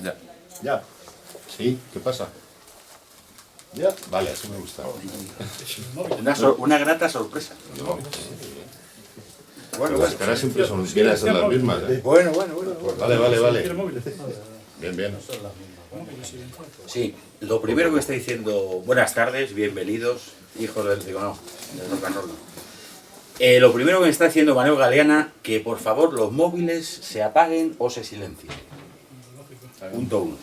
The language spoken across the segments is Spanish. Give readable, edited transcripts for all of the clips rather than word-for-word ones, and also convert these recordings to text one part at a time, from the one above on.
Ya. ¿Ya? Sí, ¿qué pasa? ¿Ya? Vale, así me gusta. Una grata sorpresa. No. Bueno, las caras siempre vienen a ser las mismas, ¿eh? Bueno. Vale. Bien. Sí, lo primero que me está diciendo, buenas tardes, bienvenidos, hijos del rock and roll. Lo primero que me está diciendo Manuel Galeana, que por favor los móviles se apaguen o se silencien. Punto 1.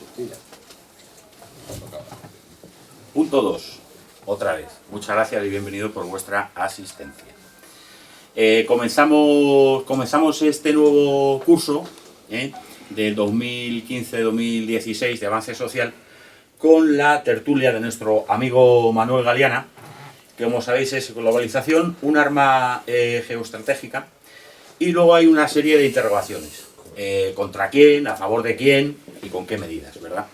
Punto 2. Otra vez, muchas gracias y bienvenidos por vuestra asistencia. Comenzamos este nuevo curso del 2015-2016 de avance social con la tertulia de nuestro amigo Manuel Galeana, que como sabéis es globalización, un arma geoestratégica, y luego hay una serie de interrogaciones. ¿Contra quién? ¿A favor de quién? ¿Y con qué medidas? ¿Verdad?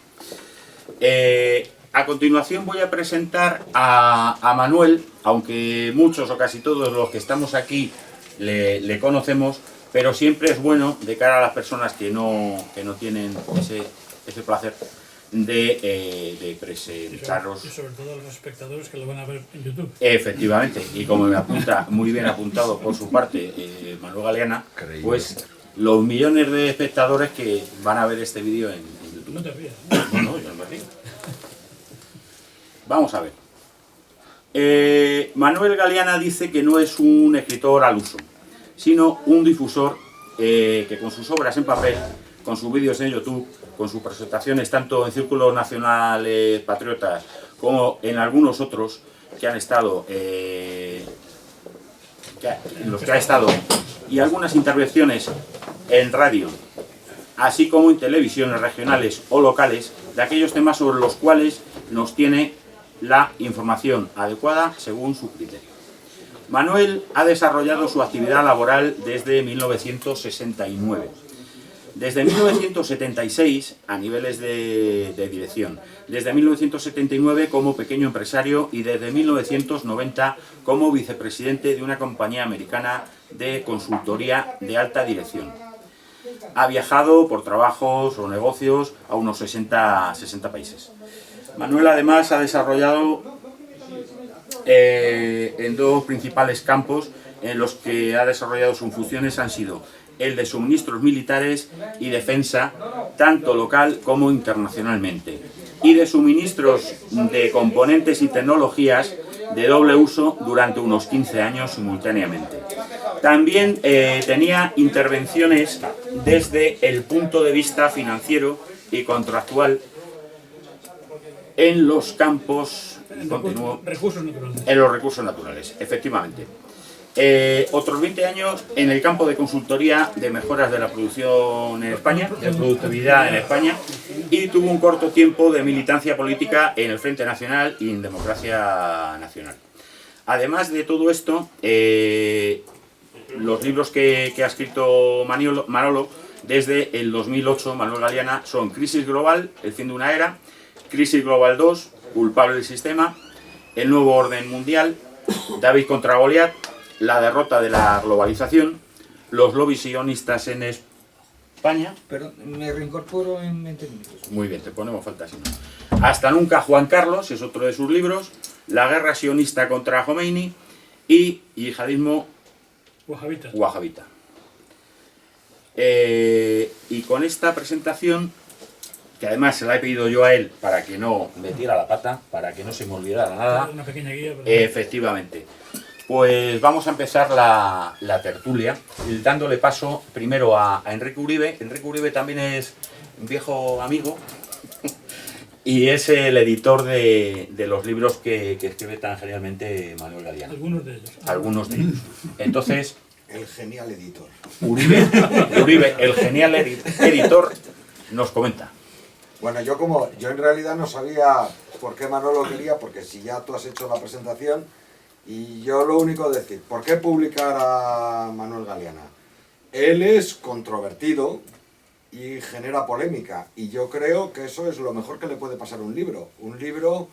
A continuación voy a presentar a Manuel, aunque muchos o casi todos los que estamos aquí le conocemos, pero siempre es bueno, de cara a las personas que no tienen ese placer, de presentaros. Y sobre todo a los espectadores que lo van a ver en YouTube. Efectivamente, y como me apunta, muy bien apuntado por su parte Manuel Galeana, pues los millones de espectadores que van a ver este vídeo en YouTube. No te rías. No, yo no me río. Vamos a ver. Manuel Galeana dice que no es un escritor al uso, sino un difusor que con sus obras en papel, con sus vídeos en YouTube, con sus presentaciones tanto en círculos nacionales patriotas como en algunos otros que han estado, en los que ha estado, y algunas intervenciones en radio, así como en televisiones regionales o locales, de aquellos temas sobre los cuales nos tiene la información adecuada según su criterio. Manuel ha desarrollado su actividad laboral desde 1969. Desde 1976 a niveles de dirección, desde 1979 como pequeño empresario y desde 1990 como vicepresidente de una compañía americana de consultoría de alta dirección. Ha viajado por trabajos o negocios a unos 60 países. Manuel además ha desarrollado en dos principales campos en los que ha desarrollado sus funciones han sido el de suministros militares y defensa, tanto local como internacionalmente, y de suministros de componentes y tecnologías de doble uso durante unos 15 años simultáneamente. También tenía intervenciones desde el punto de vista financiero y contractual en los campos, Recursos naturales. en los recursos naturales, efectivamente. Otros 20 años en el campo de consultoría de mejoras de la producción en España, de productividad en España, y tuvo un corto tiempo de militancia política en el Frente Nacional y en Democracia Nacional. Además de todo esto, los libros que ha escrito Manolo desde el 2008, Manuel Galeana, son Crisis Global, El fin de una era, Crisis Global 2, Culpable del sistema, El nuevo orden mundial, David contra Goliat, La derrota de la globalización, Los lobbies sionistas en España. Pero me reincorporo en 20 minutos. Muy bien, te ponemos falta si no. Hasta nunca Juan Carlos, es otro de sus libros, La guerra sionista contra Jomeini y Yihadismo Wahabita. Y con esta presentación, que además se la he pedido yo a él para que no metiera la pata, para que no se me olvidara nada. Una pequeña guía. Efectivamente. Pues vamos a empezar la tertulia, dándole paso primero a Enrique Uribe. Enrique Uribe también es un viejo amigo y es el editor de los libros que escribe tan genialmente Manuel Galeana. Algunos de ellos. Algunos de ellos. Entonces, el genial editor. Uribe, el genial editor, nos comenta. Bueno, yo en realidad no sabía por qué Manolo quería, porque si ya tú has hecho la presentación, y yo lo único decir, ¿por qué publicar a Manuel Galeana? Él es controvertido y genera polémica, y yo creo que eso es lo mejor que le puede pasar a un libro. Un libro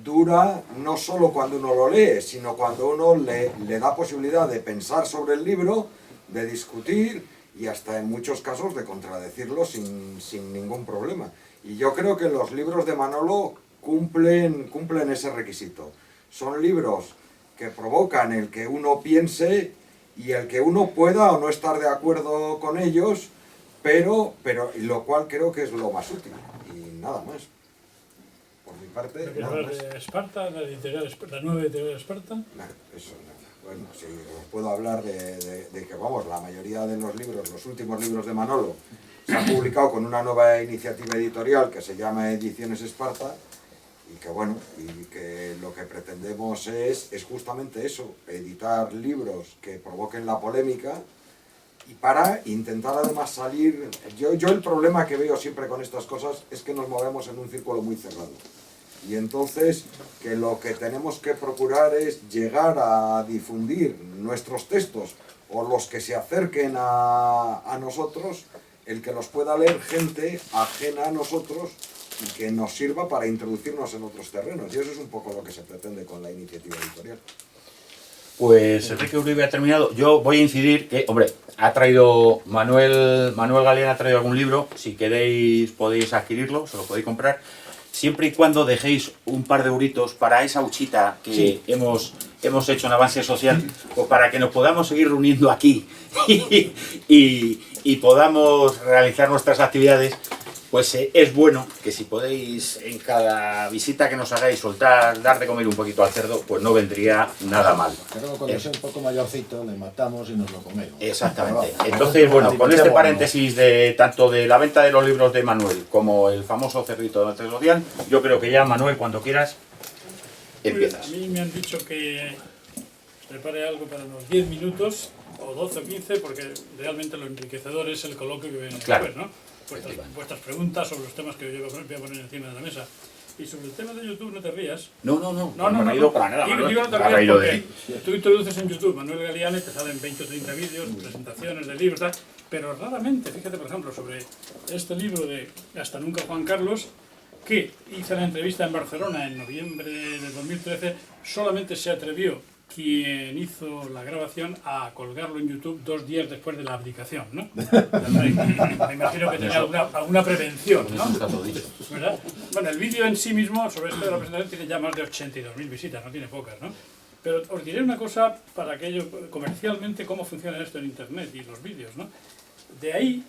dura no solo cuando uno lo lee, sino cuando uno le da posibilidad de pensar sobre el libro, de discutir y hasta en muchos casos de contradecirlo sin ningún problema. Y yo creo que los libros de Manolo cumplen ese requisito. Son libros que provocan el que uno piense y el que uno pueda o no estar de acuerdo con ellos, pero lo cual creo que es lo más útil, y nada más. Por mi parte, nada más. ¿De Esparta, la nueva editorial de Esparta? Nada, eso nada. Bueno, sí, os puedo hablar de que, vamos, la mayoría de los libros, los últimos libros de Manolo, se han publicado con una nueva iniciativa editorial que se llama Ediciones Esparta, y que bueno, y que lo que pretendemos es justamente eso, editar libros que provoquen la polémica, y para intentar además salir... Yo el problema que veo siempre con estas cosas es que nos movemos en un círculo muy cerrado. Y entonces que lo que tenemos que procurar es llegar a difundir nuestros textos o los que se acerquen a nosotros, el que los pueda leer gente ajena a nosotros y que nos sirva para introducirnos en otros terrenos. Y eso es un poco lo que se pretende con la iniciativa editorial. Pues Enrique Uribe ha terminado. Yo voy a incidir que, hombre, ha traído Manuel Galeana ha traído algún libro. Si queréis podéis adquirirlo, se lo podéis comprar. Siempre y cuando dejéis un par de euritos para esa huchita que sí hemos hecho en Avance Social, pues para que nos podamos seguir reuniendo aquí y podamos realizar nuestras actividades, pues es bueno que si podéis en cada visita que nos hagáis dar de comer un poquito al cerdo, pues no vendría nada mal. Luego cuando sea un poco mayorcito le matamos y nos lo comemos. Exactamente. Entonces, bueno, con este paréntesis de tanto de la venta de los libros de Manuel como el famoso cerdito de Avance Social, yo creo que ya, Manuel, cuando quieras, empiezas. A mí me han dicho que prepare algo para unos 10 minutos, o 12 o 15, porque realmente lo enriquecedor es el coloquio que viene después, ¿no? Vuestras preguntas sobre los temas que yo voy a poner encima de la mesa. Y sobre el tema de YouTube, no te rías. No me he ido para nada. Digo no te rías porque tú introduces en YouTube Manuel Galeana y te salen 20 o 30 vídeos, presentaciones de libros, tal, pero raramente, fíjate por ejemplo, sobre este libro de Hasta Nunca Juan Carlos, que hice la entrevista en Barcelona en noviembre de 2013, solamente se atrevió quien hizo la grabación a colgarlo en YouTube 2 días después de la abdicación, ¿no? Me imagino que tenía alguna prevención, ¿no? ¿Verdad? Bueno, el vídeo en sí mismo sobre esto de la presentación tiene ya más de 82.000 visitas, no tiene pocas, ¿no? Pero os diré una cosa para aquello, comercialmente, cómo funciona esto en Internet y los vídeos, ¿no? De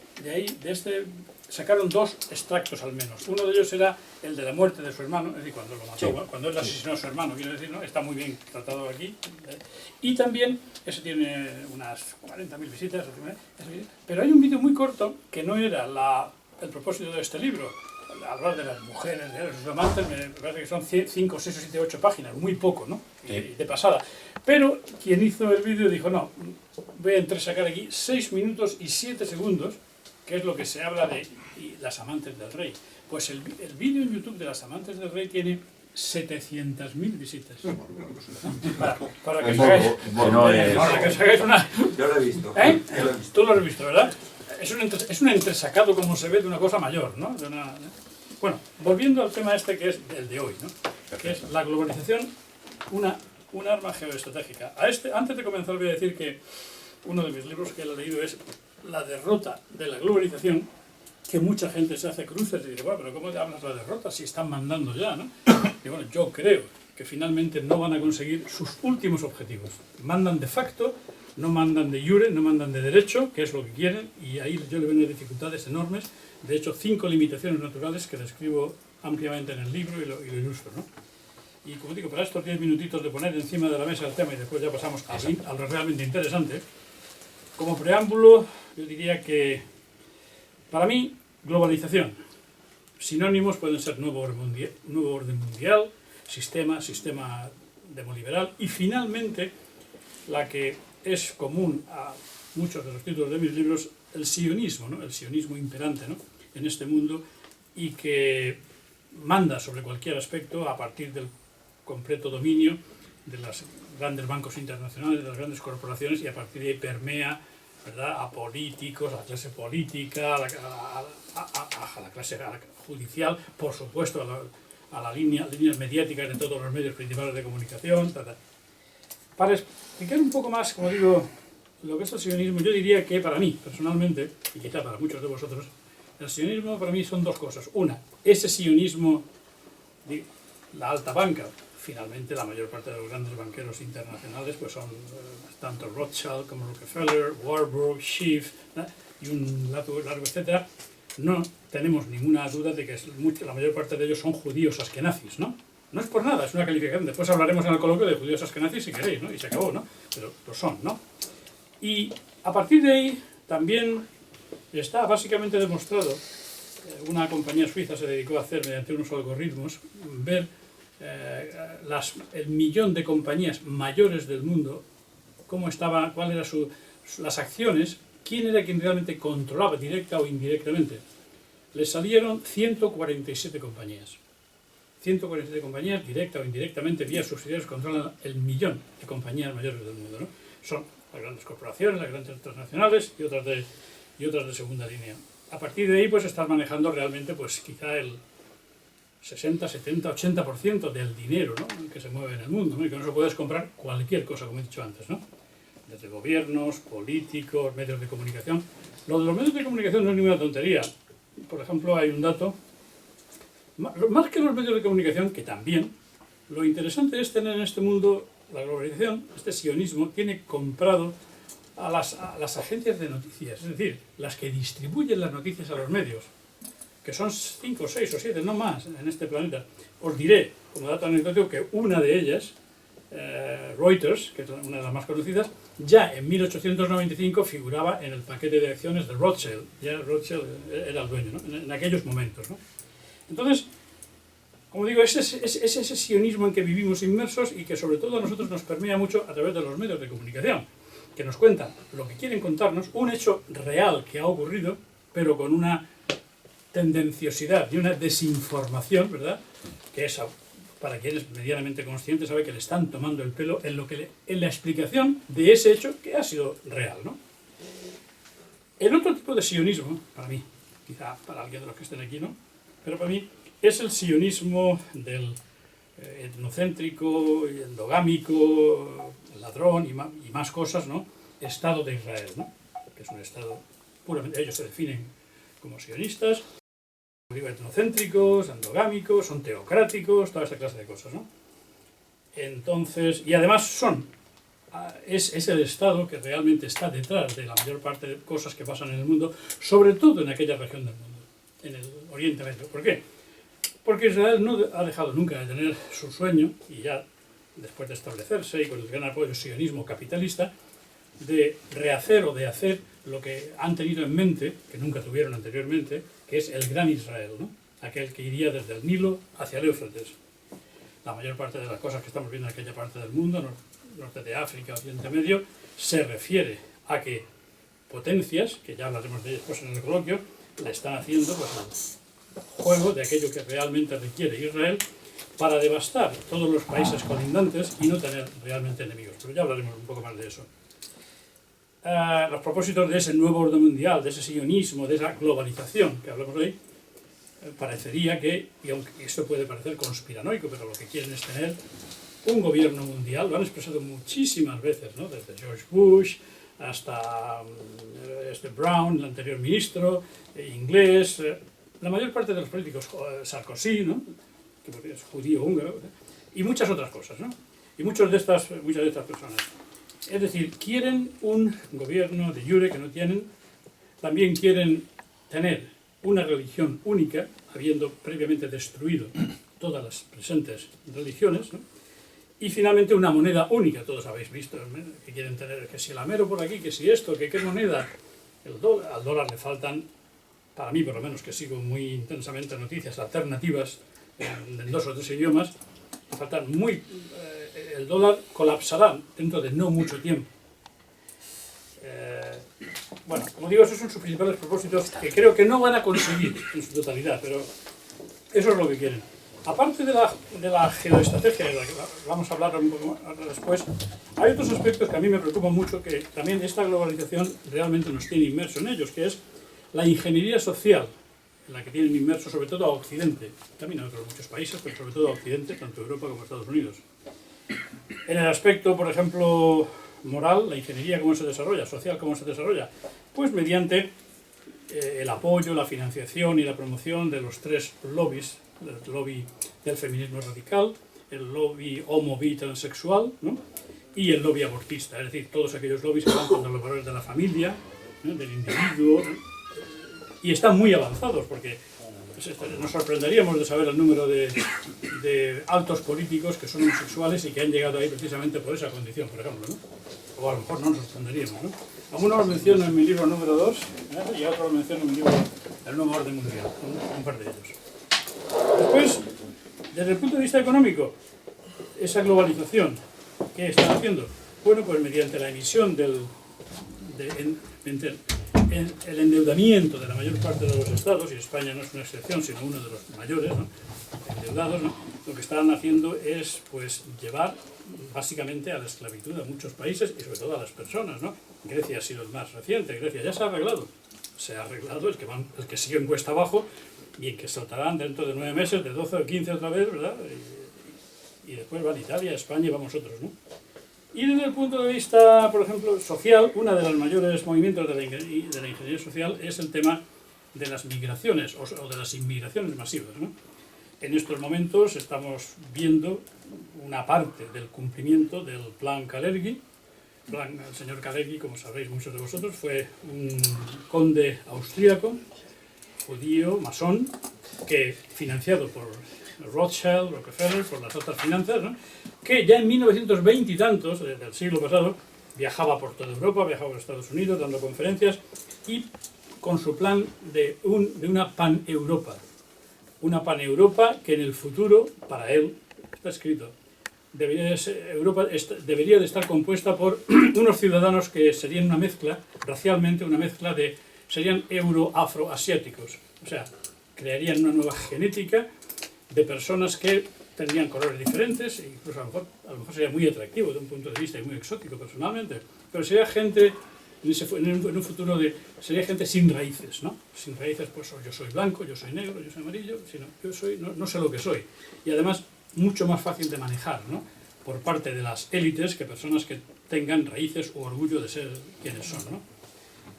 este sacaron 2 extractos al menos. Uno de ellos era el de la muerte de su hermano, es decir, cuando lo mató, sí, cuando él asesinó a su hermano, quiero decir, ¿no? Está muy bien tratado aquí. Y también, ese tiene unas 40.000 visitas, pero hay un vídeo muy corto que no era el propósito de este libro, hablar de las mujeres, de sus amantes, me parece que son 5, 6, 7, 8 páginas, muy poco, ¿no? Sí. De pasada. Pero quien hizo el vídeo dijo, no, voy a sacar aquí 6 minutos y 7 segundos, que es lo que se habla de las amantes del rey. Pues el vídeo en YouTube de las amantes del rey tiene 700.000 visitas. Para que os hagáis una... Yo lo he visto. ¿Eh? Tú lo has visto, ¿verdad? Es un entresacado, como se ve, de una cosa mayor, ¿no? Bueno, volviendo al tema este que es el de hoy, ¿no? Que es la globalización, un arma geoestratégica. Antes de comenzar voy a decir que uno de mis libros que he leído es La derrota de la globalización, que mucha gente se hace cruces y dice, bueno, pero ¿cómo te hablas de la derrota si están mandando ya, ¿no? Y bueno, yo creo que finalmente no van a conseguir sus últimos objetivos. Mandan de facto, no mandan de jure, no mandan de derecho, que es lo que quieren, y ahí yo le veo unas dificultades enormes. De hecho, 5 limitaciones naturales que describo ampliamente en el libro y lo ilustro, ¿no? Y como digo, para estos 10 minutitos de poner encima de la mesa el tema y después ya pasamos a lo realmente interesante, como preámbulo, yo diría que, para mí, globalización. Sinónimos pueden ser nuevo orden mundial, sistema demoliberal y finalmente, la que es común a muchos de los títulos de mis libros, el sionismo, ¿no? El sionismo imperante, ¿no? En este mundo y que manda sobre cualquier aspecto a partir del completo dominio de los grandes bancos internacionales, de las grandes corporaciones y a partir de ahí permea, ¿verdad?, a políticos, a la clase política, a la clase judicial, por supuesto a las líneas mediáticas de todos los medios principales de comunicación, Para explicar un poco más, como digo, lo que es el sionismo, yo diría que para mí, personalmente, y quizá para muchos de vosotros, el sionismo para mí son dos cosas. Una, ese sionismo, la alta banca, finalmente la mayor parte de los grandes banqueros internacionales pues son tanto Rothschild como Rockefeller, Warburg, Schiff, y un largo etcétera. No tenemos ninguna duda de que la mayor parte de ellos son judíos askenazis, ¿no? No es por nada, es una calificación. Después hablaremos en el coloquio de judíos askenazis si queréis, ¿no? Y se acabó, ¿no? Pero lo son, ¿no? Y a partir de ahí también está básicamente demostrado, una compañía suiza se dedicó a hacer mediante unos algoritmos, ver el millón de compañías mayores del mundo, cómo estaba, cuál era las acciones, quién era quien realmente controlaba directa o indirectamente. Les salieron 147 compañías. 147 compañías, directa o indirectamente, vía subsidiarios, controlan el millón de compañías mayores del mundo, ¿no? Son las grandes corporaciones, las grandes transnacionales y otras de segunda línea. A partir de ahí, pues estás manejando realmente, pues quizá el 60, 70, 80% del dinero, ¿no?, que se mueve en el mundo, ¿no? Y con eso puedes comprar cualquier cosa, como he dicho antes, ¿no? Desde gobiernos, políticos, medios de comunicación. Lo de los medios de comunicación no es ninguna tontería. Por ejemplo, hay un dato, más que los medios de comunicación, que también, lo interesante es tener en este mundo, la globalización, este sionismo, tiene comprado a las agencias de noticias, es decir, las que distribuyen las noticias a los medios, que son 5, 6 o 7, no más, en este planeta. Os diré, como dato anecdótico, que una de ellas, Reuters, que es una de las más conocidas, ya en 1895 figuraba en el paquete de acciones de Rothschild. Ya Rothschild era el dueño, ¿no?, en aquellos momentos, ¿no? Entonces, como digo, es ese sionismo en que vivimos inmersos y que sobre todo a nosotros nos permea mucho a través de los medios de comunicación, que nos cuentan lo que quieren contarnos, un hecho real que ha ocurrido, pero con una tendenciosidad y una desinformación, ¿verdad?, que es, para quien es medianamente consciente, sabe que le están tomando el pelo en la explicación de ese hecho que ha sido real, ¿no? El otro tipo de sionismo, para mí, quizá para alguien de los que estén aquí, ¿no?, pero para mí es el sionismo del etnocéntrico, endogámico, ladrón y más cosas, ¿no?, Estado de Israel, ¿no?, que es un Estado puramente, ellos se definen como sionistas, como digo, etnocéntricos, endogámicos, son teocráticos, toda esta clase de cosas, ¿no? Entonces, y además es el Estado que realmente está detrás de la mayor parte de cosas que pasan en el mundo, sobre todo en aquella región del mundo, en el Oriente Medio. ¿Por qué? Porque Israel no ha dejado nunca de tener su sueño, y ya después de establecerse y con el gran apoyo sionismo capitalista, de rehacer o de hacer lo que han tenido en mente, que nunca tuvieron anteriormente, que es el Gran Israel, ¿no?, aquel que iría desde el Nilo hacia el Éufrates. La mayor parte de las cosas que estamos viendo en aquella parte del mundo, norte de África, Oriente Medio, se refiere a que potencias, que ya hablaremos de ellas después en el coloquio, le están haciendo pues el juego de aquello que realmente requiere Israel para devastar todos los países colindantes y no tener realmente enemigos. Pero ya hablaremos un poco más de eso. Los propósitos de ese nuevo orden mundial, de ese sionismo, de esa globalización que hablamos hoy, parecería que, y aunque esto puede parecer conspiranoico, pero lo que quieren es tener un gobierno mundial. Lo han expresado muchísimas veces, ¿no?, desde George Bush hasta Brown, el anterior ministro, inglés, la mayor parte de los políticos, Sarkozy, ¿no?, que es judío húngaro, y muchas otras cosas, ¿no?, y muchas de estas personas. Es decir, quieren un gobierno de jure que no tienen, también quieren tener una religión única, habiendo previamente destruido todas las presentes religiones, ¿no?, y finalmente una moneda única. Todos habéis visto que quieren tener, que si el amero por aquí, que si esto, que qué moneda. Al dólar le faltan, para mí por lo menos, que sigo muy intensamente noticias alternativas en 2 o 3 idiomas, le faltan el dólar colapsará dentro de no mucho tiempo. Bueno, como digo, esos son sus principales propósitos, que creo que no van a conseguir en su totalidad, pero eso es lo que quieren. Aparte de la geoestrategia, de la que vamos a hablar un poco después, hay otros aspectos que a mí me preocupan mucho, que también esta globalización realmente nos tiene inmersos en ellos, que es la ingeniería social, en la que tienen inmersos sobre todo a Occidente, también a otros muchos países, pero sobre todo a Occidente, tanto Europa como Estados Unidos. En el aspecto, por ejemplo, moral, la ingeniería cómo se desarrolla, social cómo se desarrolla, pues mediante el apoyo, la financiación y la promoción de los tres lobbies, el lobby del feminismo radical, el lobby homo bi transexual, ¿no? Y el lobby abortista, es decir, todos aquellos lobbies que van contra los valores de la familia, ¿no? Del individuo, ¿no? Y están muy avanzados porque nos sorprenderíamos de saber el número de altos políticos que son homosexuales y que han llegado ahí precisamente por esa condición, por ejemplo, ¿no? O a lo mejor no nos sorprenderíamos, ¿no? Algunos los menciono en mi libro número 2, y otros los menciono en mi libro El Nuevo Orden Mundial, un par de ellos. Después, desde el punto de vista económico, esa globalización, ¿qué están haciendo? Bueno, pues mediante la emisión el endeudamiento de la mayor parte de los estados, y España no es una excepción, sino uno de los mayores, ¿no? Endeudados, ¿no? Lo que están haciendo es pues llevar básicamente a la esclavitud a muchos países y sobre todo a las personas, ¿no? Grecia ha sido el más reciente. Grecia ya se ha arreglado el que sigue en cuesta abajo y el que saltarán dentro de 9 meses, de 12 o 15 otra vez, ¿verdad? Y después van Italia, España y vamos otros, ¿no? Y desde el punto de vista, por ejemplo, social, uno de los mayores movimientos de la ingeniería social es el tema de las migraciones o de las inmigraciones masivas, ¿no? En estos momentos estamos viendo una parte del cumplimiento del plan Kalergi. El señor Kalergi, como sabréis muchos de vosotros, fue un conde austríaco, judío, masón, que financiado por Rothschild, Rockefeller, por las altas finanzas, ¿no? Que ya en 1920 y tantos del siglo pasado viajaba por toda Europa, viajaba por Estados Unidos dando conferencias y con su plan de una pan-Europa. Una pan-Europa que en el futuro, para él, está escrito, debería de estar compuesta por unos ciudadanos que serían una mezcla, racialmente una mezcla serían euro-afroasiáticos. O sea, crearían una nueva genética de personas que tendrían colores diferentes, e incluso a lo mejor sería muy atractivo de un punto de vista y muy exótico personalmente, pero sería gente, en un futuro sería gente sin raíces, ¿no? Sin raíces, pues yo soy blanco, yo soy negro, yo soy amarillo, sino yo soy, no sé lo que soy. Y además, mucho más fácil de manejar, ¿no? Por parte de las élites que personas que tengan raíces o orgullo de ser quienes son, ¿no?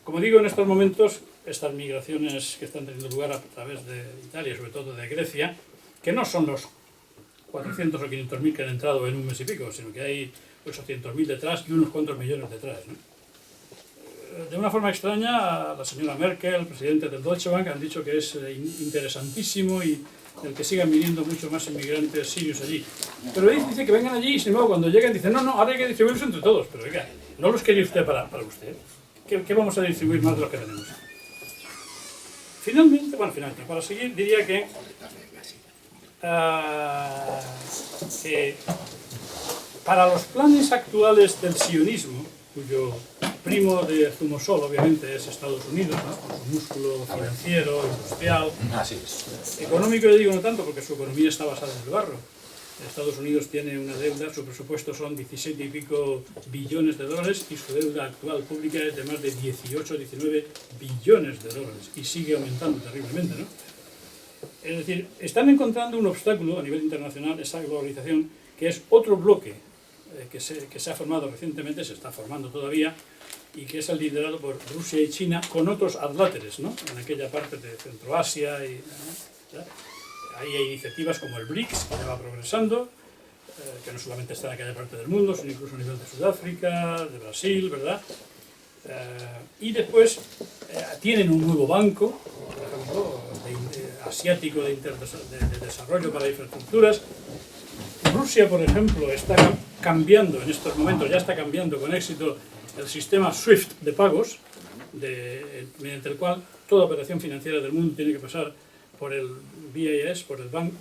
Como digo, en estos momentos, estas migraciones que están teniendo lugar a través de Italia, sobre todo de Grecia, que no son los 400 o 500.000 que han entrado en un mes y pico, sino que hay 800.000 detrás y unos cuantos millones detrás, ¿no? De una forma extraña, la señora Merkel, el presidente del Deutsche Bank, han dicho que es interesantísimo y el que sigan viniendo muchos más inmigrantes sirios allí. Pero él dice que vengan allí y sin embargo cuando llegan dicen no, ahora hay que distribuirlos entre todos. Pero oiga, no los quiere usted para usted. ¿Qué vamos a distribuir más de los que tenemos? Finalmente, para seguir diría que para los planes actuales del sionismo, cuyo primo de Zumosol obviamente es Estados Unidos, ¿no? Con su músculo financiero, industrial, económico, yo digo no tanto porque su economía está basada en el barro. Estados Unidos tiene una deuda, su presupuesto son 17 y pico billones de dólares y su deuda actual pública es de más de 18 o 19 billones de dólares y sigue aumentando terriblemente, ¿no? Es decir, están encontrando un obstáculo a nivel internacional, esa globalización, que es otro bloque que se ha formado recientemente, se está formando todavía, y que es el liderado por Rusia y China, con otros adláteres, ¿no? En aquella parte de Centroasia. Ahí hay iniciativas como el BRICS, que ya va progresando, que no solamente está en aquella parte del mundo, sino incluso a nivel de Sudáfrica, de Brasil, ¿verdad? Y después tienen un nuevo banco, por ejemplo, asiático de desarrollo para infraestructuras. Rusia, por ejemplo, está cambiando en estos momentos, ya está cambiando con éxito el sistema SWIFT de pagos, mediante el cual toda operación financiera del mundo tiene que pasar por el BIS, por el Bank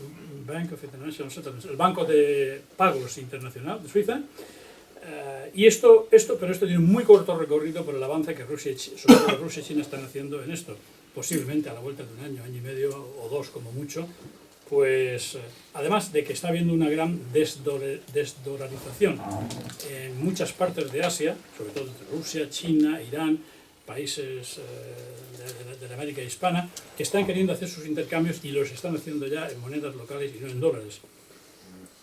of International Settlements, el Banco de Pagos Internacional de Suiza. Pero esto tiene un muy corto recorrido por el avance que sobre todo Rusia y China están haciendo en esto. Posiblemente a la vuelta de un año, año y medio o dos como mucho, pues además de que está habiendo una gran desdolarización en muchas partes de Asia, sobre todo entre Rusia, China, Irán, países de la América hispana, que están queriendo hacer sus intercambios y los están haciendo ya en monedas locales y no en dólares.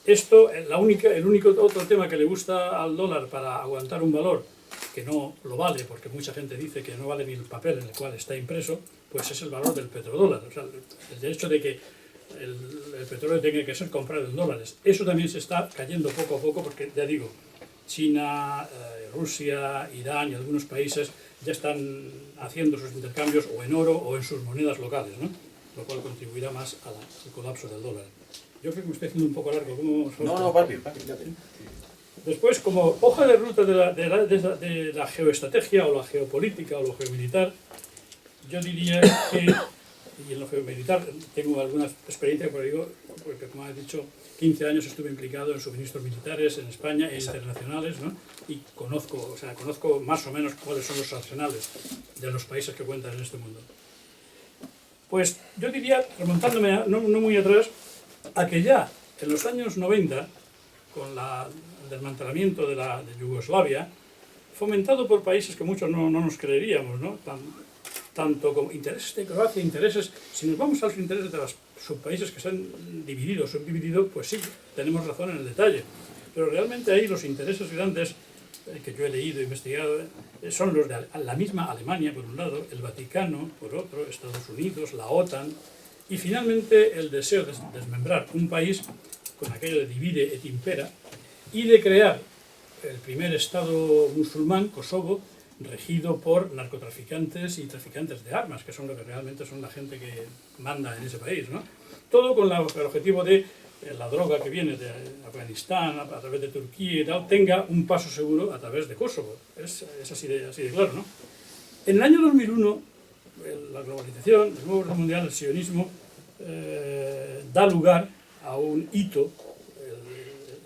Esto, el único otro tema que le gusta al dólar para aguantar un valor que no lo vale, porque mucha gente dice que no vale ni el papel en el cual está impreso, pues es el valor del petrodólar. O sea, el hecho de que el petróleo tenga que ser comprado en dólares. Eso también se está cayendo poco a poco, porque ya digo, China, Rusia, Irán y algunos países ya están haciendo sus intercambios o en oro o en sus monedas locales, ¿no? Lo cual contribuirá más al colapso del dólar. Yo creo que me estoy haciendo un poco largo. No, papi, ya te... Después, como hoja de ruta de la geoestrategia o la geopolítica o lo geomilitar, yo diría que, y en lo geomilitar tengo alguna experiencia, porque como he dicho, 15 años estuve implicado en suministros militares en España e internacionales, ¿no? Y conozco más o menos cuáles son los arsenales de los países que cuentan en este mundo. Pues yo diría, remontándome no muy atrás, a que ya en los años 90, con el desmantelamiento de Yugoslavia, fomentado por países que muchos no nos creeríamos, ¿no? Tanto como intereses de Croacia, si nos vamos a los intereses de los subpaíses que se han subdividido, pues sí, tenemos razón en el detalle. Pero realmente ahí los intereses grandes que yo he leído e investigado son los de la misma Alemania, por un lado, el Vaticano, por otro, Estados Unidos, la OTAN, y finalmente el deseo de desmembrar un país con aquello de divide et impera y de crear el primer estado musulmán, Kosovo, regido por narcotraficantes y traficantes de armas, que son lo que realmente son la gente que manda en ese país, ¿no? Todo con el objetivo de la droga que viene de Afganistán a través de Turquía y tal, tenga un paso seguro a través de Kosovo. Es así de claro, ¿no? En el año 2001, la globalización, el nuevo orden mundial, el sionismo, da lugar a un hito,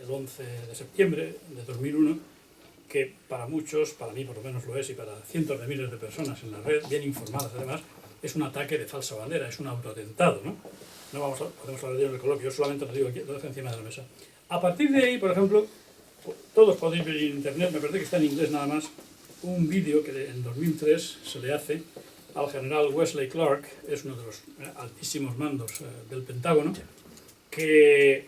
el 11 de septiembre de 2001, que para muchos, para mí por lo menos lo es, y para cientos de miles de personas en la red, bien informadas además, es un ataque de falsa bandera, es un autoatentado, ¿no? No podemos hablar de ello en el coloquio, yo solamente lo digo aquí, lo dejo encima de la mesa. A partir de ahí, por ejemplo, todos podéis ver en internet, me parece que está en inglés nada más, un vídeo que en 2003 se le hace al general Wesley Clark, es uno de los altísimos mandos del Pentágono, que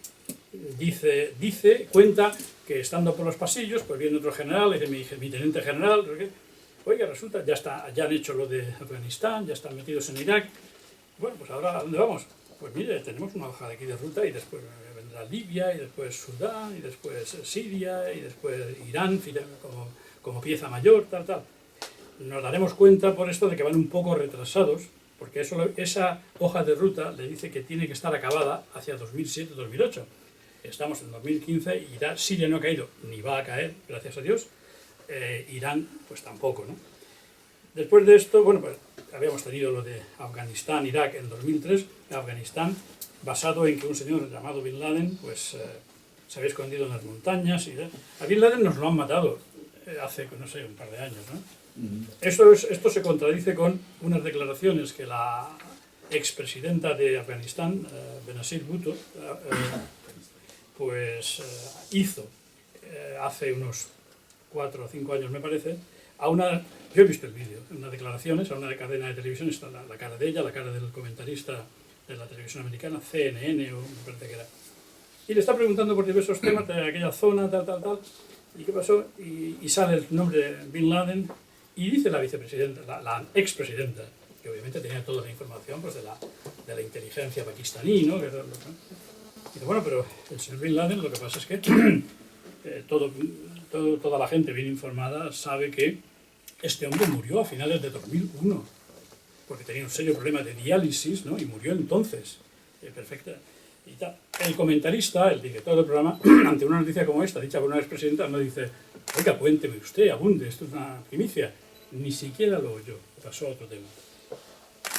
cuenta que estando por los pasillos, pues viene otro general, y dice, mi teniente general, oiga, resulta, ya han hecho lo de Afganistán, ya están metidos en Irak, bueno, pues ahora, ¿a dónde vamos? Pues mire, tenemos una hoja de aquí de ruta y después vendrá Libia, y después Sudán, y después Siria, y después Irán, como pieza mayor, tal. Nos daremos cuenta por esto de que van un poco retrasados, porque esa hoja de ruta le dice que tiene que estar acabada hacia 2007-2008. Estamos en 2015 y Siria no ha caído, ni va a caer, gracias a Dios. Irán, pues tampoco, ¿no? Después de esto, bueno, pues habíamos tenido lo de Afganistán, Irak en 2003, Afganistán, basado en que un señor llamado Bin Laden, pues se había escondido en las montañas. A Bin Laden nos lo han matado hace, no sé, un par de años, ¿no? Esto se contradice con unas declaraciones que la expresidenta de Afganistán, Benazir Bhutto, hizo hace unos 4 o 5 años, me parece, yo he visto el vídeo, unas declaraciones a una cadena de televisión, está la cara de ella, la cara del comentarista de la televisión americana, CNN, o me parece que era, y le está preguntando por diversos temas de aquella zona, tal, y qué pasó, y sale el nombre de Bin Laden, y dice la vicepresidenta, la expresidenta, que obviamente tenía toda la información pues, de la inteligencia pakistaní, ¿no? Dice, bueno, pero el señor Bin Laden, lo que pasa es que toda la gente bien informada sabe que este hombre murió a finales de 2001, porque tenía un serio problema de diálisis, ¿no? Y murió entonces. Perfecta. Y tal. El comentarista, el director del programa, ante una noticia como esta, dicha por una expresidenta, no dice, oiga, cuénteme usted, abunde, esto es una primicia. Ni siquiera lo oyó, pasó a otro tema.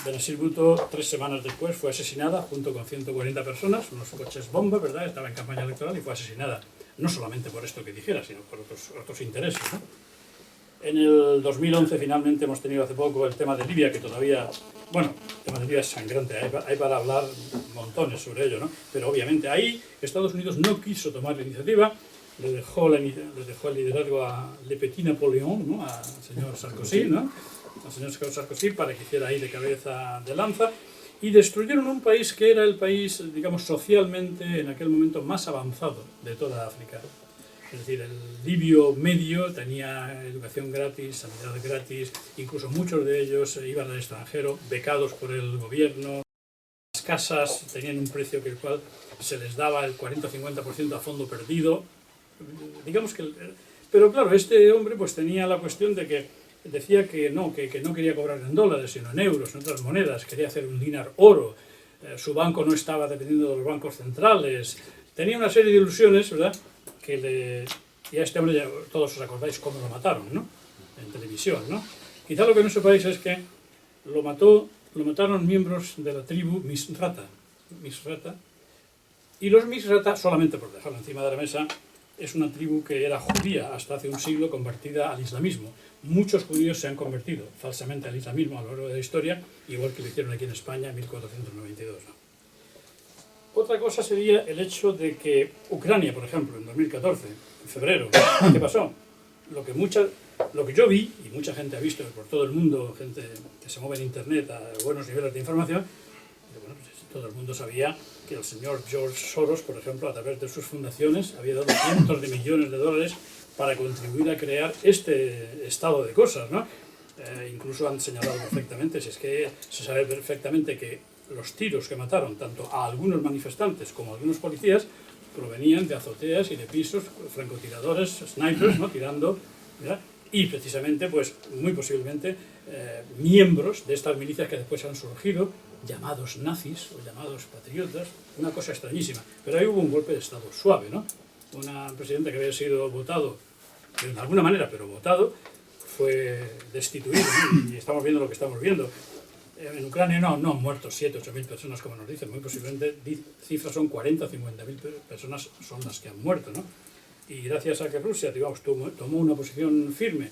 Benazir Bhutto, 3 semanas después, fue asesinada junto con 140 personas, unos coches bomba, ¿verdad? Estaba en campaña electoral y fue asesinada. No solamente por esto que dijera, sino por otros intereses, ¿no? En el 2011 finalmente hemos tenido hace poco el tema de Libia, que todavía, bueno, el tema de Libia es sangrante, hay para hablar montones sobre ello, ¿no? Pero obviamente ahí Estados Unidos no quiso tomar la iniciativa, le dejó el liderazgo a Le Petit Napoleón, ¿no? Al señor Sarkozy, ¿no? Al señor Sarkozy para que hiciera ahí de cabeza de lanza, y destruyeron un país que era el país, digamos, socialmente en aquel momento más avanzado de toda África. Es decir, el libio medio tenía educación gratis, sanidad gratis, incluso muchos de ellos iban al extranjero, becados por el gobierno. Las casas tenían un precio que el cual se les daba el 40 o 50% a fondo perdido. Digamos que... Pero claro, este hombre pues tenía la cuestión de que decía que no quería cobrar en dólares, sino en euros, en otras monedas, quería hacer un dinar oro, su banco no estaba dependiendo de los bancos centrales, tenía una serie de ilusiones, ¿verdad?, y a este hombre ya todos os acordáis cómo lo mataron, ¿no?, en televisión, ¿no? Quizá lo que no sepáis es que lo mataron miembros de la tribu Misrata, y los Misrata, solamente por dejarlo encima de la mesa, es una tribu que era judía hasta hace un siglo, convertida al islamismo. Muchos judíos se han convertido falsamente al islamismo a lo largo de la historia, igual que lo hicieron aquí en España en 1492. ¿No? Otra cosa sería el hecho de que Ucrania, por ejemplo, en 2014, en febrero, ¿qué pasó? Lo que yo vi, y mucha gente ha visto por todo el mundo, gente que se mueve en internet a buenos niveles de información, bueno, pues todo el mundo sabía que el señor George Soros, por ejemplo, a través de sus fundaciones, había dado cientos de millones de dólares para contribuir a crear este estado de cosas, ¿no? Incluso han señalado perfectamente, si es que se sabe perfectamente que los tiros que mataron tanto a algunos manifestantes como a algunos policías provenían de azoteas y de pisos, francotiradores, snipers, ¿no?, tirando, ¿verdad? Y precisamente, pues muy posiblemente, miembros de estas milicias que después han surgido, llamados nazis o llamados patriotas, una cosa extrañísima. Pero ahí hubo un golpe de Estado suave, ¿no? Una presidenta que había sido votado, de alguna manera, pero votado, fue destituido, ¿no? Y estamos viendo lo que estamos viendo. En Ucrania no han muerto 7 o 8 mil personas, como nos dicen, muy posiblemente cifras son 40 o 50 mil personas son las que han muerto, ¿no? Y gracias a que Rusia, digamos, tomó una posición firme,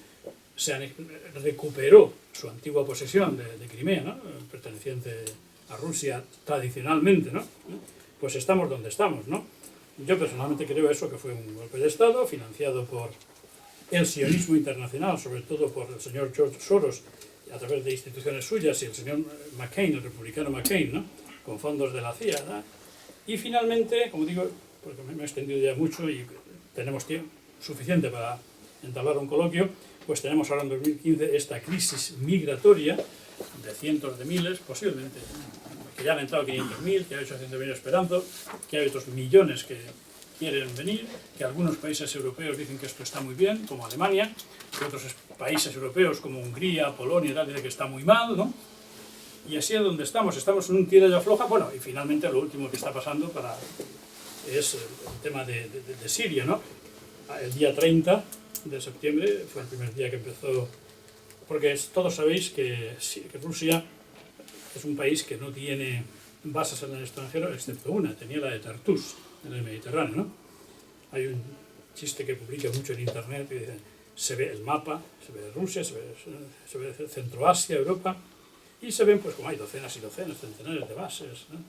recuperó su antigua posesión de Crimea, ¿no?, perteneciente a Rusia tradicionalmente, ¿no?, pues estamos donde estamos, ¿no? Yo personalmente creo eso, que fue un golpe de Estado financiado por el sionismo internacional, sobre todo por el señor George Soros, a través de instituciones suyas, y el señor McCain, el republicano McCain, ¿no?, con fondos de la CIA, ¿no? Y finalmente, como digo, porque me he extendido ya mucho y tenemos tiempo suficiente para entablar un coloquio, pues tenemos ahora en 2015 esta crisis migratoria de cientos de miles, posiblemente, que ya han entrado 500.000, que hay 800.000 esperando, que hay otros millones que quieren venir, que algunos países europeos dicen que esto está muy bien, como Alemania, que otros países europeos como Hungría, Polonia y tal dicen que está muy mal, ¿no? Y así es donde estamos en un tira y afloja. Bueno, y finalmente lo último que está pasando es el tema de Siria, ¿no? El día 30 de septiembre fue el primer día que empezó, porque todos sabéis que Rusia es un país que no tiene bases en el extranjero, excepto una, tenía la de Tartus, en el Mediterráneo, ¿no? Hay un chiste que publica mucho en internet que dice, se ve el mapa, se ve Rusia, se ve Centroasia, Europa, y se ven, pues como hay docenas y docenas, centenares de bases, ¿no?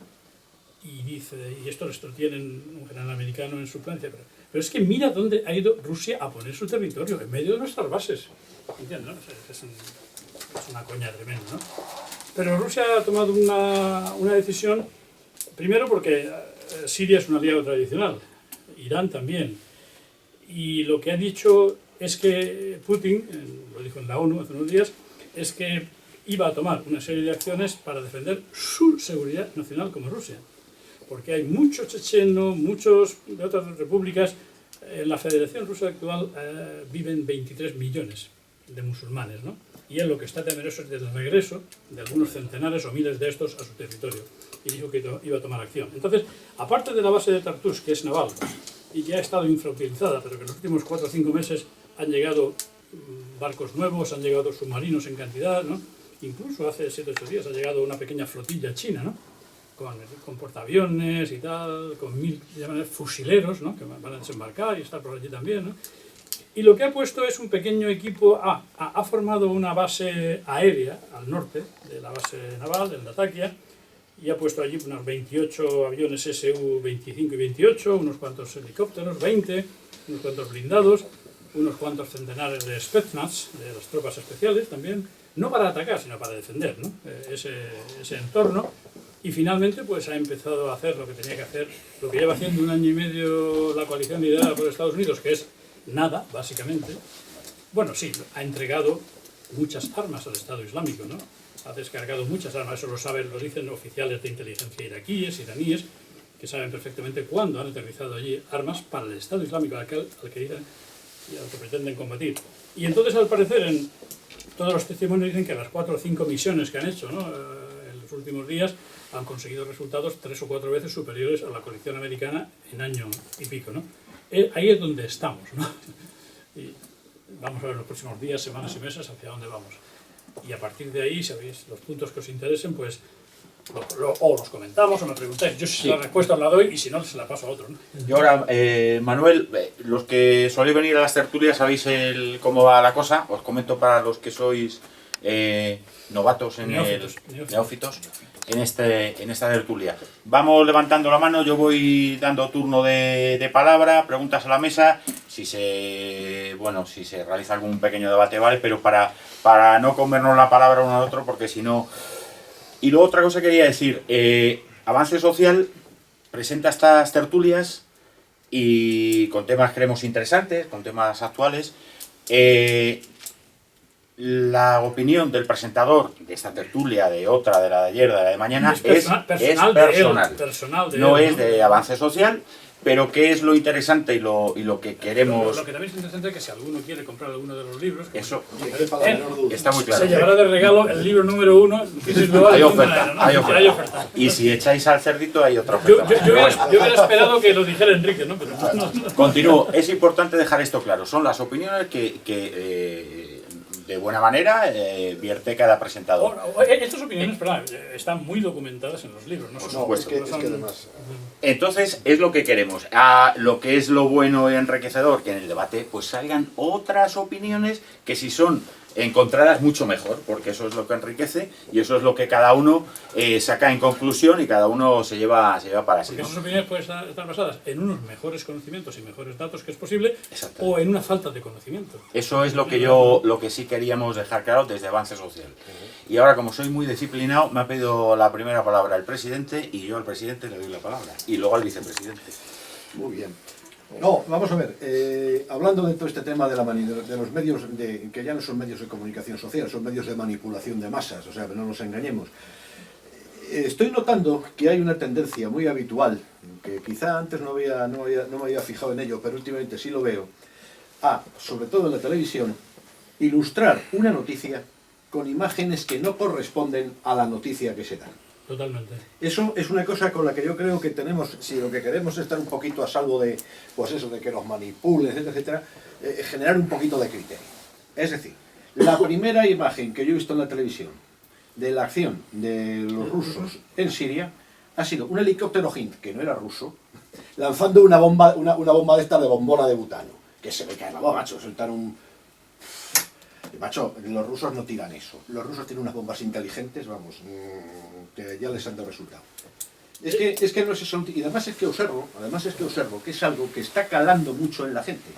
Y dice, y esto tienen un general americano en su plan, pero es que mira dónde ha ido Rusia a poner su territorio, en medio de nuestras bases. ¿Entiendes? ¿No? Es una coña tremenda, ¿no? Pero Rusia ha tomado una decisión, primero porque Siria es un aliado tradicional, Irán también, y lo que ha dicho es que Putin, lo dijo en la ONU hace unos días, es que iba a tomar una serie de acciones para defender su seguridad nacional como Rusia. Porque hay muchos chechenos, muchos de otras repúblicas. En la Federación Rusa actual viven 23 millones de musulmanes, ¿no? Y él lo que está temeroso es del regreso de algunos centenares o miles de estos a su territorio. Y dijo que iba a tomar acción. Entonces, aparte de la base de Tartus, que es naval, y que ha estado infrautilizada, pero que en los últimos 4 o 5 meses han llegado barcos nuevos, han llegado submarinos en cantidad, ¿no? Incluso hace 7 o 8 días ha llegado una pequeña flotilla china, ¿no?, con portaaviones y tal, con 1000 fusileros, ¿no?, que van a desembarcar y estar por allí también, ¿no? Y lo que ha puesto es un pequeño equipo, ha formado una base aérea al norte de la base naval, en Latakia, y ha puesto allí unos 28 aviones Su-25 y 28, unos cuantos helicópteros, 20, unos cuantos blindados, unos cuantos centenares de Spetsnaz, de las tropas especiales también, no para atacar, sino para defender, ¿no?, ese entorno. Y finalmente pues ha empezado a hacer lo que tenía que hacer, lo que lleva haciendo 1 año y medio la coalición liderada por Estados Unidos, que es nada, básicamente. Bueno, sí, ha entregado muchas armas al Estado Islámico, ¿no? Ha descargado muchas armas, eso lo saben, lo dicen oficiales de inteligencia iraquíes, iraníes, que saben perfectamente cuándo han aterrizado allí armas para el Estado Islámico al que dicen y al que pretenden combatir. Y entonces, al parecer, en todos los testimonios dicen que las 4 o 5 misiones que han hecho, ¿no?, en los últimos días han conseguido resultados 3 o 4 veces superiores a la coalición americana en año y pico, ¿no? Ahí es donde estamos, ¿no? Y vamos a ver los próximos días, semanas y meses hacia dónde vamos. Y a partir de ahí, si sabéis los puntos que os interesen, pues o los comentamos o me preguntáis. Yo si la respuesta os la doy y si no, se la paso a otro, ¿no? Y ahora, Manuel, los que soléis venir a las tertulias sabéis cómo va la cosa. Os comento para los que sois novatos, neófitos, en esta tertulia. Vamos levantando la mano, yo voy dando turno de palabra, preguntas a la mesa. Si se realiza algún pequeño debate, vale, pero para no comernos la palabra uno al otro, porque si no... Y luego otra cosa que quería decir, Avance Social presenta estas tertulias y con temas creemos interesantes, con temas actuales. La opinión del presentador de esta tertulia, de otra, de la de ayer, de la de mañana, es personal. No es de Avance Social. Pero ¿qué es lo interesante y lo que queremos? Lo que también es interesante es que si alguno quiere comprar alguno de los libros, eso está muy claro. Se llevará de regalo el libro número 1. Hay oferta. Y si echáis al cerdito hay otra oferta. Yo hubiera esperado que lo dijera Enrique, ¿no? Pero no. Continúo. Es importante dejar esto claro. Son las opiniones que de buena manera vierte cada presentador. Estas opiniones están muy documentadas en los libros, ¿no? Por supuesto. Es que además... Entonces, es lo que queremos. Lo que es lo bueno y enriquecedor, que en el debate pues salgan otras opiniones que si son encontradas mucho mejor, porque eso es lo que enriquece y eso es lo que cada uno saca en conclusión y cada uno se lleva para sí, porque ¿no? esas opiniones pueden estar basadas en unos mejores conocimientos y mejores datos que es posible, o en una falta de conocimiento. Eso es lo que sí queríamos dejar claro desde Avance Social. Y ahora, como soy muy disciplinado, me ha pedido la primera palabra el presidente y yo al presidente le doy la palabra y luego al vicepresidente. Muy bien. No, vamos a ver, hablando de todo este tema de los medios, que ya no son medios de comunicación social, son medios de manipulación de masas, o sea, no nos engañemos. Estoy notando que hay una tendencia muy habitual, que quizá antes no me había fijado en ello, pero últimamente sí lo veo, sobre todo en la televisión, ilustrar una noticia con imágenes que no corresponden a la noticia que se da. Totalmente. Eso es una cosa con la que yo creo que tenemos, si lo que queremos es estar un poquito a salvo de, pues eso, de que nos manipulen, etcétera, etcétera, generar un poquito de criterio. Es decir, la primera imagen que yo he visto en la televisión de la acción de los rusos en Siria ha sido un helicóptero Hind, que no era ruso, lanzando una bomba de esta de bombona de butano, que se me cae la boca, macho, soltar un... Macho, los rusos no tiran eso. Los rusos tienen unas bombas inteligentes, vamos, que ya les han dado resultado. Es que no es eso. Y además es que observo que es algo que está calando mucho en la gente.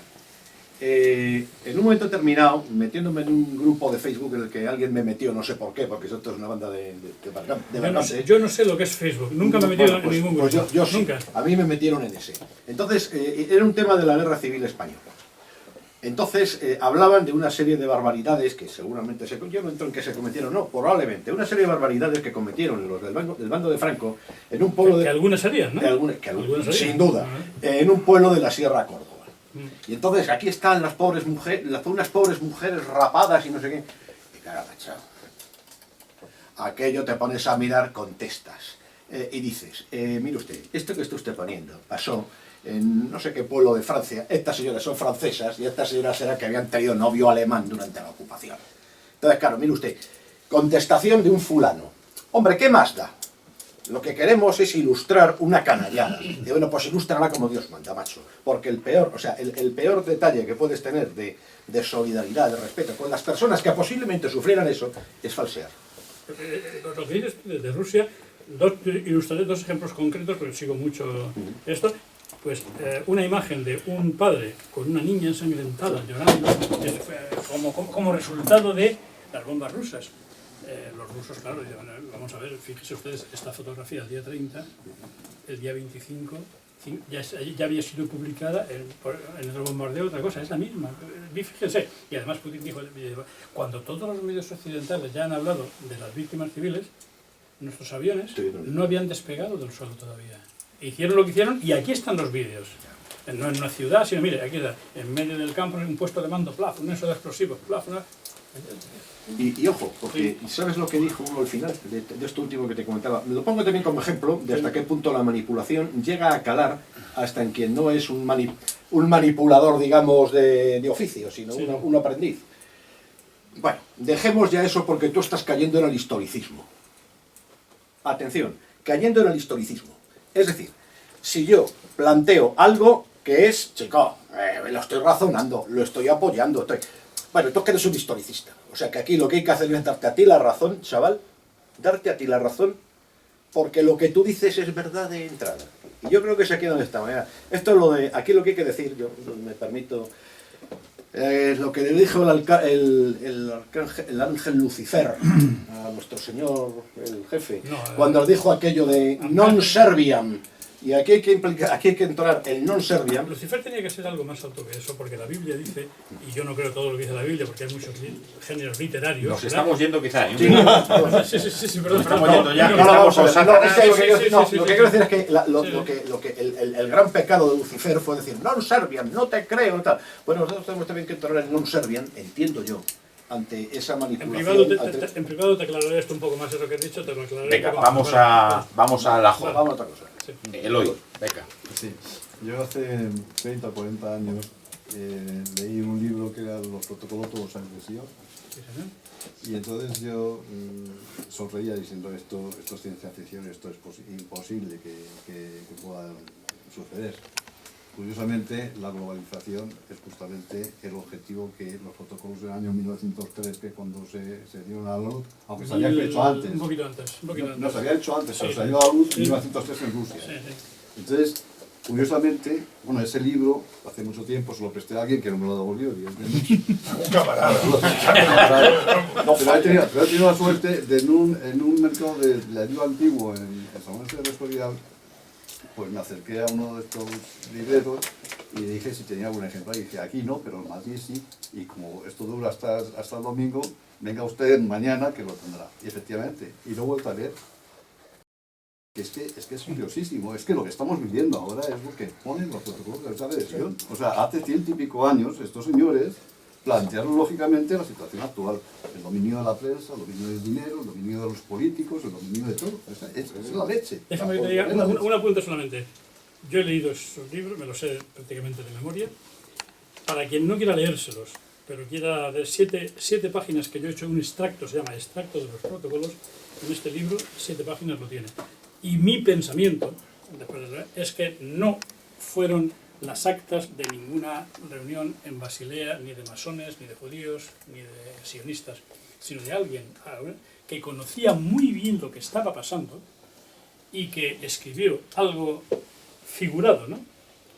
En un momento determinado, metiéndome en un grupo de Facebook en el que alguien me metió, no sé por qué, porque esto es una banda de yo no sé lo que es Facebook, nunca me he metido en ningún grupo. Pues yo nunca. Sí, a mí me metieron en ese. Entonces, era un tema de la Guerra Civil Española. Entonces, hablaban de una serie de barbaridades que seguramente yo no entro en que se cometieron, no, probablemente, una serie de barbaridades que cometieron los del bando de Franco en un pueblo de... Que algunas serían, ¿no? Algunas sin duda, en un pueblo de la Sierra Córdoba. Y entonces, aquí están unas pobres mujeres rapadas y no sé qué. Y claro, macho, aquello te pones a mirar, contestas. Y dices, mire usted, esto que está usted poniendo pasó en no sé qué pueblo de Francia. Estas señoras son francesas y estas señoras eran que habían tenido novio alemán durante la ocupación. Entonces, claro, mire usted, contestación de un fulano. Hombre, ¿qué más da? Lo que queremos es ilustrar una canallada. Y bueno, pues ilústrala como Dios manda, macho. Porque el peor detalle que puedes tener de solidaridad, de respeto con las personas que posiblemente sufrieran eso, es falsear. Lo que dices de Rusia, ilustraré dos ejemplos concretos, porque sigo mucho esto. Pues una imagen de un padre con una niña ensangrentada llorando como resultado de las bombas rusas. los rusos, claro, dicen, bueno, vamos a ver, fíjense ustedes, esta fotografía el día 30, el día 25, ya había sido publicada en el bombardeo, otra cosa, es la misma. Fíjense, y además Putin dijo, cuando todos los medios occidentales ya han hablado de las víctimas civiles, nuestros aviones no habían despegado del suelo todavía. Hicieron lo que hicieron y aquí están los vídeos. No en una ciudad, sino mire, aquí está, en medio del campo, en un puesto de mando, plaf, un eso de explosivos, plaf, una... Y ojo, porque ¿sabes lo que dijo uno al final de esto último que te comentaba? Me lo pongo también como ejemplo de hasta qué punto la manipulación llega a calar hasta en quien no es un manipulador, digamos, de oficio, sino Sí. un aprendiz. Bueno, dejemos ya eso porque tú estás cayendo en el historicismo. Atención, cayendo en el historicismo. Es decir, si yo planteo algo que es, chico, lo estoy razonando, lo estoy apoyando, Bueno, tú que eres un historicista. O sea que aquí lo que hay que hacer es darte a ti la razón, chaval. Darte a ti la razón, porque lo que tú dices es verdad de entrada. Y yo creo que es aquí donde estamos. Mira, esto es lo de... Aquí lo que hay que decir, yo me permito... lo que le dijo el ángel Lucifer a nuestro señor, el jefe, cuando dijo aquello de non serviam. Y aquí hay que entrar el non serviam. Lucifer tenía que ser algo más alto que eso, porque la Biblia dice, y yo no creo todo lo que dice la Biblia, porque hay muchos géneros literarios. Nos estamos yendo quizá, ¿eh? Sí, perdón. Estamos yendo ya. No, vamos a ver. Satanás. Es que lo que quiero Sí, quiero decir es que el gran pecado de Lucifer fue decir non serviam, no te creo, tal. Bueno, nosotros tenemos también que entrar en non serviam, entiendo yo, ante esa manipulación. En privado te aclararé esto un poco más, eso que has dicho, te lo aclararé. Venga, un poco más. vamos a la joda. Vamos a otra cosa. Sí. Eloy, venga. Sí, yo hace 30 o 40 años leí un libro que era Los protocolos de Sion, Sí, señor. y entonces yo sonreía diciendo esto es ciencia ficción, esto es imposible que pueda suceder. Curiosamente, la globalización es justamente el objetivo que los protocolos del año 1903, que cuando se dieron a la luz, aunque se habían hecho antes, Un poquito antes. no se había hecho antes, pero Sí. salió a la luz en Sí. 1903 en Rusia. Sí, sí. Entonces, curiosamente, bueno, ese libro, hace mucho tiempo se lo presté a alguien que no me lo devolvió, evidentemente. Un camarada. Pero he tenido la suerte de en un mercado de libro antiguo en San Lorenzo de Escorial, pues me acerqué a uno de estos libreros y le dije si tenía algún ejemplar. Y dije, aquí no, pero en Madrid sí. Y como esto dura hasta el domingo, venga usted mañana que lo tendrá. Y efectivamente, y lo he vuelto a ver. Es que es curiosísimo, es que lo que estamos viviendo ahora es lo que ponen los protocolos de esa adhesión. O sea, hace 100 y pico años estos señores plantearon lógicamente la situación actual. El dominio de la prensa, el dominio del dinero, el dominio de los políticos, el dominio de todo. Es la leche. Déjame que te diga un apunte solamente. Yo he leído esos libros, me los sé prácticamente de memoria. Para quien no quiera leérselos, pero quiera de 7 páginas que yo he hecho un extracto, se llama extracto de los protocolos, en este libro 7 páginas lo tiene. Y mi pensamiento es que no fueron las actas de ninguna reunión en Basilea, ni de masones, ni de judíos, ni de sionistas, sino de alguien que conocía muy bien lo que estaba pasando y que escribió algo figurado, ¿no?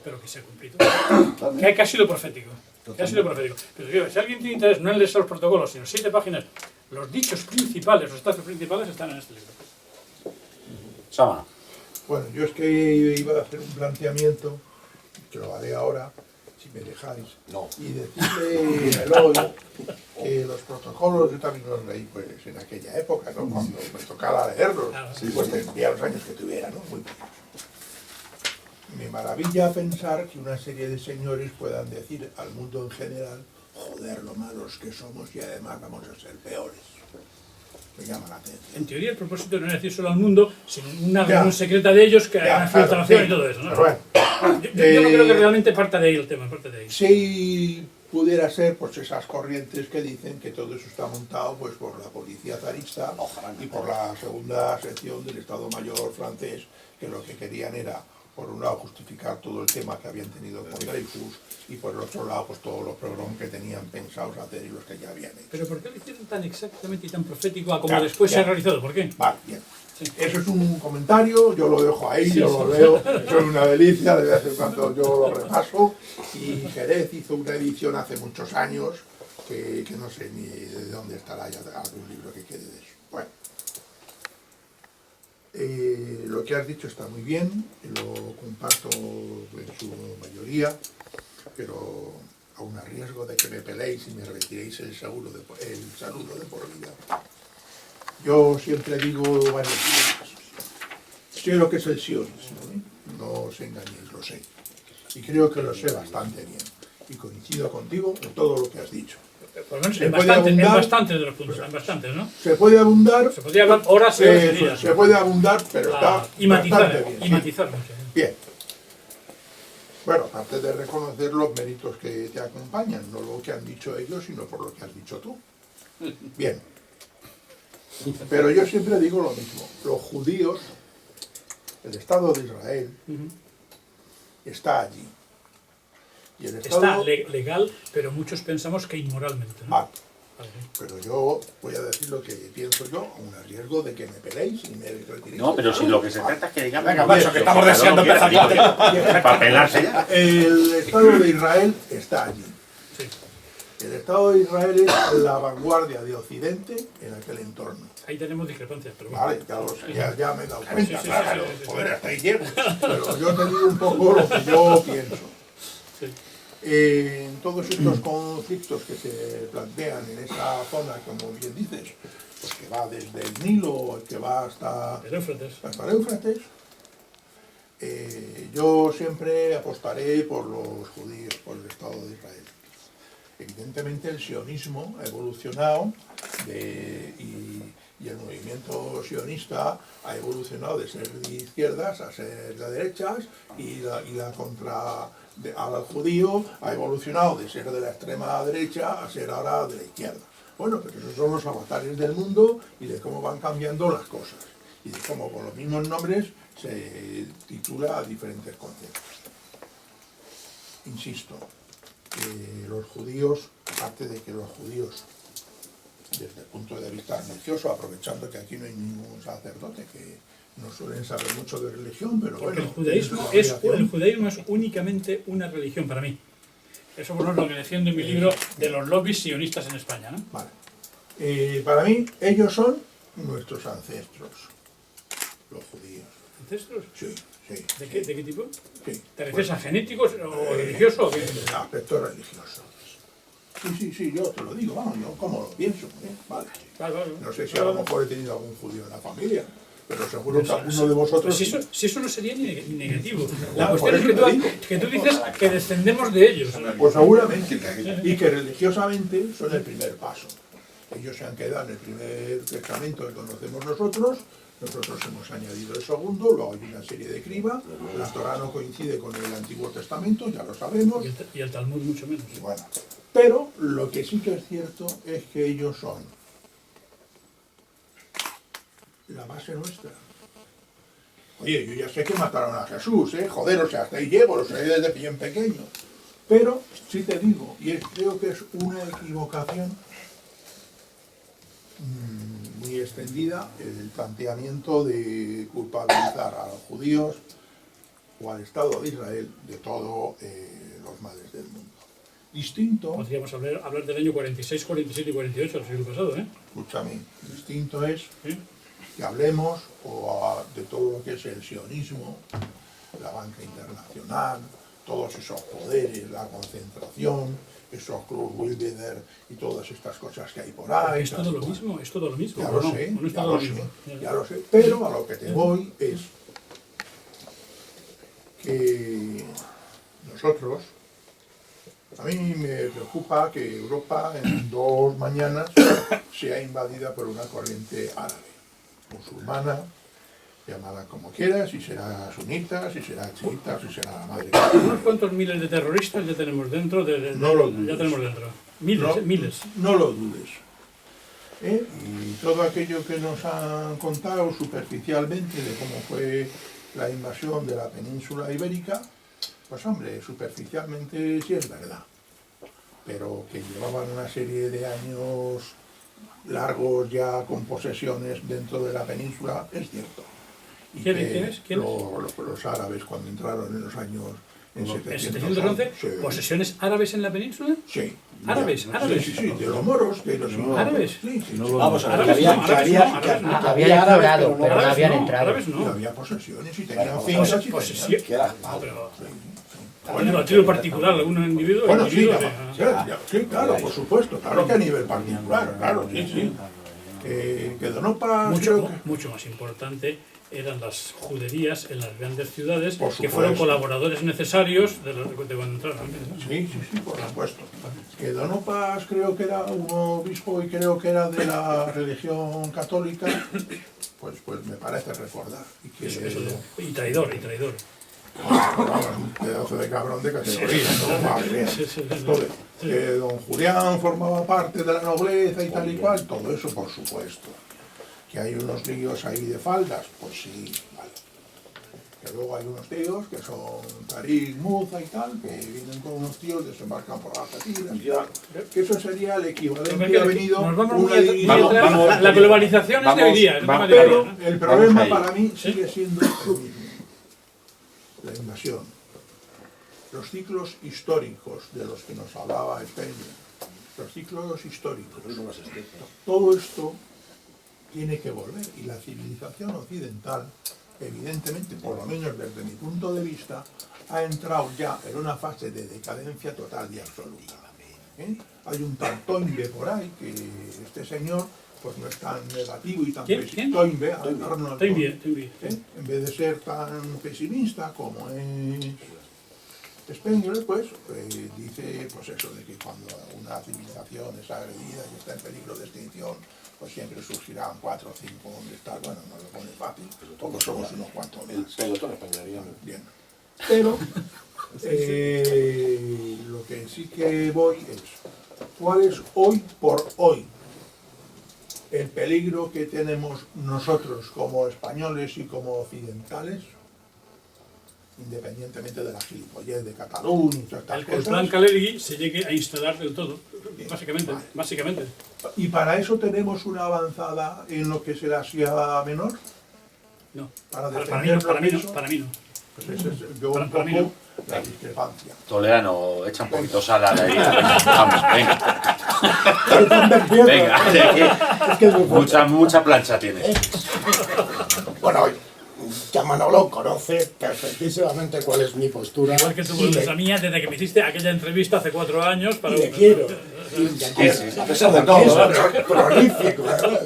Pero que se ha cumplido. Que ha sido profético. Que ha sido profético. Pero digo, si alguien tiene interés no en leer los protocolos, sino 7 páginas, los dichos principales, los estados principales están en este libro. Sama. Bueno, yo es que iba a hacer un planteamiento, que lo haré ahora, si me dejáis. No. Y decirle a Eloy que los protocolos yo también los leí pues en aquella época, ¿no? Cuando me tocaba leerlos, pues tendría los años que tuviera, ¿no? Muy pocos. Me maravilla pensar que una serie de señores puedan decir al mundo en general, joder, lo malos que somos y además vamos a ser peores. Me llama la atención. En teoría el propósito no es decir solo al mundo, sino una reunión secreta de ellos que haga una filtración y todo eso, ¿no? Pero bueno, yo no creo que realmente parta de ahí el tema, parte de ahí. si pudiera ser pues esas corrientes que dicen que todo eso está montado pues por la policía zarista y por la segunda sección del Estado Mayor francés, que lo que querían era, por un lado, justificar todo el tema que habían tenido con Dreyfus y por el otro lado, pues todos los programas que tenían pensados hacer y los que ya habían hecho. Pero ¿por qué lo hicieron tan exactamente y tan profético a como Claro, después se ya. ha realizado? ¿Por qué? Vale, bien. Sí. Eso es un comentario, yo lo dejo ahí, Sí, yo sí. lo leo, eso es una delicia, de vez en cuando yo lo repaso. Y Jerez hizo una edición hace muchos años, que no sé ni de dónde estará ya algún libro que quede de eso. Lo que has dicho está muy bien, lo comparto en su mayoría, pero aun a riesgo de que me peleéis y me retiréis el saludo de por vida. Yo siempre digo varias cosas. Sé lo que es el sionismo, no os engañéis, lo sé. Y creo que lo sé bastante bien. Y coincido contigo en todo lo que has dicho. Por lo menos en bastantes de los puntos, en bastantes, ¿no? Se puede abundar. Se podría hablar horas y horas y días. Se puede abundar, pero está y matizar, bastante bien. y matizar mucho. Bien. Bueno, aparte de reconocer los méritos que te acompañan, no lo que han dicho ellos, sino por lo que has dicho tú. Bien. Pero yo siempre digo lo mismo. Los judíos, el Estado de Israel, está allí. Y el Estado... Está legal, pero muchos pensamos que inmoralmente, ¿no? Vale. Pero yo voy a decir lo que pienso yo, aun a riesgo de que me peleéis y me retiréis. No, pero si lo que se trata es que digamos... Venga, macho, que estamos deseando empezar ya. Para pelarse ya. El Estado de Israel está allí. El Estado de Israel es la vanguardia de Occidente en aquel entorno. Ahí tenemos discrepancias, pero bueno. Vale, ya lo sé, ya me he dado cuenta, Sí, claro, sí. joder, hasta ahí llego. Pero yo te digo un poco lo que yo pienso. Sí. En todos estos conflictos que se plantean en esa zona, como bien dices, pues que va desde el Nilo, que va hasta El Éufrates. Yo siempre apostaré por los judíos, por el Estado de Israel. Evidentemente el sionismo ha evolucionado y el movimiento sionista ha evolucionado de ser de izquierdas a ser de derechas y la contra al judío ha evolucionado de ser de la extrema derecha a ser ahora de la izquierda. Bueno, pero esos son los avatares del mundo y de cómo van cambiando las cosas y de cómo con los mismos nombres se titula a diferentes conceptos. Insisto, los judíos, aparte de que los judíos, desde el punto de vista religioso, aprovechando que aquí no hay ningún sacerdote que no suelen saber mucho de religión, pero porque bueno... el judaísmo es únicamente una religión para mí. Eso por lo que defiendo en mi libro de los lobbies sionistas en España, ¿no? Vale. Para mí, ellos son nuestros ancestros, los judíos. ¿Ancestros? Sí, sí. ¿De qué tipo? Sí. ¿Te refieres a genéticos o religiosos o qué? El aspecto religioso. Sí, yo te lo digo, vamos, yo como lo pienso, vale. Vale. No sé si a lo mejor he tenido algún judío en la familia, pero seguro que alguno de vosotros... Si eso no sería ni negativo. Ya, La cuestión es que tú dices que descendemos de ellos. Pues seguramente, y que religiosamente son el primer paso. Ellos se han quedado en el primer testamento que conocemos nosotros hemos añadido el segundo, luego hay una serie de criba, la Torá no coincide con el Antiguo Testamento, ya lo sabemos. Y el Talmud mucho menos. Bueno, pero lo que sí que es cierto es que ellos son la base nuestra. Oye, yo ya sé que mataron a Jesús, joder, o sea, hasta ahí llego, lo sé desde bien pequeño. Pero sí te digo, y creo que es una equivocación muy extendida el planteamiento de culpabilizar a los judíos o al Estado de Israel de todos los males del mundo. Distinto... Podríamos hablar del año 46, 47 y 48 del siglo pasado, ¿eh? Escúchame, distinto es ¿Sí? que hablemos de todo lo que es el sionismo, la banca internacional, todos esos poderes, la concentración, esos Club Bilderberg y todas estas cosas que hay por ahí. Es todo lo mismo, es todo lo mismo. Ya lo sé, no es ya todo lo lo mismo. sé, ya lo sé. Pero a lo que te voy es que nosotros, a mí me preocupa que Europa en 2 mañanas sea invadida por una corriente árabe, musulmana, llámala como quieras, si será sunita, si será chiita, si será la madre. Unos cuantos miles de terroristas ya tenemos dentro. No lo dudes. Ya tenemos dentro. Miles, No, miles. No lo dudes. Y todo aquello que nos han contado superficialmente de cómo fue la invasión de la península ibérica, pues hombre, superficialmente sí es verdad. Pero que llevaban una serie de años largos ya con posesiones dentro de la península, es cierto. Y ¿Quiénes? los árabes cuando entraron en los años En 711, sí. ¿posesiones árabes en la península? Sí. ¿Árabes? ¿Árabes? Sí, de los moros, que los ¿Árabes? Sí, sí. Vamos a ver, Árabes que no, había, que árabes había, no, que árabes no. había Habían árabes, explorado, pero no pero no Árabes habían no, entrado. árabes Y no. había posesiones y Bueno, tenían fincas y posesión. tenían... que era- Pero a título particular, algún individuo... Bueno, sí, individuo sí, claro, por supuesto, claro que a nivel particular, claro, sí, sí. Que Donopa... mucho más importante eran las juderías en las grandes ciudades, Por que fueron supuesto. colaboradores necesarios de cuando entraron. Sí, sí, sí, por supuesto. Que Donopas creo que era un obispo y creo que era de la religión católica, pues me parece recordar. Y que Y traidor. vamos, un pedazo de cabrón de categoría, ¿no? Madre mía. Entonces, que don Julián formaba parte de la nobleza y tal y cual, todo eso por supuesto. Que hay unos líos ahí de faldas, pues sí, vale. Que luego hay unos tíos que son Tarik, Muza y tal, que vienen con unos tíos, desembarcan por las Algeciras y tal. Que eso sería el equivalente que ha venido Nos vamos una muy división. atrás. vamos- La globalización es de hoy día. es un tema de hoy Pero día, ¿no? el problema ahí. para mí sigue siendo el mismo. La invasión. Los ciclos históricos de los que nos hablaba Peña. Los ciclos históricos. Todo esto tiene que volver. Y la civilización occidental, evidentemente, por lo menos desde mi punto de vista, ha entrado ya en una fase de decadencia total y absoluta. ¿Eh? Hay un tal Toynbee por ahí, que este señor pues no es tan negativo y tan ¿Quién? pesimista. Toynbee, Arnold Toynbee. ¿eh? En vez de ser tan pesimista como es Spengler, pues dice pues eso de que cuando una civilización es agredida y está en peligro de extinción, pues siempre surgirán 4 o 5 donde está, bueno, no lo pone fácil, porque somos unos cuantos más. pelotón español. Bien. Pero lo que sí que voy es, ¿cuál es hoy por hoy el peligro que tenemos nosotros como españoles y como occidentales, independientemente de la gilipollez de Cataluña y todas estas El plan cosas? Calergi se llegue a instalar del todo, básicamente. Vale. Básicamente. ¿Y para eso tenemos una avanzada en lo que es el Asia Menor? No. Para Para mí no, defender para mí lo no, que para mí no. Pues ese es yo Para un mí poco no. la discrepancia. Toledano, echa un poquito sal a la herida. Vamos, venga. Venga, mucha plancha tienes. Bueno, ya Manolo conoce perfectísimamente cuál es mi postura. Igual que tú y conoces le, a mía desde que me hiciste aquella entrevista hace 4 años. Para y le quiero. A pesar de todo, Es prolífico, ¿verdad?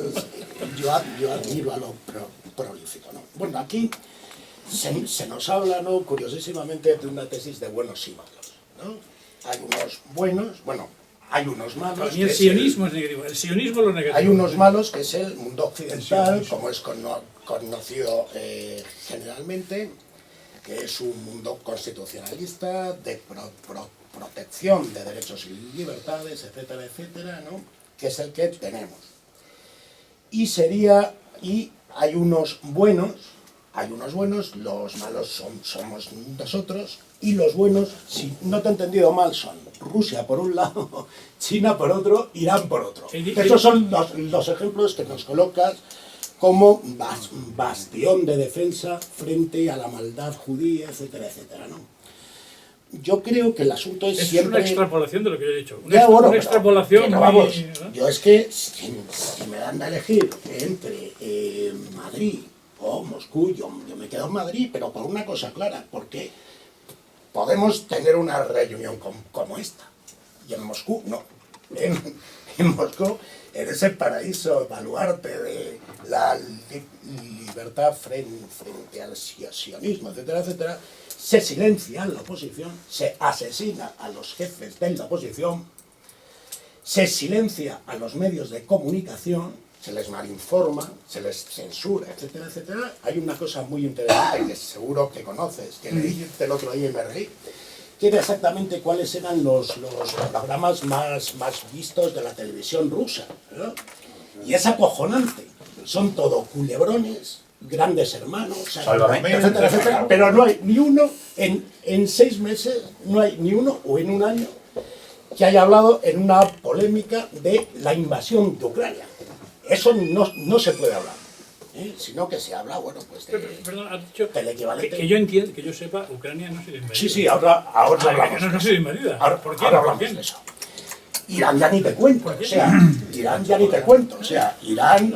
Yo admiro a lo prolífico, ¿no? Bueno, aquí se nos habla, ¿no?, curiosísimamente, de una tesis de buenos y malos, ¿no? Hay unos buenos, bueno, hay unos malos. Para mí el que es sionismo es negativo. El sionismo es lo negativo. Hay unos malos, que es el mundo occidental, como es conocido generalmente, que es un mundo constitucionalista, de protección de derechos y libertades, etcétera, etcétera, ¿no?, que es el que tenemos. Y hay unos buenos, los malos somos nosotros, y los buenos, si no te he entendido mal, son Rusia por un lado, China por otro, Irán por otro. Esos son los ejemplos que nos colocas como bastión de defensa frente a la maldad judía, etcétera, etcétera, ¿no? Yo creo que el asunto es siempre... Es una extrapolación de lo que yo he dicho. Una Extrapolación pero muy... vamos, ¿no? yo es que si me dan a elegir entre Madrid o Moscú, yo me quedo en Madrid, pero por una cosa clara, porque podemos tener una reunión como esta, y en Moscú no. En Moscú, en ese paraíso baluarte de la libertad frente al sionismo, etcétera, etcétera, se silencia a la oposición, se asesina a los jefes de la oposición, se silencia a los medios de comunicación, se les malinforma, se les censura, etcétera, etcétera. Hay una cosa muy interesante que seguro que conoces, que leí el otro día y me reí, que era exactamente cuáles eran los programas más vistos de la televisión rusa, ¿no? Y es acojonante, son todo culebrones, grandes hermanos, etcétera, etcétera, pero no hay ni uno en 6 meses, no hay ni uno, o en un año, que haya hablado en una polémica de la invasión de Ucrania. Eso no se puede hablar. sino que se habla, bueno, pues Perdón, has dicho del equivalente. que yo entienda, que yo sepa, Ucrania no ha sido invadida. Sí, ahora hablamos. No ha sido invadida. ¿Por qué? Ahora hablamos de eso. Irán ya ni te cuento, o sea, Irán ya ni te cuento, o sea, Irán,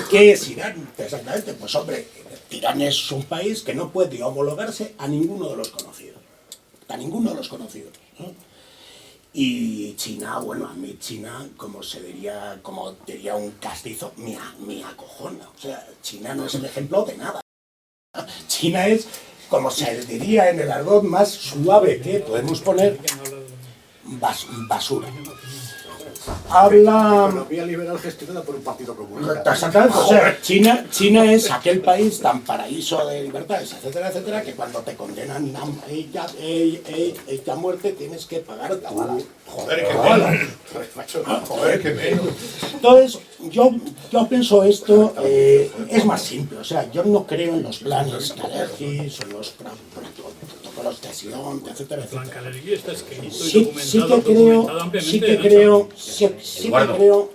¿qué es Irán? Exactamente, pues hombre, Irán es un país que no puede homologarse a ninguno de los conocidos, ¿no? Y China, bueno, a mí China, como diría un castizo, me acojona, o sea, China no es el ejemplo de nada. China es, como se diría en el argot más suave que podemos poner, basura. Habla... Economía liberal gestionada por un partido comunista. Exactamente, o sea, China es aquel país tan paraíso de libertades, etcétera, etcétera, que cuando te condenan a muerte tienes que pagar tu... Joder, que menos. Joder, que menos. Entonces, yo pienso esto, es más simple, o sea, yo no creo en los planes Kalergis o en los protocolos de Sion, etcétera, El plan etcétera. Kalergi está escrito y Sí documentado ampliamente. sí que creo,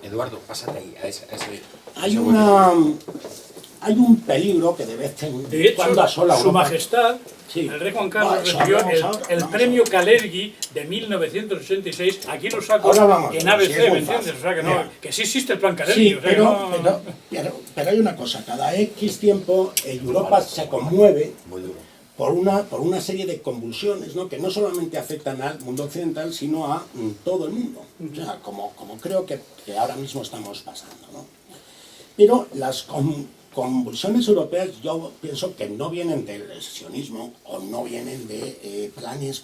Eduardo, pásate ahí, a ese... hay un peligro que de vez en De hecho, cuando asola Su Europa. Majestad, Sí. el rey Juan Carlos, Bueno, eso recibió hablamos ahora, el hablamos premio ahora. Kalergi de 1986. Aquí lo saco Ahora hablamos, en sí, ABC, es muy ¿me entiendes? fácil. O sea, que, no, Mira. que sí existe el plan Kalergi. Sí, o sea, que no- pero hay una cosa, cada X tiempo Europa se conmueve por una serie de convulsiones, ¿no? Que no solamente afectan al mundo occidental, sino a todo el mundo. O sea, como creo que ahora mismo estamos pasando, ¿no? Pero las convulsiones europeas yo pienso que no vienen del sionismo o no vienen de planes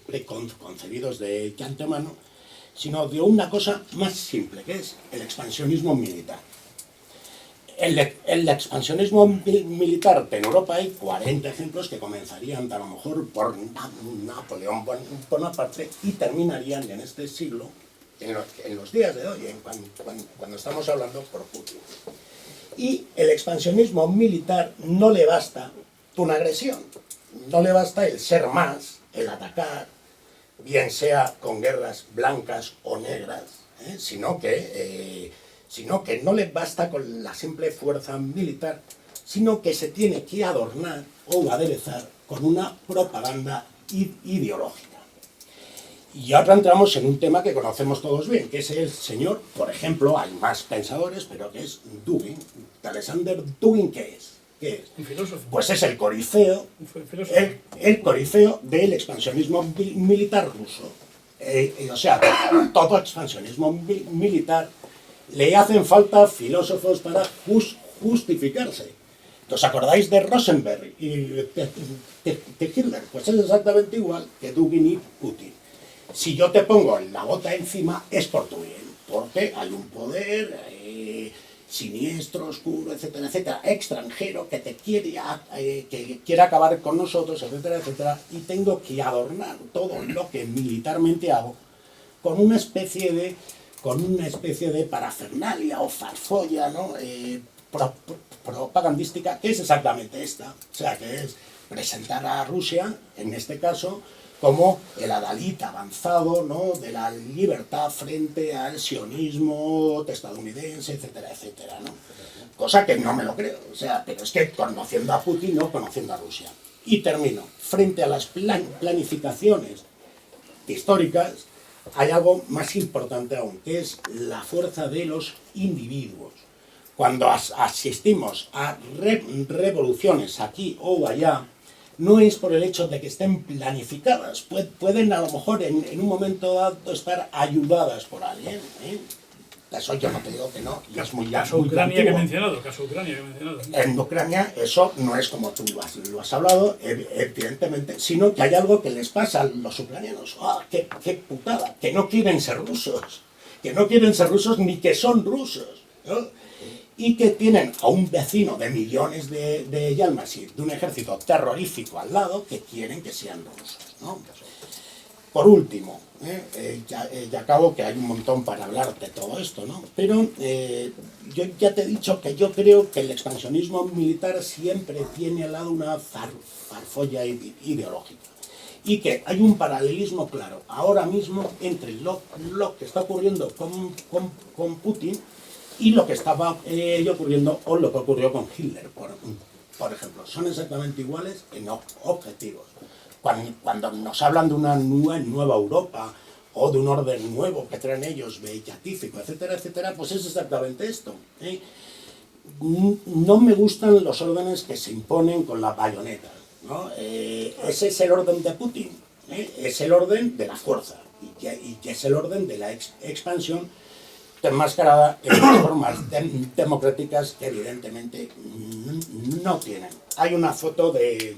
preconcebidos de antemano, sino de una cosa más simple, que es el expansionismo militar. El expansionismo militar en Europa hay 40 ejemplos que comenzarían a lo mejor por Napoleón Bonaparte y terminarían en este siglo, en los días de hoy, cuando estamos hablando por Putin. Y el expansionismo militar no le basta una agresión, no le basta el ser más, el atacar, bien sea con guerras blancas o negras, sino que no le basta con la simple fuerza militar, sino que se tiene que adornar o aderezar con una propaganda ideológica. Y ahora entramos en un tema que conocemos todos bien, que es el señor, por ejemplo, hay más pensadores, pero que es Dugin. Alexander Dugin, ¿qué es? Un filósofo. Pues es el corifeo, Filósofo. el corifeo del expansionismo militar ruso. O sea, todo expansionismo militar le hacen falta filósofos para justificarse. ¿Os acordáis de Rosenberg y de Hitler? Pues es exactamente igual que Dugin y Putin. Si yo te pongo la bota encima es por tu bien, porque hay un poder siniestro, oscuro, etcétera, etcétera, extranjero que te quiere acabar con nosotros, etcétera, etcétera, y tengo que adornar todo lo que militarmente hago con una especie de parafernalia o farfolla, ¿no? Propagandística, que es exactamente esta, o sea, que es presentar a Rusia, en este caso, como el adalid avanzado, ¿no? De la libertad frente al sionismo estadounidense, etcétera, etcétera, ¿no? Cosa que no me lo creo, o sea, pero es que conociendo a Putin, no conociendo a Rusia. Y termino, frente a las planificaciones históricas, hay algo más importante aún, que es la fuerza de los individuos. Cuando asistimos a revoluciones aquí o allá, no es por el hecho de que estén planificadas, pueden a lo mejor en un momento dado estar ayudadas por alguien, ¿eh? Eso yo no te digo que no, y es muy Caso muy Ucrania que he antiguo. mencionado, caso Ucrania que he mencionado. En Ucrania eso no es como tú lo has hablado, evidentemente, sino que hay algo que les pasa a los ucranianos. ¡Ah, qué putada! Que no quieren ser rusos, ni que son rusos, ¿no? Y que tienen a un vecino de millones de almas y de un ejército terrorífico al lado que quieren que sean rusos, ¿no? Por último, ya acabo, que hay un montón para hablar de todo esto, ¿no? Pero yo ya te he dicho que yo creo que el expansionismo militar siempre tiene al lado una farfolla ideológica. Y que hay un paralelismo claro, ahora mismo, entre lo que está ocurriendo con Putin y lo que estaba ocurriendo, o lo que ocurrió con Hitler, por ejemplo. Son exactamente iguales en objetivos. Cuando nos hablan de una nueva Europa, o de un orden nuevo que traen ellos, beatífico, etcétera, etcétera, pues es exactamente esto. No me gustan los órdenes que se imponen con la bayoneta, ¿no? Ese es el orden de Putin, es el orden de la fuerza, y es el orden de la expansión enmascarada en formas democráticas que evidentemente no tienen. Hay una foto de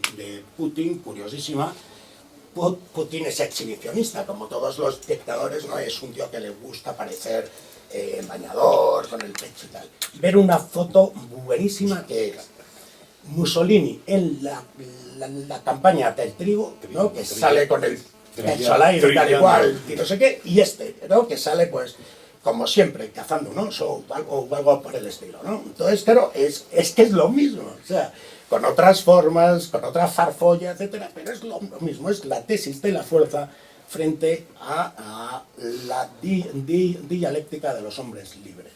Putin curiosísima. Putin es exhibicionista, como todos los dictadores, no es un tío que le gusta parecer bañador, con el pecho y tal. Ver una foto buenísima que es Mussolini en la campaña del trigo, ¿no? Que sale con el pecho al aire, tal y cual, y no sé qué, y ¿no? Que sale pues como siempre, cazando un oso o algo por el estilo, ¿no? Entonces, claro, es que es lo mismo, o sea, con otras formas, con otra farfolla, etcétera, pero es lo mismo, es la tesis de la fuerza frente a la dialéctica de los hombres libres.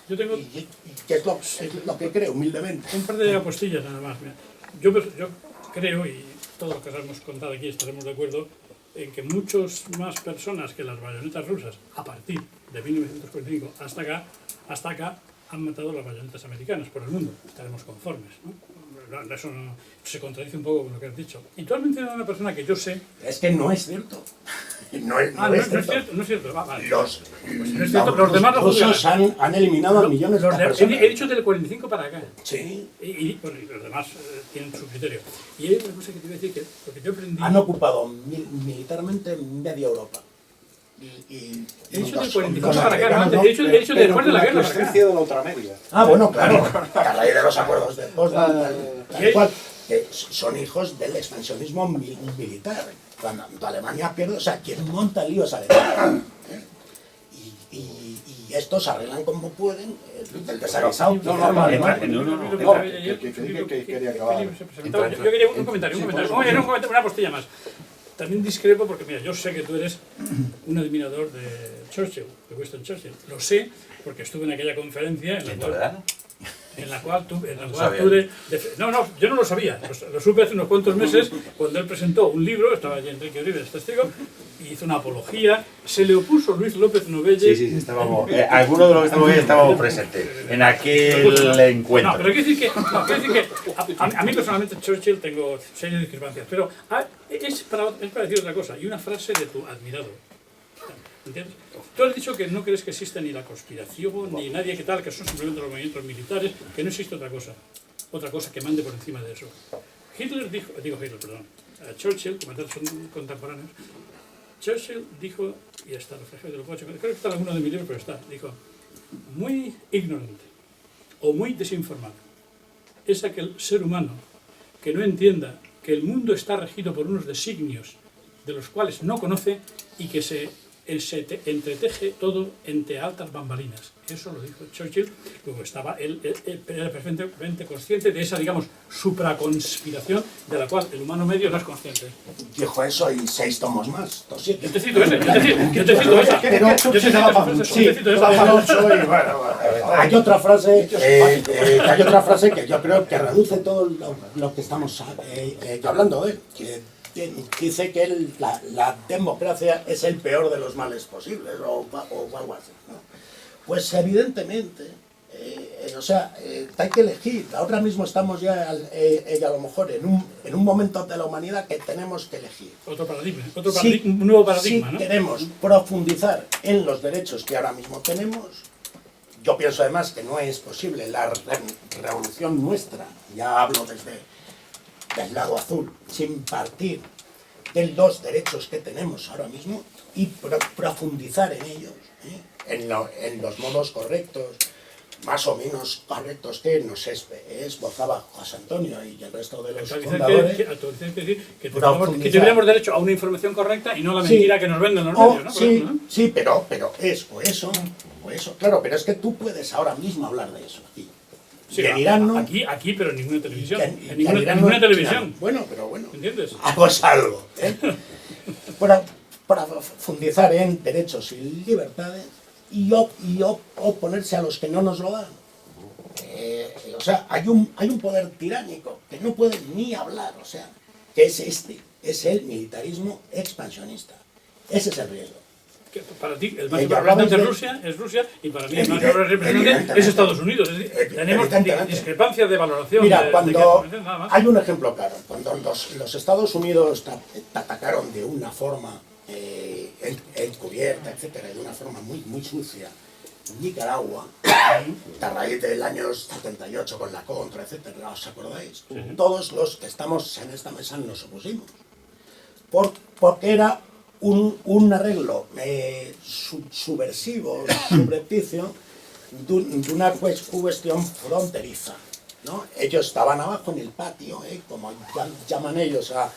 Yo tengo Y que es lo que creo, humildemente. un par de apostillas nada más. Mira, yo creo, y todos los que os hemos contado aquí estaremos de acuerdo, en que muchas más personas que las bayonetas rusas, a partir de 1945 hasta acá, han matado las bayonetas americanas por el mundo. Estaremos conformes, ¿no? Eso no, se contradice un poco con lo que has dicho. Y tú has mencionado a una persona que yo sé... Es que no es cierto. No es cierto. No es cierto. Vale. Los demás rusos han eliminado a millones de personas. He dicho del 45 para acá. Sí. Y los demás tienen su criterio. Y hay otra cosa que te iba a decir, que lo que yo aprendí... Han ocupado militarmente media Europa. He dicho del 45 para acá, no, antes. He dicho después de la guerra para acá. de la ultramedia. Ah, bueno, claro. A raíz de los acuerdos de Potsdam, tal cual, que son hijos del expansionismo militar. Cuando Alemania pierde, o sea, quien monta el lío es Alemania. Y estos arreglan como pueden el desaguisado. Yo quería acabar. Yo quería un comentario. Una apostilla más. También discrepo porque, mira, yo sé que tú eres un admirador de Churchill, de Winston Churchill. Lo sé porque estuve en aquella conferencia en la cual tú... No, yo no lo sabía. Lo supe hace unos cuantos meses cuando él presentó un libro, estaba allí Enrique Uribe, es testigo, y hizo una apología. Se le opuso Luis López Novelle. Sí, estábamos... algunos de los que estamos ahí estábamos presentes en aquel encuentro. No, pero quiero decir que a mí personalmente Churchill tengo serias discrepancias, pero es para decir otra cosa, y una frase de tu admirado. ¿Entiendes? Tú has dicho que no crees que exista ni la conspiración, ni nadie que tal, que son simplemente los movimientos militares, que no existe otra cosa que mande por encima de eso. Churchill, como tal son contemporáneos, Churchill dijo, y está reflejado, creo que está en alguno de mis libros, pero está, dijo, muy ignorante o muy desinformado es aquel ser humano que no entienda que el mundo está regido por unos designios de los cuales no conoce y que se entreteje todo entre altas bambalinas. Eso lo dijo Churchill, luego estaba él era perfectamente consciente de esa, digamos, supraconspiración de la cual el humano medio no es consciente. Dijo eso y 6 tomos más. Yo te cito ese. Hay otra frase que yo creo que reduce todo lo que estamos hablando de él, que dice que la democracia es el peor de los males posibles o algo así, ¿no? Pues evidentemente, hay que elegir. Ahora mismo estamos ya a lo mejor en un momento de la humanidad que tenemos que elegir. Un nuevo paradigma, si ¿no? queremos profundizar en los derechos que ahora mismo tenemos, yo pienso además que no es posible la revolución nuestra, ya hablo del lado azul, sin partir de los derechos que tenemos ahora mismo y profundizar en ellos, en los modos correctos, más o menos correctos que nos esbozaba José Antonio y el resto de los fundadores. Que tuviéramos derecho a una información correcta y no a la mentira que nos venden los medios, ¿no? Sí, pero es o eso, claro, pero es que tú puedes ahora mismo hablar de eso aquí. Sí, en Irán no. Aquí, pero en ninguna televisión. En ninguna televisión. Bueno, pero bueno. ¿Entiendes? Pues algo. Para profundizar en derechos y libertades, y oponerse a los que no nos lo dan. O sea, hay un poder tiránico que no puede ni hablar, o sea, que es el militarismo expansionista. Ese es el riesgo. Que para ti, el máximo representante es Rusia, y para mí el máximo representante es Estados Unidos. Es decir, tenemos discrepancias de valoración. Mira, cuando hay un ejemplo claro, cuando los Estados Unidos te atacaron de una forma encubierta, etcétera, de una forma muy sucia, Nicaragua, a raíz del año 78 con la contra, etcétera, ¿os acordáis? Todos los que estamos en esta mesa nos opusimos. Porque era un arreglo subversivo, subrepticio, de una cuestión fronteriza, ¿no? Ellos estaban abajo en el patio, como llaman ellos a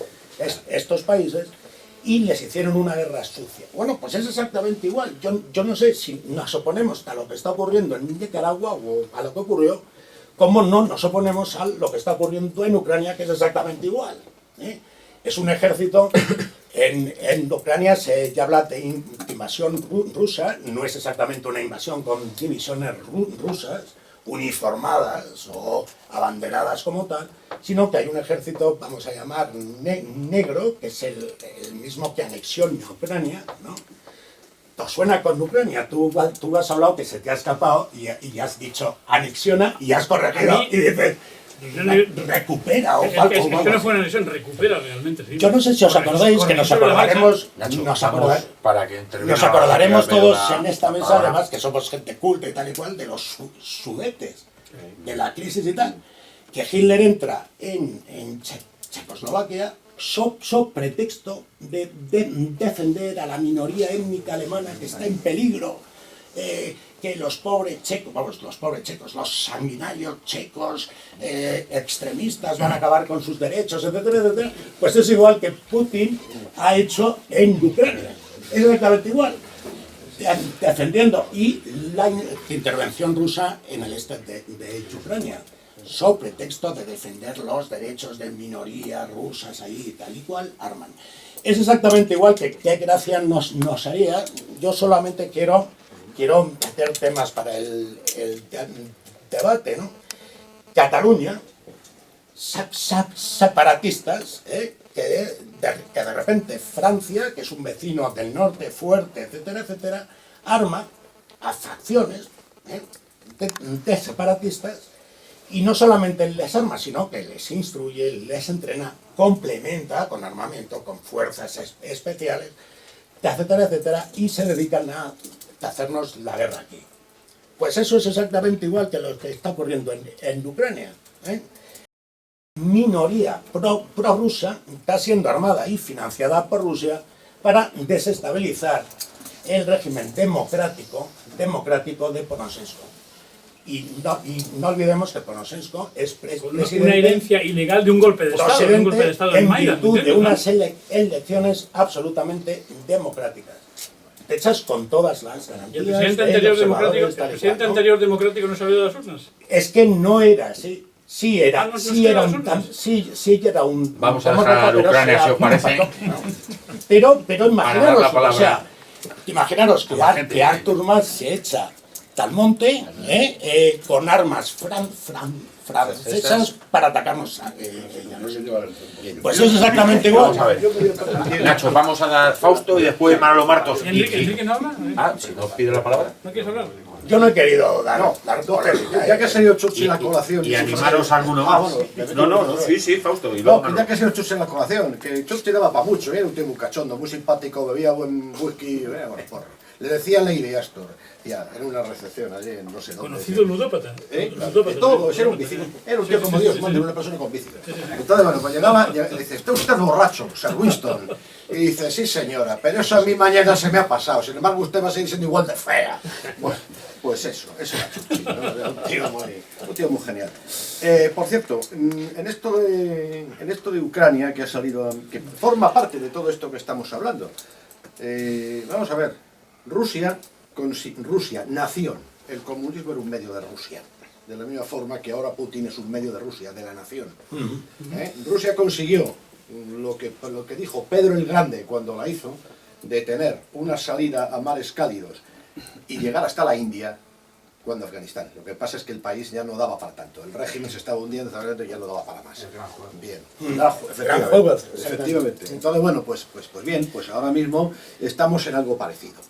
estos países, y les hicieron una guerra sucia. Bueno, pues es exactamente igual. Yo no sé si nos oponemos a lo que está ocurriendo en Nicaragua o a lo que ocurrió, como no nos oponemos a lo que está ocurriendo en Ucrania, que es exactamente igual. Es un ejército, en Ucrania se habla de invasión rusa, no es exactamente una invasión con divisiones rusas, uniformadas o abanderadas como tal, sino que hay un ejército, vamos a llamar negro, que es el mismo que anexiona Ucrania, ¿no? ¿Te suena con Ucrania? Tú has hablado que se te ha escapado y has dicho anexiona y has corregido y dices recupera o algo. Es que no fue una anexión, recupera realmente. Sí. Yo no sé si os acordáis que nos acordaremos todos en esta mesa, además que somos gente culta y tal y cual, de los sudetes, de la crisis y tal, que Hitler entra en Checoslovaquia sob pretexto de defender a la minoría étnica alemana que está en peligro, que los pobres checos, los sanguinarios checos extremistas van a acabar con sus derechos, etcétera, etcétera. Pues es igual que Putin ha hecho en Ucrania. Es exactamente igual. Defendiendo y la intervención rusa en el este de Ucrania, sob pretexto de defender los derechos de minorías rusas ahí, tal y cual, arman. Es exactamente igual que qué gracia nos haría. Yo solamente quiero meter temas para el debate, ¿no? Cataluña, separatistas, que de repente Francia, que es un vecino del norte fuerte, etcétera, etcétera, arma a facciones de separatistas, y no solamente les arma, sino que les instruye, les entrena, complementa con armamento, con fuerzas especiales, etcétera, etcétera, y se dedican a hacernos la guerra aquí. Pues eso es exactamente igual que lo que está ocurriendo en Ucrania. Minoría pro-rusa está siendo armada y financiada por Rusia para desestabilizar el régimen democrático de Poroshenko. Y no olvidemos que Poroshenko es presidente, una herencia ilegal de un golpe de Estado, en virtud de unas elecciones absolutamente democráticas, hechas con todas las garantías. ¿Y el presidente anterior democrático no salió de las urnas? Es que no era así. Sí era un... Vamos a dejar Ucrania, si os parece. Pero imaginaros, o sea, imaginaros que Artur Mas se echa al monte con armas francesas para atacarnos. Pues es exactamente igual. Vamos a ver. Nacho, vamos a dar Fausto y después Manolo Martos. ¿Enrique no habla? Ah, si nos pide la palabra. ¿No quieres hablar? Yo no he querido dar ya que ha salido Churchill a colación. Y animaros a alguno más. No, sí, Fausto. Y luego ya que ha salido Churchill a colación, que Churchill daba para mucho, era un tío muy cachondo, muy simpático, bebía buen whisky, bueno, porro. Le decía Lady Astor, ya, en una recepción allí en no sé dónde. Conocido ludópata. Todo, era un bici. Era un tío como Dios, manda, una persona con bici. Entonces, bueno, pues llegaba, le dice, ¿está usted borracho, Sir Winston? Y dice, sí señora, pero eso a mí mañana se me ha pasado, sin embargo usted va a seguir siendo igual de fea. Bueno, pues eso era Churchill, ¿no? Un tío muy genial. Por cierto, en esto de Ucrania, que ha salido, que forma parte de todo esto que estamos hablando, vamos a ver, Rusia, nación, el comunismo era un medio de Rusia, de la misma forma que ahora Putin es un medio de Rusia, de la nación. Rusia consiguió lo que dijo Pedro el Grande cuando la hizo, de tener una salida a mares cálidos y llegar hasta la India cuando Afganistán. Lo que pasa es que el país ya no daba para tanto. El régimen se estaba hundiendo y ya no daba para más. Bien. Efectivamente. Entonces, bueno, pues bien, pues ahora mismo estamos en algo parecido.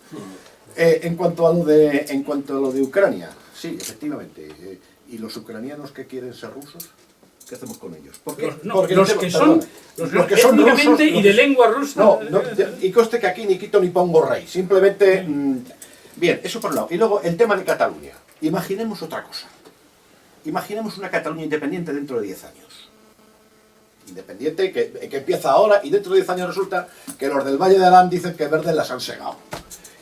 En cuanto a lo de Ucrania, sí, efectivamente. ¿Y los ucranianos que quieren ser rusos? ¿Qué hacemos con ellos? Porque los que son étnicamente rusos, y de lengua rusa. No, y conste que aquí ni quito ni pongo rey. Simplemente... bien, eso por un lado. Y luego el tema de Cataluña. Imaginemos otra cosa. Imaginemos una Cataluña independiente dentro de 10 años. Independiente que empieza ahora y dentro de 10 años resulta que los del Valle de Arán dicen que verdes las han segado.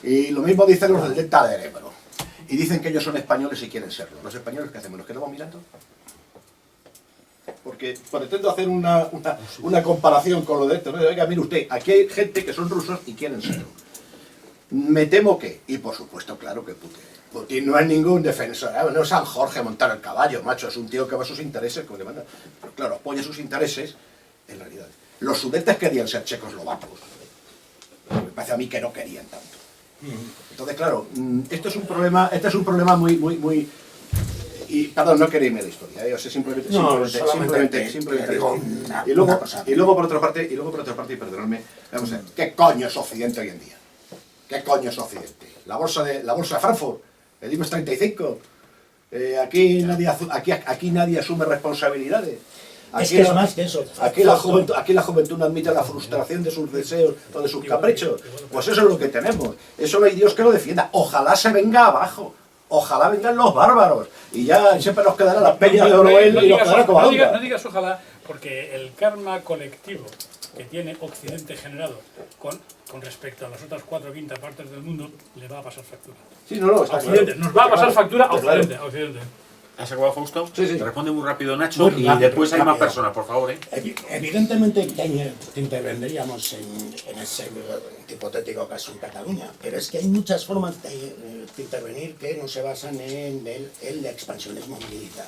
Y lo mismo dicen los del Delta del Ebro. Y dicen que ellos son españoles y quieren serlo. ¿Los españoles qué hacemos? ¿Nos quedamos mirando? Porque pretendo hacer una comparación con lo de esto. ¿No? Oiga, mire usted, aquí hay gente que son rusos y quieren serlo. Me temo que, y por supuesto, claro que Putin no es ningún defensor, no es San Jorge montar el caballo, macho, es un tío que va a sus intereses, como le manda. Pero claro, apoya sus intereses en realidad. Los sudetes querían ser checoslovacos. Me parece a mí que no querían tanto. Entonces, claro, este es un problema muy... Y, perdón, no quería irme a la historia, o sea, simplemente. Y luego por otra parte, y perdonadme, vamos a ver, ¿qué coño es Occidente hoy en día? ¿Qué coño es Occidente? La bolsa de Frankfurt, el IBEX 35. Aquí nadie asume responsabilidades. Es que es más que eso. Aquí la juventud no admite la frustración de sus deseos o de sus caprichos. Pues eso es lo que tenemos. Eso no hay Dios que lo defienda. Ojalá se venga abajo. Ojalá vengan los bárbaros. Y ya siempre nos quedará la peña de Oroel y nos quedará como no digas ojalá, porque el karma colectivo que tiene Occidente generado con respecto a las otras 4/5 partes del mundo le va a pasar factura. Sí, no, está Occidente, claro. nos va a pasar factura a Occidente. ¿Has acabado, Fausto? Sí. Responde muy rápido, Nacho, Muy y rápido, después hay más rápido. personas, por favor. Evidentemente que intervendríamos en ese hipotético caso en Cataluña, pero es que hay muchas formas de intervenir que no se basan en el expansionismo militar.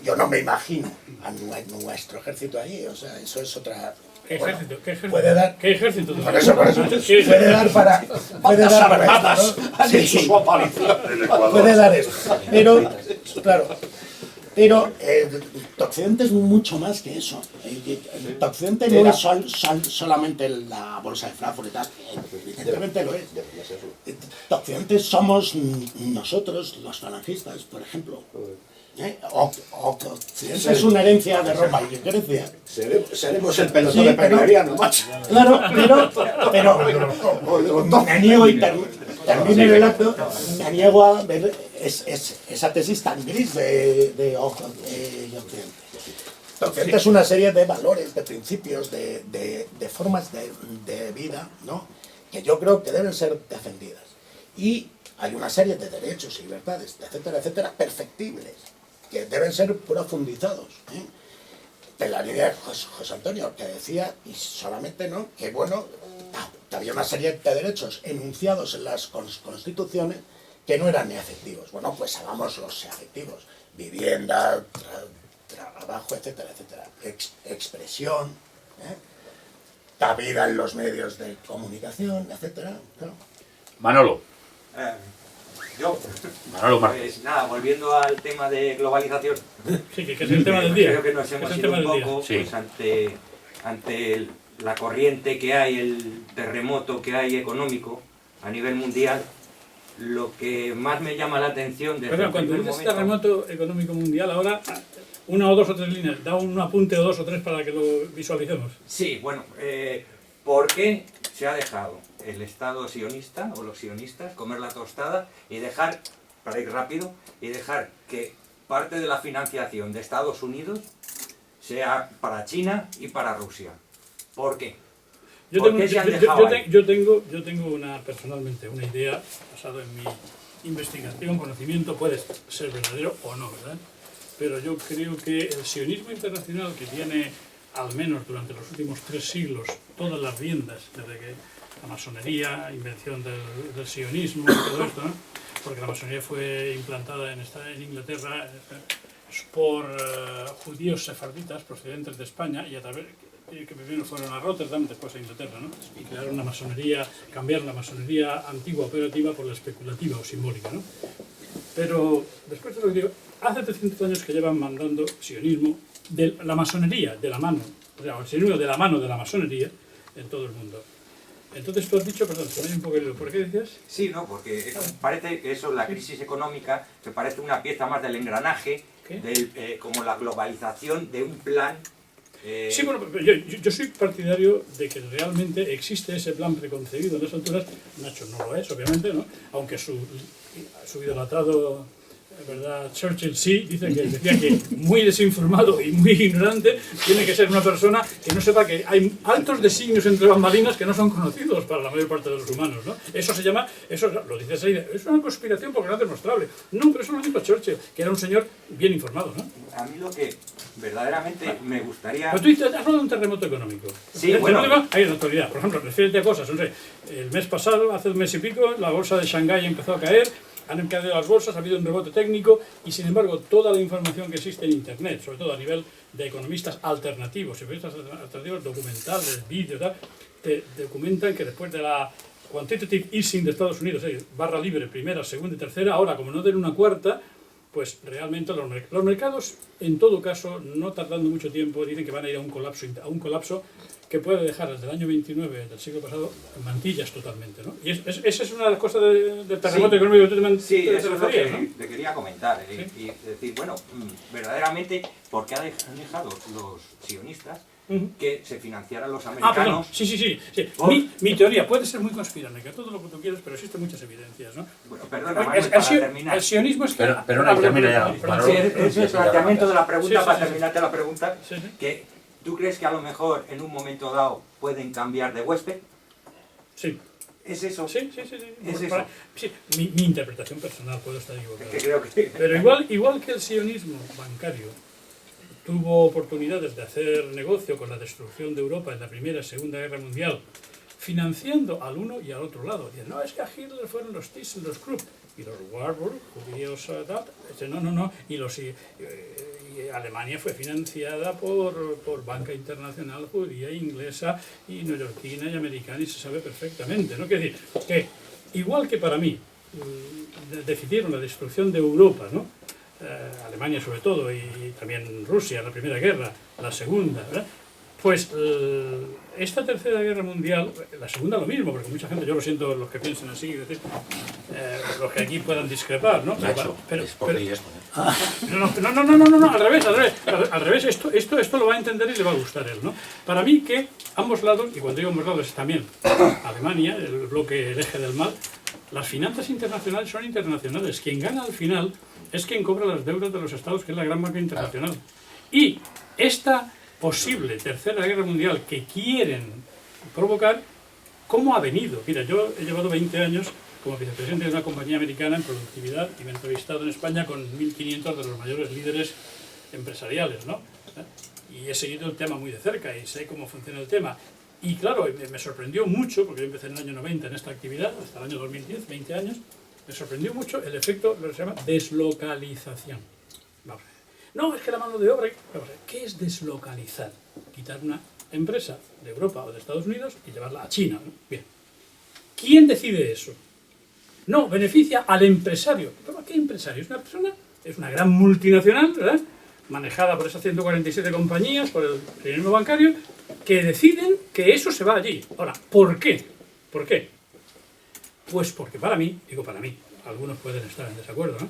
Yo no me imagino a nuestro ejército allí, o sea, eso es otra... ¿Qué ejército? ¿Qué ejército? Puede dar... ¿Qué ejército? Por eso. Puede dar para... Puede dar puede dar eso. Pero, claro... Pero Occidente es mucho más que eso. Occidente no es solamente la bolsa de Frankfurt y tal, evidentemente lo es. Occidente somos nosotros, los falangistas, por ejemplo. Occidente es una herencia de Roma y de Grecia. Seremos el pelotón de Peleriano, macho. Claro, pero me niego y termino el acto, me niego a ver esa tesis tan gris de Occidente. Occidente es una serie de valores, de principios, de formas de vida, ¿no?, que yo creo que deben ser defendidas. Y hay una serie de derechos y libertades, etcétera, etcétera, perfectibles, que deben ser profundizados. De la línea de José Antonio, que decía, y solamente no, que bueno, había una serie de derechos enunciados en las constituciones que no eran ni efectivos. Bueno, pues hagámoslos efectivos. Vivienda, trabajo, etcétera, etcétera. Expresión, cabida en los medios de comunicación, etcétera. ¿No? Manolo. Manolo Márquez. Pues nada, volviendo al tema de globalización. Sí, que es el tema del día. Creo que nos hemos ido un poco pues, ante la corriente que hay, el terremoto que hay económico a nivel mundial. Lo que más me llama la atención... Pero cuando dices terremoto económico mundial, ahora una o dos o tres líneas, da un apunte o dos o tres para que lo visualicemos. Sí, bueno, ¿por qué se ha dejado el Estado sionista o los sionistas comer la tostada y dejar, para ir rápido, y dejar que parte de la financiación de Estados Unidos sea para China y para Rusia? ¿Por qué? Yo tengo personalmente una idea basada en mi investigación, conocimiento, puede ser verdadero o no, ¿verdad? Pero yo creo que el sionismo internacional, que tiene, al menos durante los últimos 3 siglos, todas las riendas, desde que la masonería, invención del sionismo, todo esto, ¿no? Porque la masonería fue implantada en Inglaterra por judíos sefarditas procedentes de España y a través que primero fueron a Rotterdam, después a Inglaterra, ¿no? Y crearon la masonería, cambiaron la masonería antigua operativa por la especulativa o simbólica, ¿no? Pero, después de lo que digo, hace 300 años que llevan mandando sionismo de la masonería, de la mano, o sea, el sionismo de la mano de la masonería en todo el mundo. Entonces tú has dicho, perdón, se me ha ido un poco el hilo, ¿por qué decías? Sí, no, porque parece que eso, la crisis económica, que parece una pieza más del engranaje, como la globalización de un plan. Sí, bueno, yo soy partidario de que realmente existe ese plan preconcebido en las alturas. Nacho no lo es, obviamente, ¿no? Aunque su idolatrado, ¿verdad? Churchill sí, decía que muy desinformado y muy ignorante tiene que ser una persona que no sepa que hay altos designios entre bambalinas que no son conocidos para la mayor parte de los humanos, ¿no? Eso se llama, eso lo dice Seide, es una conspiración porque no es demostrable. No, pero eso lo dijo Churchill, que era un señor bien informado, ¿no? A mí lo que verdaderamente me gustaría... Pero tú has hablado de un terremoto económico. Sí, bueno... Hay una autoridad. Por ejemplo, refiérete a cosas. No sé, el mes pasado, hace un mes y pico, la bolsa de Shanghái empezó a caer, han caído las bolsas, ha habido un rebote técnico y, sin embargo, toda la información que existe en Internet, sobre todo a nivel de economistas alternativos, documentales, vídeos, te documentan que después de la quantitative easing de Estados Unidos, barra libre, primera, segunda y tercera, ahora, como no den una cuarta, pues realmente los mercados, en todo caso, no tardando mucho tiempo, dicen que van a ir a un colapso que puede dejar desde el año 29 del siglo pasado en mantillas totalmente, ¿no? Y esa es una de las cosas del terremoto económico que tú sí, eso es lo que ¿no? te quería comentar. ¿Sí? Y decir, bueno, verdaderamente, ¿por qué han dejado los sionistas que se financiaran los americanos? Sí. Mi teoría puede ser muy conspiranoica, todo lo que tú quieras, pero existen muchas evidencias, ¿no? Bueno, perdona, para terminar. El sionismo es que... Pero no, termina ya. Sí, es el planteamiento de la pregunta, para terminarte la pregunta, Sí. que ¿tú crees que a lo mejor en un momento dado pueden cambiar de huésped? Sí. ¿Es eso? Sí. ¿Es eso? Sí, mi interpretación personal puede estar equivocada. Que creo que... Pero igual que el sionismo bancario tuvo oportunidades de hacer negocio con la destrucción de Europa en la Primera y Segunda Guerra Mundial, financiando al uno y al otro lado. Dicen, no, es que a Hitler fueron los Thyssen, los Krupp, y los Warburg, judíos, no, y Alemania fue financiada por banca internacional judía, inglesa, y neoyorquina y americana, y se sabe perfectamente, ¿no? Quiere decir, que igual que para mí decidieron la destrucción de Europa, ¿no? Alemania sobre todo, y también Rusia, la Primera Guerra, la Segunda, ¿verdad? Pues esta Tercera Guerra Mundial, la Segunda lo mismo, porque mucha gente, yo lo siento, los que piensen así, decir, los que aquí puedan discrepar, ¿no? Pero, no, al revés, esto lo va a entender y le va a gustar a él, ¿no? Para mí que ambos lados, y cuando digo ambos lados es también Alemania, el bloque, el eje del mal, las finanzas internacionales son internacionales, quien gana al final es quien cobra las deudas de los estados, que es la gran banca internacional. Y esta posible Tercera Guerra Mundial que quieren provocar, ¿cómo ha venido? Mira, yo he llevado 20 años como vicepresidente de una compañía americana en productividad y me he entrevistado en España con 1.500 de los mayores líderes empresariales, ¿no? Y he seguido el tema muy de cerca y sé cómo funciona el tema. Y claro, me sorprendió mucho, porque yo empecé en el año 90 en esta actividad, hasta el año 2010, 20 años, me sorprendió mucho el efecto, lo que se llama deslocalización. Vamos a ver. No, es que la mano de obra... ¿Qué es deslocalizar? Quitar una empresa de Europa o de Estados Unidos y llevarla a China, ¿no? Bien. ¿Quién decide eso? No, beneficia al empresario. ¿Pero qué empresario? Es una persona, es una gran multinacional, ¿verdad? Manejada por esas 147 compañías, por el sionismo bancario, que deciden que eso se va allí. Ahora, ¿por qué? ¿Por qué? Pues porque para mí, algunos pueden estar en desacuerdo, ¿no?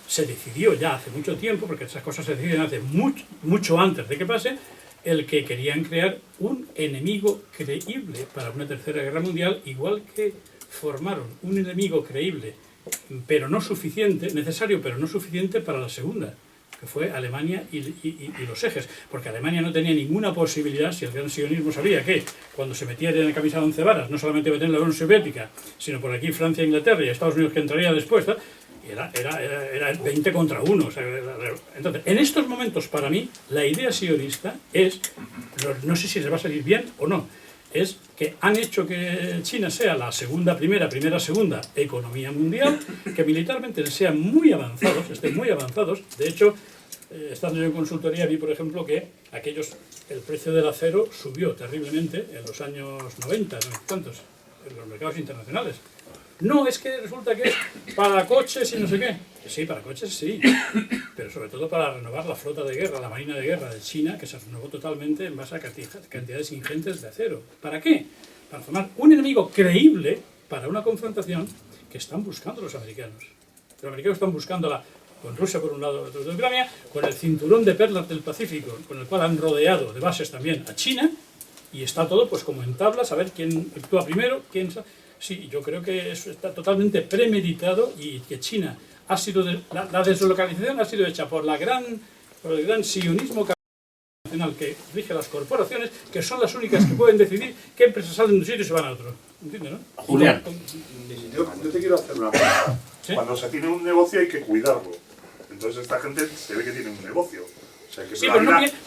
Se decidió ya hace mucho tiempo, porque esas cosas se deciden hace mucho antes de que pase, el que querían crear un enemigo creíble para una Tercera Guerra Mundial, igual que formaron un enemigo creíble, pero no suficiente, necesario, pero no suficiente para la Segunda, que fue Alemania y los ejes, porque Alemania no tenía ninguna posibilidad, si el gran sionismo sabía que cuando se metía en la camisa de 11 varas, no solamente iba a tener la Unión Soviética, sino por aquí Francia, Inglaterra y Estados Unidos que entraría después, ¿no? Era 20 contra 1. O sea, entonces, en estos momentos, para mí, la idea sionista es, no sé si les va a salir bien o no, es que han hecho que China sea la primera, segunda economía mundial, que militarmente sean muy avanzados, estén muy avanzados. De hecho, estando yo en consultoría, vi, por ejemplo, que el precio del acero subió terriblemente en los años 90, no sé cuántos, en los mercados internacionales. No, es que resulta que es para coches y no sé qué. Sí, para coches sí, pero sobre todo para renovar la flota de guerra, la marina de guerra de China, que se renovó totalmente en base a cantidades ingentes de acero. ¿Para qué? Para formar un enemigo creíble para una confrontación que están buscando los americanos. Los americanos están buscándola con Rusia por un lado, otro de Ucrania, con el cinturón de perlas del Pacífico, con el cual han rodeado de bases también a China, y está todo pues como en tablas, a ver quién actúa primero, quién... Sí, yo creo que eso está totalmente premeditado y que China ha sido... La deslocalización ha sido hecha por el gran sionismo nacional que rige las corporaciones, que son las únicas que pueden decidir qué empresas salen de un sitio y se van a otro. ¿Entiendes, no? Julián. Yo te quiero hacer una pregunta. ¿Sí? Cuando se tiene un negocio hay que cuidarlo. Entonces esta gente se ve que tiene un negocio. O sea, que sí,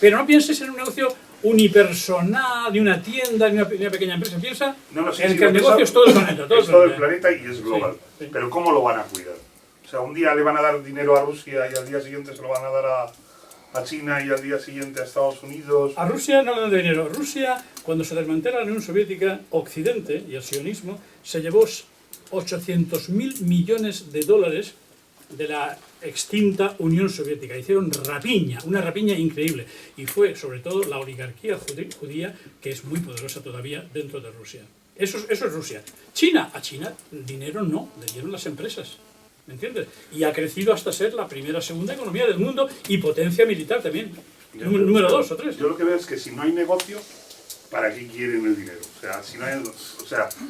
pero no pienses en un negocio unipersonal, de una tienda, de una pequeña empresa. Piensa en que el negocio es todo el planeta. Es todo el planeta y es global. Sí, sí. Pero ¿cómo lo van a cuidar? O sea, un día le van a dar dinero a Rusia y al día siguiente se lo van a dar a China y al día siguiente a Estados Unidos. A Rusia no le dan dinero. Rusia, cuando se desmantela la Unión Soviética, Occidente y el sionismo, se llevó 800.000 millones de dólares de la extinta Unión Soviética. Hicieron rapiña, una rapiña increíble. Y fue, sobre todo, la oligarquía judía, que es muy poderosa todavía dentro de Rusia. Eso es Rusia. China, a China dinero no, le dieron las empresas. ¿Me entiendes? Y ha crecido hasta ser la primera, segunda economía del mundo y potencia militar también. Número 2 o 3. Yo lo que veo es que si no hay negocio, ¿para qué quieren el dinero? O sea, si no hay,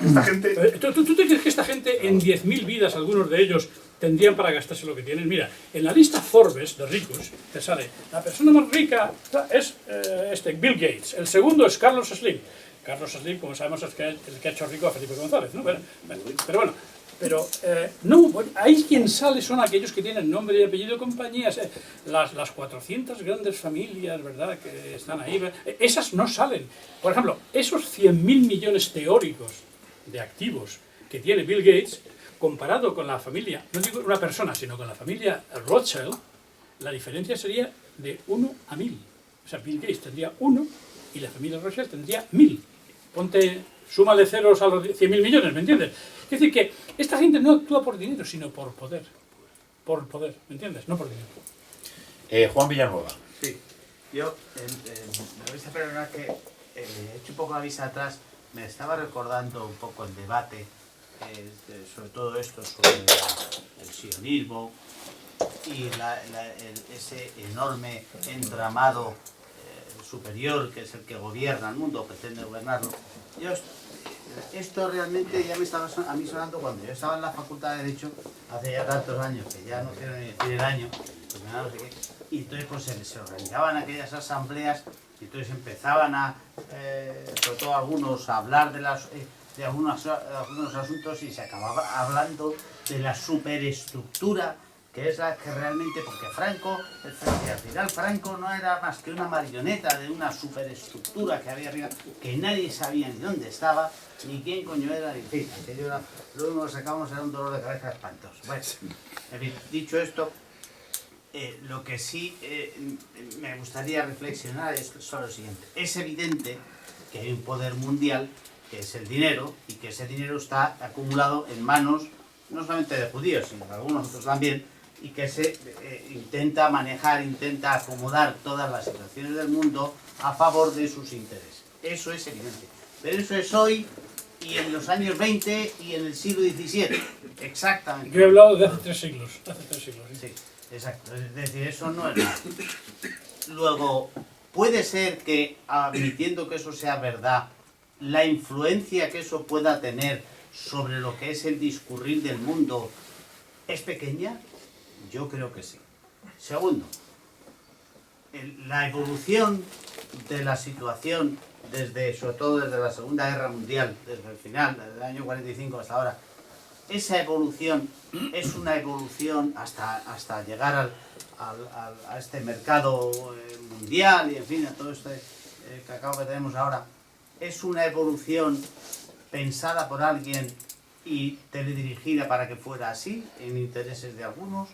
esta gente... ¿Tú te crees que esta gente en 10.000 vidas, algunos de ellos, tendrían para gastarse lo que tienen? Mira, en la lista Forbes de ricos te sale, la persona más rica es Bill Gates, el segundo es Carlos Slim. Carlos Slim, como sabemos, es el que ha hecho rico a Felipe González, ¿no? Pero ahí quien sale son aquellos que tienen nombre y apellido de compañías, las 400 grandes familias, ¿verdad?, que están ahí, esas no salen. Por ejemplo, esos 100.000 millones teóricos de activos que tiene Bill Gates, comparado con la familia, no digo una persona, sino con la familia Rothschild, la diferencia sería de 1 a 1000. O sea, Bill Gates tendría 1 y la familia Rothschild tendría 1000. Súmale ceros a los 100.000 millones, ¿me entiendes? Es decir, que esta gente no actúa por dinero, sino por poder. Por poder, ¿me entiendes? No por dinero. Juan Villanueva. Sí, yo me vais a perdonar que he hecho un poco la vista atrás, me estaba recordando un poco el debate sobre todo esto, sobre el sionismo y ese enorme entramado superior que es el que gobierna el mundo, pretende gobernarlo. Esto realmente ya me estaba a mí sonando cuando yo estaba en la Facultad de Derecho hace ya tantos años, que ya no quiero ni decir el año, pues no sé qué, y entonces pues se organizaban aquellas asambleas y entonces empezaban sobre todo algunos, a hablar de algunos asuntos y se acababa hablando de la superestructura que es la que realmente, porque Franco, al final Franco no era más que una marioneta de una superestructura que había arriba, que nadie sabía ni dónde estaba, ni quién coño era, en fin, aquello era, luego nos sacamos, era un dolor de cabeza espantoso. Bueno, en fin, dicho esto, lo que sí me gustaría reflexionar es sobre lo siguiente. Es evidente que hay un poder mundial, que es el dinero, y que ese dinero está acumulado en manos, no solamente de judíos, sino de algunos otros también, y que se intenta manejar, intenta acomodar todas las situaciones del mundo a favor de sus intereses. Eso es evidente. Pero eso es hoy y en los años 20 y en el siglo XVII. Exactamente. Yo he hablado de hace 3 siglos. Sí, exacto. Es decir, eso no es nada. Luego, puede ser que, admitiendo que eso sea verdad, la influencia que eso pueda tener sobre lo que es el discurrir del mundo es pequeña. Yo creo que sí. Segundo, la evolución de la situación sobre todo desde la Segunda Guerra Mundial, desde el final, desde el año 45 hasta ahora, esa evolución es una evolución hasta llegar a este mercado mundial y en fin, a todo este cacao que tenemos ahora. Es una evolución pensada por alguien y teledirigida para que fuera así, en intereses de algunos.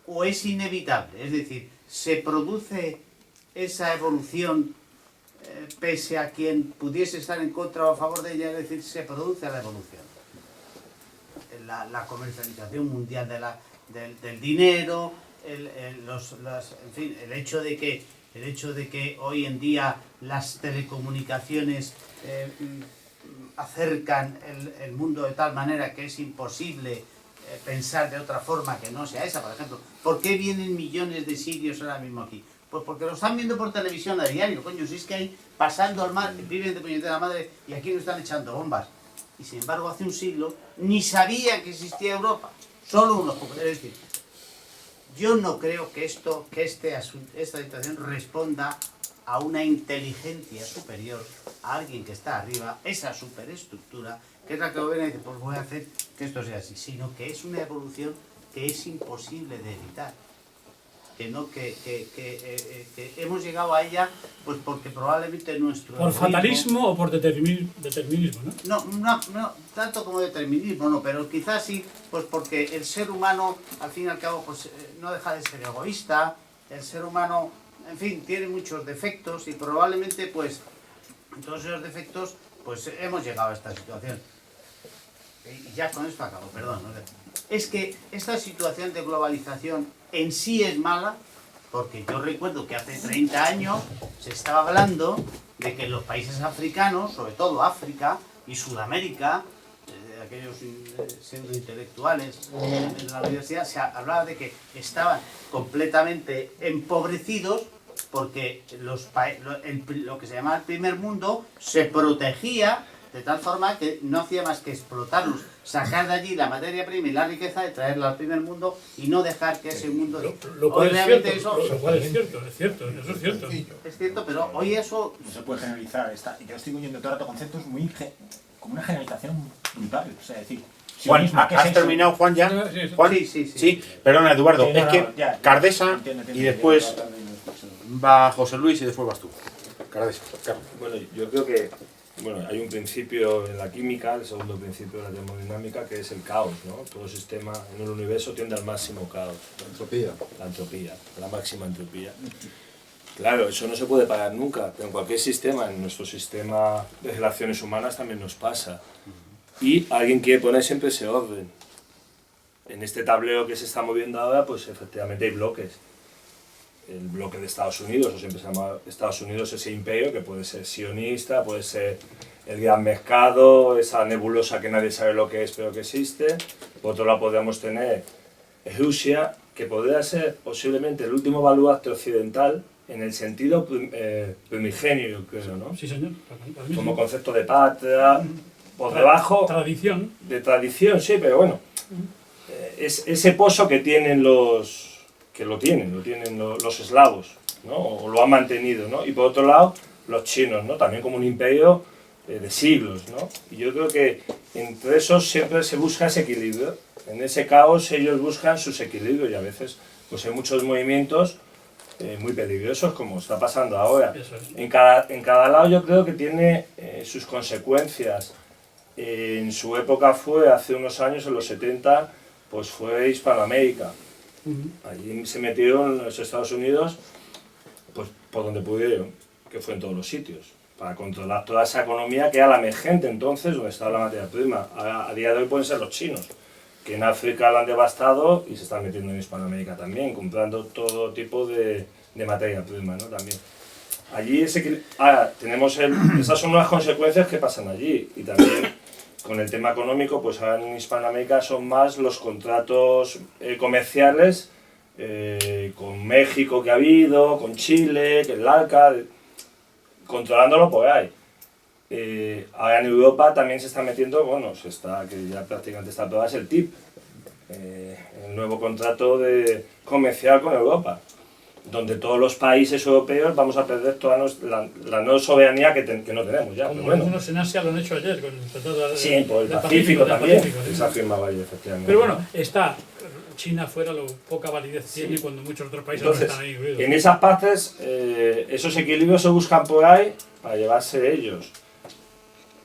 o es inevitable? Es decir, ¿se produce esa evolución pese a quien pudiese estar en contra o a favor de ella? Es decir, ¿se produce la evolución? La comercialización mundial del dinero, en fin, el hecho de que hoy en día las telecomunicaciones acercan el mundo de tal manera que es imposible pensar de otra forma que no sea esa. Por ejemplo, ¿por qué vienen millones de sirios ahora mismo aquí? Pues porque lo están viendo por televisión a diario, coño, si es que hay pasando al mar, viven de puñetera madre y aquí nos están echando bombas. Y sin embargo hace un siglo ni sabía que existía Europa, solo unos pocos. Es decir, yo no creo que esta situación responda a una inteligencia superior, a alguien que está arriba, esa superestructura, que es la que gobierna y dice, pues voy a hacer que esto sea así, sino que es una evolución que es imposible de evitar. Que hemos llegado a ella pues porque probablemente nuestro ¿por fatalismo o por determinismo? No, tanto como determinismo, no, pero quizás sí, pues porque el ser humano, al fin y al cabo, pues no deja de ser egoísta, el ser humano, en fin, tiene muchos defectos y probablemente, pues, en todos esos defectos, pues hemos llegado a esta situación. Y ya con esto acabo, perdón. Es que esta situación de globalización en sí es mala, porque yo recuerdo que hace 30 años se estaba hablando de que en los países africanos, sobre todo África y Sudamérica, aquellos pseudointelectuales en la universidad, se hablaba de que estaban completamente empobrecidos porque lo que se llamaba el primer mundo se protegía de tal forma que no hacía más que explotarlos, sacar de allí la materia prima y la riqueza y traerla al primer mundo y no dejar que ese mundo... Lo cual es cierto, es cierto. Es cierto, pero hoy eso... No se puede generalizar. Yo estoy oyendo todo el rato conceptos como una generalización brutal. O sea, es decir... Juan, ¿has terminado, Juan, ya? ¿Juan? Sí. Perdona, Eduardo, es que Cardesa y después va José Luis y después vas tú. Cardesa, Carlos. Bueno, yo creo que hay un principio en la química, el segundo principio de la termodinámica, que es el caos, ¿no? Todo sistema en el universo tiende al máximo caos. La entropía, la máxima entropía. Claro, eso no se puede parar nunca, pero en cualquier sistema, en nuestro sistema de relaciones humanas también nos pasa. Y alguien quiere poner siempre ese orden. En este tablero que se está moviendo ahora, pues efectivamente hay bloques. El bloque de Estados Unidos, o siempre se llama Estados Unidos, ese imperio que puede ser sionista, puede ser el gran mercado, esa nebulosa que nadie sabe lo que es pero que existe. Por otro lado podríamos tener Rusia, que podría ser posiblemente el último baluarte occidental en el sentido primigenio, creo, ¿no? Sí, señor. Como concepto de patria, por debajo... Tradición. De tradición, sí, pero bueno. Es ese pozo que tienen los eslavos, ¿no? O lo han mantenido, ¿no? Y por otro lado, los chinos, ¿no? También como un imperio de siglos, ¿no? Y yo creo que entre esos siempre se busca ese equilibrio. En ese caos ellos buscan sus equilibrios y a veces pues hay muchos movimientos muy peligrosos, como está pasando ahora. En cada lado yo creo que tiene sus consecuencias. En su época fue, hace unos años, en los 70, pues fue Hispanoamérica. Allí se metieron los Estados Unidos pues por donde pudieron, que fue en todos los sitios, para controlar toda esa economía que era la emergente entonces, donde estaba la materia prima. A día de hoy pueden ser los chinos, que en África la han devastado y se están metiendo en Hispanoamérica también, comprando todo tipo de materia prima, ¿no? También. Allí tenemos esas son unas consecuencias que pasan allí, y también con el tema económico, pues ahora en Hispanoamérica son más los contratos comerciales con México que ha habido, con Chile, que el ALCA, controlándolo por ahí. Ahora en Europa también se está metiendo, que ya prácticamente está todo, es el TIP, el nuevo contrato comercial con Europa, donde todos los países europeos vamos a perder toda la no soberanía que no tenemos ya. Como algunos en Asia lo han hecho ayer con el Tratado por el Pacífico también, esa firma ahí, efectivamente. Pero bueno, está China fuera, lo poca validez tiene cuando muchos otros países no están ahí. En esas partes, esos equilibrios se buscan por ahí para llevarse ellos.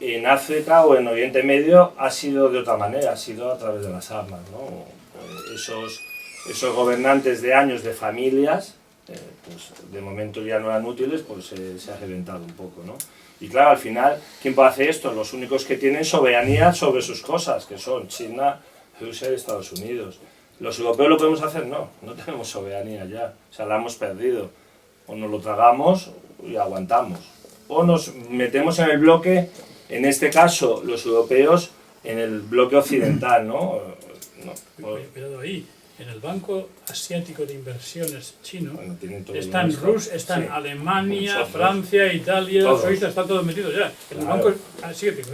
En África o en Oriente Medio ha sido de otra manera, ha sido a través de las armas, ¿no? Esos esos gobernantes de años de familias, pues de momento ya no eran útiles, pues se ha reventado un poco, ¿no? Y claro, al final, ¿quién puede hacer esto? Los únicos que tienen soberanía sobre sus cosas, que son China, Rusia y Estados Unidos. ¿Los europeos lo podemos hacer? No, no tenemos soberanía ya, o sea, la hemos perdido. O nos lo tragamos y aguantamos. O nos metemos en el bloque, en este caso, los europeos, en el bloque occidental, ¿no? Cuidado ahí. En el Banco Asiático de Inversiones chino están Rusia, están sí. Alemania, Nosotros. Francia, Italia, Todos. Suiza, están todos metidos ya. En el Claro. Banco Asiático,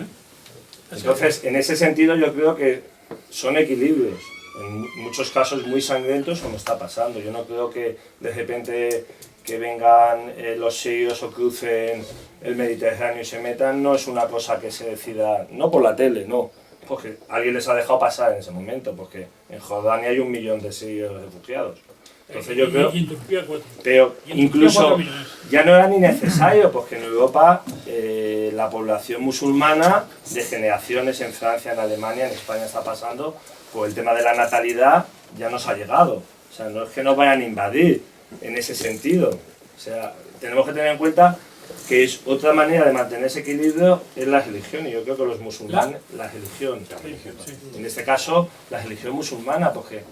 Entonces, en ese sentido, yo creo que son equilibrios. En muchos casos muy sangrientos, como está pasando. Yo no creo que de repente que vengan los sirios o crucen el Mediterráneo y se metan, no es una cosa que se decida, no por la tele, no, porque alguien les ha dejado pasar en ese momento, porque en Jordania hay 1 millón de sirios refugiados. Entonces yo creo, y en Turquía 4. pero Y en Turquía incluso 4 millones. ya no era ni necesario, porque en Europa la población musulmana de generaciones en Francia, en Alemania, en España está pasando, por el tema de la natalidad ya nos ha llegado. O sea, no es que nos vayan a invadir en ese sentido. O sea, tenemos que tener en cuenta que es otra manera de mantener ese equilibrio es la religión, y yo creo que los musulmanes, la religión, en este caso la religión musulmana, porque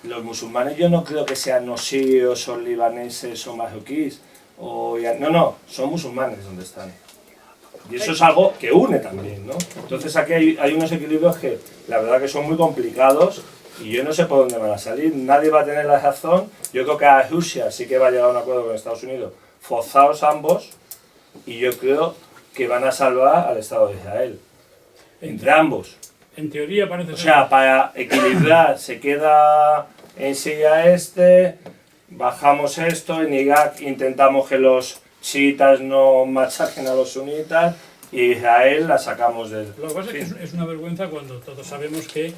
los musulmanes yo no creo que sean o sirios o libaneses o marroquíes, no, son musulmanes donde están. Y eso es algo que une también, ¿no? Entonces aquí hay unos equilibrios que la verdad que son muy complicados y yo no sé por dónde van a salir, nadie va a tener la razón. Yo creo que a Rusia sí que va a llegar a un acuerdo con Estados Unidos, forzados ambos, y yo creo que van a salvar al Estado de Israel, entre ambos. En teoría parece O ser. sea, para equilibrar, se queda en Siria bajamos esto, en Irak intentamos que los chiitas no machaquen a los sunitas, y Israel la sacamos del... Lo que pasa es que es una vergüenza cuando todos sabemos que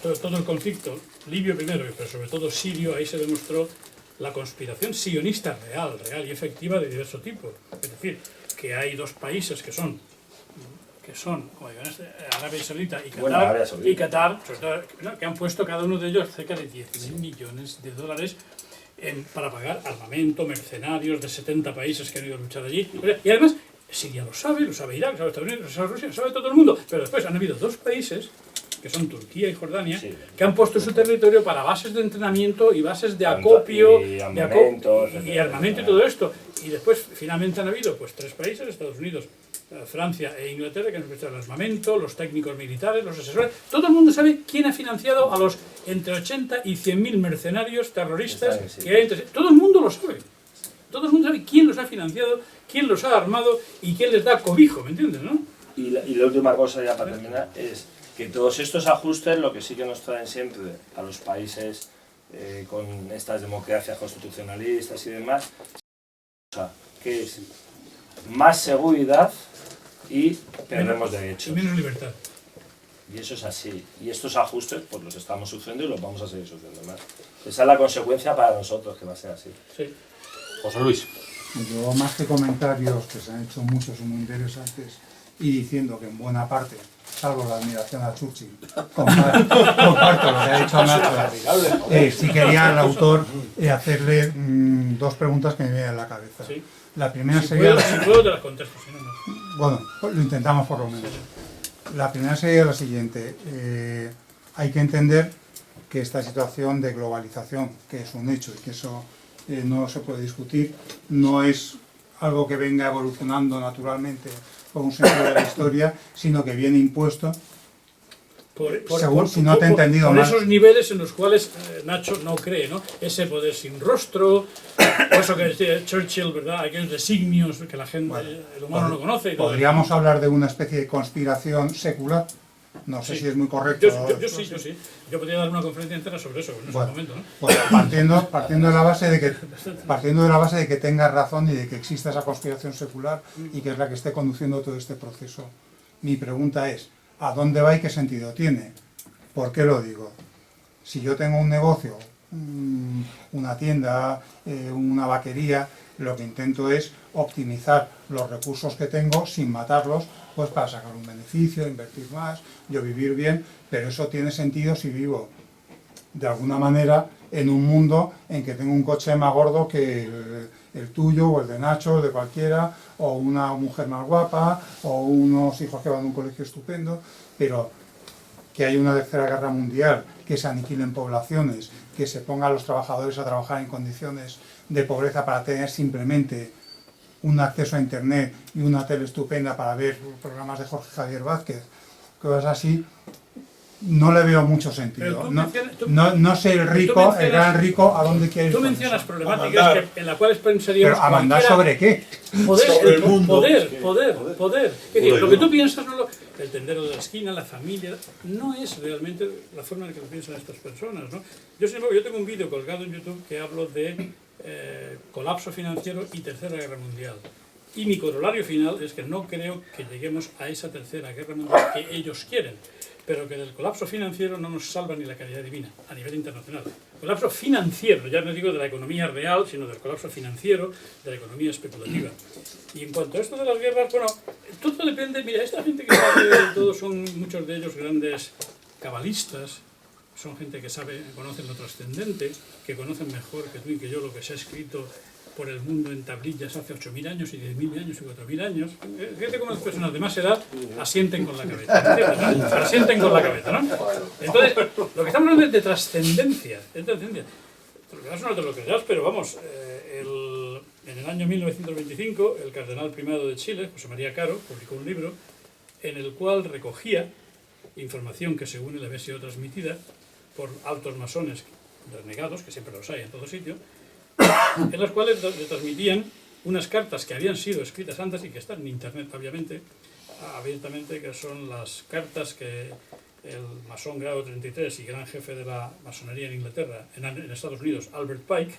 todo el conflicto libio primero, pero sobre todo sirio, ahí se demostró la conspiración sionista real y efectiva de diverso tipo. Es decir, que hay dos países que son como digo, Arabia Saudita y Qatar, Bueno, Arabia Saudita. y Qatar, sobre todo, que han puesto cada uno de ellos cerca de 10.000 millones de dólares para pagar armamento, mercenarios de 70 países que han ido a luchar allí. Y además, Siria lo sabe Irak, lo sabe Estados Unidos, lo sabe Rusia, lo sabe todo el mundo. Pero después han habido dos países, que son Turquía y Jordania, que han puesto su territorio para bases de entrenamiento y bases de acopio y armamento y todo esto. Y después, finalmente, han habido pues 3 países, Estados Unidos, Francia e Inglaterra, que han prestado el armamento, los técnicos militares, los asesores. Todo el mundo sabe quién ha financiado a los entre 80 y 100.000 mercenarios terroristas que hay entre... Todo el mundo lo sabe. Todo el mundo sabe quién los ha financiado, quién los ha armado y quién les da cobijo, ¿me entiendes, no? Y la última cosa ya para terminar es que todos estos ajustes lo que sí que nos traen siempre a los países con estas democracias constitucionalistas y demás, que es más seguridad y perdemos derechos. Y menos libertad. Y eso es así. Y estos ajustes pues los estamos sufriendo y los vamos a seguir sufriendo más. Esa es la consecuencia para nosotros, que va a ser así. Sí. José Luis. Yo, más que comentarios, que se han hecho muchos y muy interesantes, y diciendo que en buena parte, salvo la admiración a Churchill, comparto lo que ha dicho Nacho, sí quería al autor hacerle 2 preguntas que me vienen a la cabeza. Sí. La primera Si sería... puedo te las contesto, si no, no. Bueno, lo intentamos por lo menos. La primera sería la siguiente. Hay que entender que esta situación de globalización, que es un hecho y que eso no se puede discutir, no es algo que venga evolucionando naturalmente por un sentido de la historia, sino que viene impuesto, si no te he entendido mal. Por esos niveles en los cuales Nacho no cree, ¿no? Ese poder sin rostro, o eso que decía Churchill, ¿verdad? Aquellos designios que la gente, el humano no conoce. ¿Podríamos hablar de una especie de conspiración secular? No sé si es muy correcto. Yo sí. Yo podría dar una conferencia entera sobre eso en ese momento, ¿no? Pues partiendo de la base de que tengas razón y de que exista esa conspiración secular y que es la que esté conduciendo todo este proceso. Mi pregunta es, ¿a dónde va y qué sentido tiene? ¿Por qué lo digo? Si yo tengo un negocio, una tienda, una vaquería, lo que intento es optimizar los recursos que tengo sin matarlos, pues para sacar un beneficio, invertir más, yo vivir bien, pero eso tiene sentido si vivo de alguna manera, en un mundo en que tengo un coche más gordo que el tuyo, o el de Nacho, o de cualquiera, o una mujer más guapa, o unos hijos que van a un colegio estupendo, pero que hay una tercera guerra mundial, que se aniquilen poblaciones, que se pongan a los trabajadores a trabajar en condiciones de pobreza para tener simplemente un acceso a internet y una tele estupenda para ver programas de Jorge Javier Vázquez, cosas así, no le veo mucho sentido. No sé el rico, el gran rico, a dónde quiere ir. Tú mencionas problemáticas en las cuales pensaríamos... ¿Pero a mandar sobre qué? Poder. Es decir, lo que tú piensas, el tendero de la esquina, la familia, no es realmente la forma en que lo piensan estas personas, ¿no? Yo, sin embargo, yo tengo un vídeo colgado en YouTube que hablo de colapso financiero y tercera guerra mundial. Y mi corolario final es que no creo que lleguemos a esa tercera guerra mundial que ellos quieren, pero que del colapso financiero no nos salva ni la caridad divina a nivel internacional. Colapso financiero, ya no digo de la economía real, sino del colapso financiero, de la economía especulativa. Y en cuanto a esto de las guerras, bueno, todo depende. Mira, esta gente que sabe, todos son muchos de ellos grandes cabalistas, son gente que sabe, conocen lo trascendente, que conocen mejor que tú y que yo lo que se ha escrito por el mundo en tablillas hace 8.000 años y 10.000 años y 4.000 años. Fíjate cómo las personas de más edad asienten con la cabeza. ¿No? Asienten con la cabeza, ¿no? Entonces, lo que estamos hablando es de trascendencia. Es trascendencia. No te lo creerás, pero vamos, en el año 1925, el cardenal primado de Chile, José María Caro, publicó un libro en el cual recogía información que según él había sido transmitida por altos masones renegados, que siempre los hay en todo sitio, en las cuales le transmitían unas cartas que habían sido escritas antes y que están en internet, obviamente, abiertamente, que son las cartas que el masón grado 33 y gran jefe de la masonería en Inglaterra, en Estados Unidos, Albert Pike,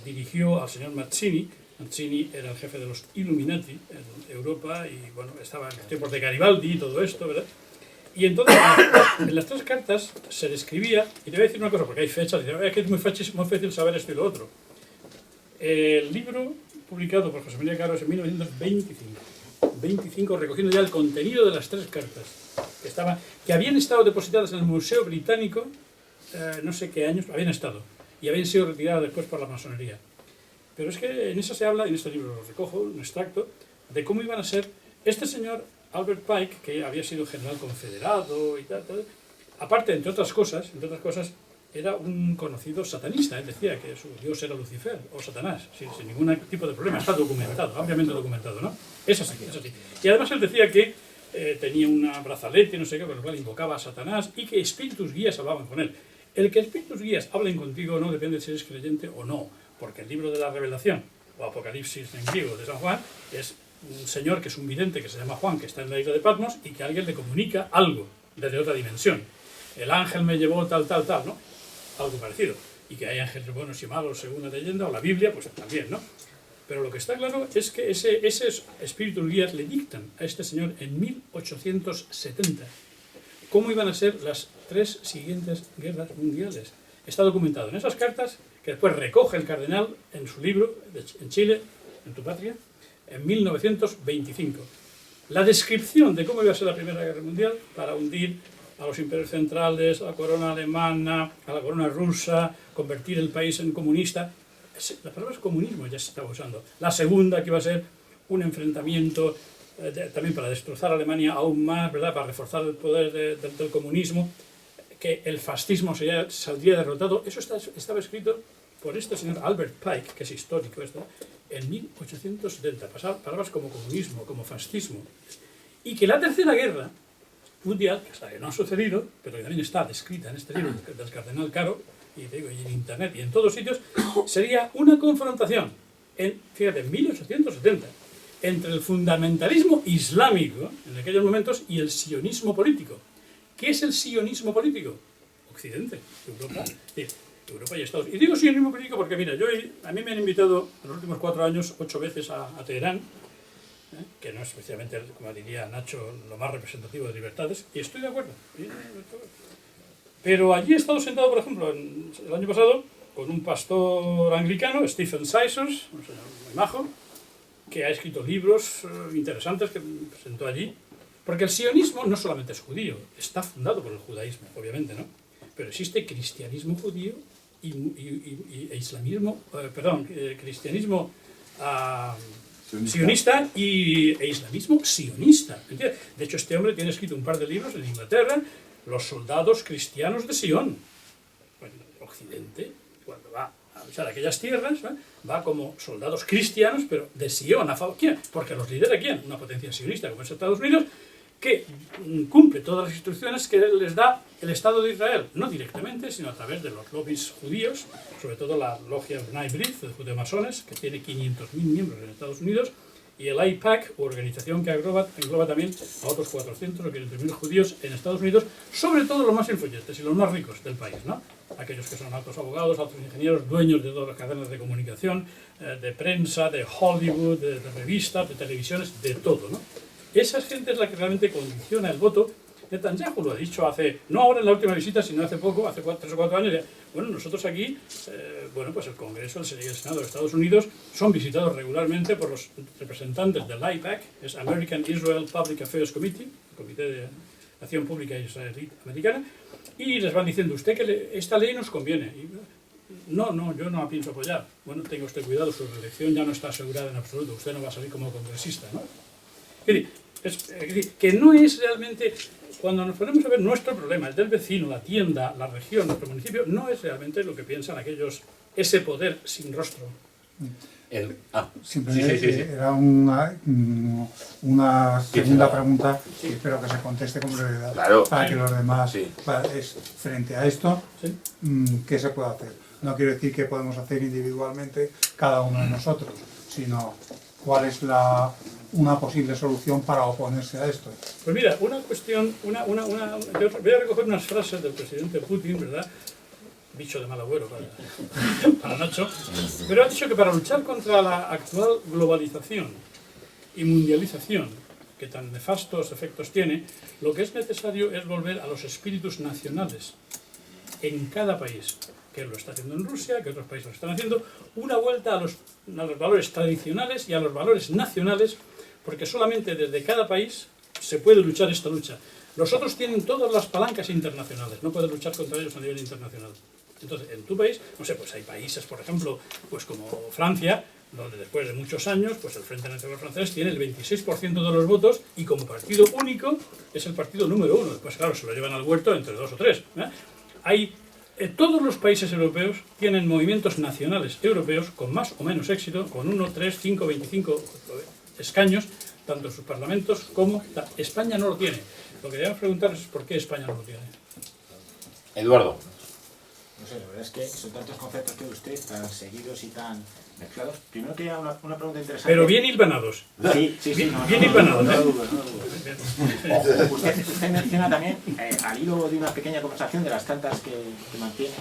dirigió al señor Mazzini. Mazzini era el jefe de los Illuminati en Europa y, bueno, estaba en los tiempos de Garibaldi y todo esto, ¿verdad? Y entonces, en las tres cartas se describía, y te voy a decir una cosa, porque hay fechas, y es que es muy fácil saber esto y lo otro. El libro publicado por José María Caro es en 1925, recogiendo ya el contenido de las tres cartas, que habían estado depositadas en el Museo Británico, no sé qué años, habían estado, y habían sido retiradas después por la masonería. Pero es que en eso se habla, en este libro lo recojo, un extracto, de cómo iban a ser este señor Albert Pike, que había sido general confederado y tal, aparte, entre otras cosas, era un conocido satanista. Él decía que su dios era Lucifer o Satanás, sin ningún tipo de problema. Está documentado, ampliamente documentado, ¿no? Es así. Y además él decía que tenía una brazalete, no sé qué, con el cual invocaba a Satanás y que espíritus guías hablaban con él. El que espíritus guías hablen contigo no depende de si eres creyente o no, porque el libro de la Revelación, o Apocalipsis en griego de San Juan, es un señor que es un vidente que se llama Juan, que está en la isla de Patmos y que alguien le comunica algo desde otra dimensión. El ángel me llevó tal, ¿no? Algo parecido. Y que hay ángeles buenos y malos según la leyenda, o la Biblia, pues también, ¿no? Pero lo que está claro es que ese espíritus guías le dictan a este señor en 1870 cómo iban a ser las tres siguientes guerras mundiales. Está documentado en esas cartas, que después recoge el cardenal en su libro, en Chile, en tu patria, en 1925. La descripción de cómo iba a ser la Primera Guerra Mundial para hundir a los imperios centrales, a la corona alemana, a la corona rusa, convertir el país en comunista. La palabra es comunismo, ya se estaba usando. La segunda, que iba a ser un enfrentamiento también para destrozar a Alemania aún más, ¿verdad? Para reforzar el poder del comunismo, que el fascismo saldría derrotado. Eso estaba escrito por este señor Albert Pike, que es histórico en 1870. Palabras como comunismo, como fascismo. Y que la Tercera Guerra Mundial, que no ha sucedido, pero que también está descrita en este libro del cardenal Caro, y en internet y en todos sitios, sería una confrontación, fíjate, en 1870, entre el fundamentalismo islámico en aquellos momentos y el sionismo político. ¿Qué es el sionismo político? Occidente, Europa y Estados Unidos. Y digo sionismo político porque, mira, a mí me han invitado en los últimos 4 años 8 veces a Teherán, que no es especialmente, como diría Nacho, lo más representativo de libertades, y estoy de acuerdo. Pero allí he estado sentado, por ejemplo, el año pasado, con un pastor anglicano, Stephen Sizers, un señor muy majo, que ha escrito libros interesantes que presentó allí, porque el sionismo no solamente es judío, está fundado por el judaísmo, obviamente, ¿no? pero existe cristianismo judío e islamismo, cristianismo sionista e islamismo sionista. ¿Entiendes? De hecho, este hombre tiene escrito un par de libros en Inglaterra, Los soldados cristianos de Sion. Bueno, Occidente, cuando va a luchar aquellas tierras, va como soldados cristianos, pero de Sion. ¿A favor? ¿Quién? Porque los lidera ¿quién? Una potencia sionista como es Estados Unidos, que cumple todas las instrucciones que les da el Estado de Israel, no directamente, sino a través de los lobbies judíos, sobre todo la logia B'nai B'rith, de judeo-masones, que tiene 500.000 miembros en Estados Unidos, y el AIPAC, organización que engloba también a otros 400 o 500.000 judíos en Estados Unidos, sobre todo los más influyentes y los más ricos del país, ¿no? Aquellos que son altos abogados, altos ingenieros, dueños de todas las cadenas de comunicación, de prensa, de Hollywood, de revistas, de televisiones, de todo, ¿no? Esa gente es la que realmente condiciona el voto. Netanyahu lo ha dicho no ahora en la última visita, sino hace poco, hace 3 o 4 años. Bueno, nosotros aquí, pues el Congreso, el Senado de Estados Unidos son visitados regularmente por los representantes del AIPAC, es American Israel Public Affairs Committee, el Comité de Acción Pública Israelí Americana, y les van diciendo, usted que esta ley nos conviene. Y, no, yo no la pienso apoyar. Bueno, tenga usted cuidado, su reelección ya no está asegurada en absoluto, usted no va a salir como congresista, ¿no? Es decir, que no es realmente, cuando nos ponemos a ver nuestro problema, el del vecino, la tienda, la región, nuestro municipio, no es realmente lo que piensan aquellos, ese poder sin rostro. Simplemente era una segunda pregunta y espero que se conteste con brevedad para que los demás, frente a esto, ¿qué se puede hacer? No quiero decir que podemos hacer individualmente cada uno de nosotros, sino cuál es una posible solución para oponerse a esto. Pues mira, una cuestión, voy a recoger unas frases del presidente Putin, ¿verdad? Bicho de mal agüero para Nacho, pero ha dicho que para luchar contra la actual globalización y mundialización, que tan nefastos efectos tiene, lo que es necesario es volver a los espíritus nacionales en cada país, que lo está haciendo en Rusia, que otros países lo están haciendo, una vuelta a los valores tradicionales y a los valores nacionales, porque solamente desde cada país se puede luchar esta lucha. Los otros tienen todas las palancas internacionales, no puedes luchar contra ellos a nivel internacional. Entonces, en tu país, no sé, pues hay países, por ejemplo, pues como Francia, donde después de muchos años, pues el Frente Nacional Francés tiene el 26% de los votos y como partido único es el partido número 1. Después, claro, se lo llevan al huerto entre 2 o 3. Todos los países europeos tienen movimientos nacionales europeos con más o menos éxito, con 1, 3, 5, 25 escaños, tanto en sus parlamentos como... España no lo tiene. Lo que debemos preguntar es por qué España no lo tiene. Eduardo. No sé, la verdad es que son tantos conceptos que usted, tan seguidos y tan mezclados. Primero tenía una pregunta interesante. Pero bien hilvanados. Sí. Bien hilvanados. No dudo. Usted menciona también, al hilo de una pequeña conversación de las tantas que mantiene,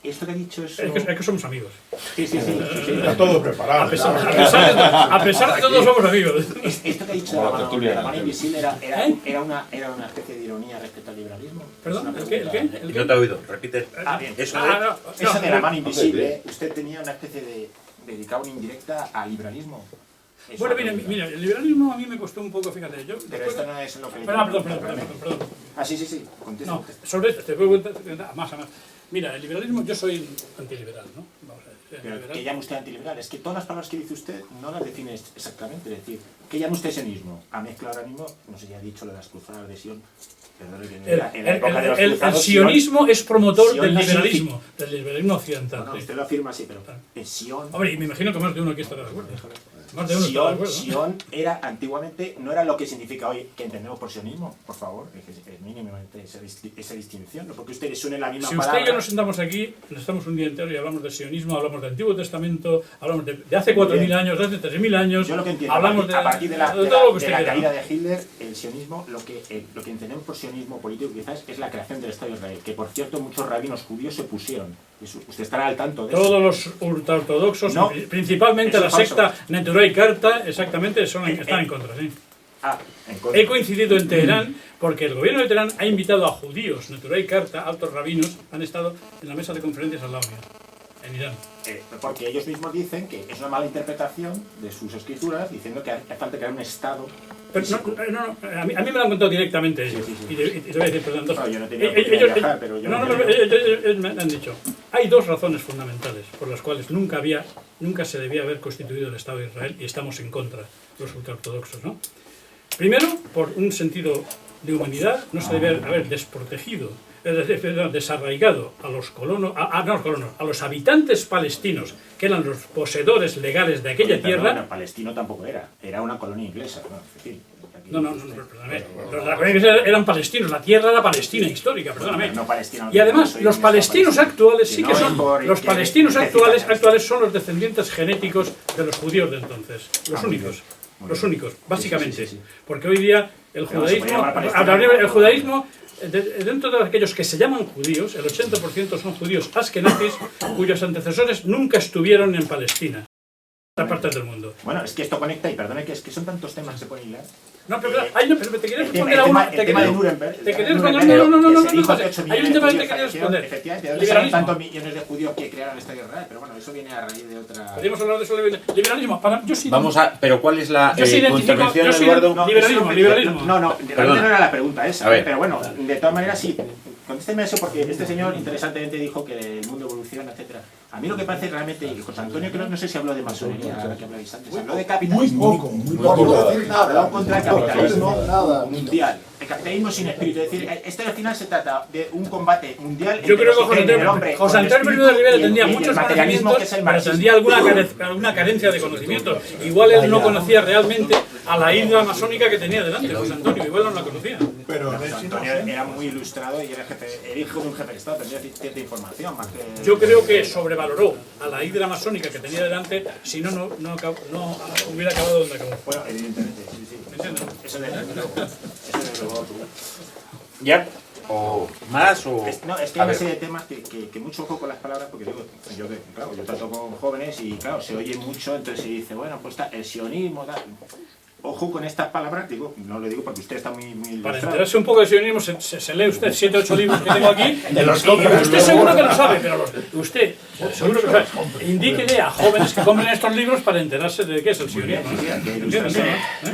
esto que ha dicho es que somos amigos. Sí. Está todo preparado. A pesar de todo somos amigos. Esto que ha dicho de la mano invisible era una especie de ironía respecto al liberalismo. ¿Perdón? ¿El qué? No te he oído, repite. Bien. Eso de la mano invisible, usted tenía una especie de dedicado una indirecta al liberalismo. Bueno, mira, el liberalismo a mí me costó un poco, fíjate, Pero esto no es lo que... Perdón. Sí, contesta. No, sobre esto, te puedo contar más. Mira, el liberalismo, yo soy antiliberal, ¿no? Vamos a ver. Pero ¿qué llama usted antiliberal? Es que todas las palabras que dice usted no las define exactamente. Es decir, ¿qué llama usted sionismo? Ha mezclado ahora mismo, no sé si ha dicho lo de las cruzadas de Sion. El sionismo es promotor del liberalismo occidental. No, usted lo afirma así, pero en Sion... Hombre, y me imagino que más de uno aquí estará de acuerdo. Sion era antiguamente, no era lo que significa hoy que entendemos por sionismo, por favor, es mínimamente esa distinción, ¿no? Porque ustedes suenen la misma palabra. Si usted y yo nos sentamos aquí, estamos un día entero y hablamos de sionismo, hablamos del Antiguo Testamento, hablamos de hace 4.000 años, de hace 3.000 años, yo lo que entiendo, hablamos a partir de la caída de Hitler, el sionismo, lo que entendemos por sionismo político quizás es la creación del Estado de Israel, que por cierto muchos rabinos judíos se pusieron. Usted estará al tanto de eso. Todos los ultraortodoxos, principalmente la secta Neturei Karta, exactamente, están en contra, sí. En contra. He coincidido en Teherán porque el gobierno de Teherán ha invitado a judíos, Neturei Karta, altos rabinos, han estado en la mesa de conferencias al lado mío, en Irán. Porque ellos mismos dicen que es una mala interpretación de sus escrituras, diciendo que hace falta crear un Estado Pero a mí me lo han contado directamente ellos. Y te voy a decir, perdón, yo no tenía oportunidad de viajar, pero yo... ellos me han dicho, hay dos razones fundamentales por las cuales nunca se debía haber constituido el Estado de Israel y estamos en contra, los ultraortodoxos, ¿no? Primero, por un sentido de humanidad, no se debe haber desprotegido, desarraigado a los colonos, a los habitantes palestinos, que eran los poseedores legales de aquella tierra. Bueno, palestino tampoco era una colonia inglesa, ¿no? En fin, perdóname. La colonia inglesa eran palestinos, la tierra era palestina histórica, perdóname. No palestina, y además, los palestinos actuales sí que son, los palestinos actuales son los descendientes genéticos de los judíos de entonces, los únicos, básicamente, porque hoy día el judaísmo, dentro de aquellos que se llaman judíos, el 80% son judíos askenazis, cuyos antecesores nunca estuvieron en Palestina, en otras partes del mundo. Bueno, es que esto conecta, y perdone que es que son tantos temas que se pueden hilar. No, pero te quería responder a uno. El tema de Nuremberg. Te quería responder. No. Hay un tema que te quería responder. Efectivamente, ¿de dónde salen tantos millones de judíos que crearon el Estado de Israel? Pero bueno, eso viene a raíz de otra... Podríamos hablar de eso, liberalismo. Vamos a... ¿Pero cuál es la intervención, Eduardo? Liberalismo. No, realmente no era la pregunta esa. Pero bueno, de todas maneras sí. Contésteme eso porque este señor interesantemente dijo que el mundo evoluciona, etcétera. A mí lo que parece realmente, y José Antonio creo, no sé si habló de masonería, ahora que habláis antes, habló de capitalismo. Muy poco. Habló contra el capitalismo mundial. El capitalismo sin espíritu. Es decir, esto al final se trata de un combate mundial. Yo creo que José Antonio de Rivera tendría muchos conocimientos, pero tendría alguna carencia de conocimiento. Igual él no conocía realmente a la hidra masónica que tenía delante, José Antonio, igual no la conocía. Pero José Antonio era muy ilustrado y era el hijo de un jefe de Estado, tendría cierta información más que... Yo creo que sobrevaloró a la hidra masónica que tenía delante, si no hubiera acabado donde acabó. Bueno, evidentemente, sí. ¿Entiendes? Eso de luego. ¿Ya? ¿O más? O... No, es que hay una serie de temas que mucho ojo con las palabras, porque digo, yo trato con jóvenes y claro, se oye mucho, entonces se dice, bueno, pues está el sionismo, tal. Ojo con estas palabras, digo, no lo digo porque usted está muy Para enterarse un poco de sionismo, se lee usted 7 o 8 libros que tengo aquí. Usted seguro que lo sabe, pero usted seguro que lo sabe. Indíquele a jóvenes que compren estos libros para enterarse de qué es el sionismo.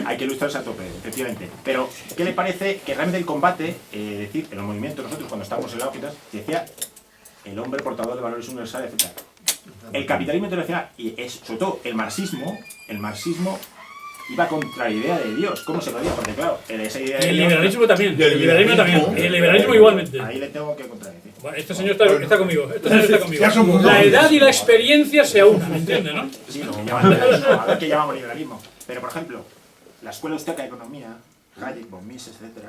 Hay que ilustrarse a tope, efectivamente. Pero, ¿qué le parece que realmente el combate, es decir, en los movimientos, nosotros cuando estamos en la óptica, decía el hombre portador de valores universales, etc. El capitalismo internacional, y sobre todo el marxismo iba contra la idea de Dios. ¿Cómo se podía? Porque claro, esa idea de y el Dios... liberalismo también. Y el liberalismo igualmente. Ahí le tengo que contradecir. Bueno, este señor está conmigo. La edad y la experiencia se aunan, ¿me entiende, no? Sí, lo que llaman liberalismo. A ver qué llamamos liberalismo. Pero, por ejemplo, la Escuela Austríaca de Economía, Hayek, von Mises, etc.,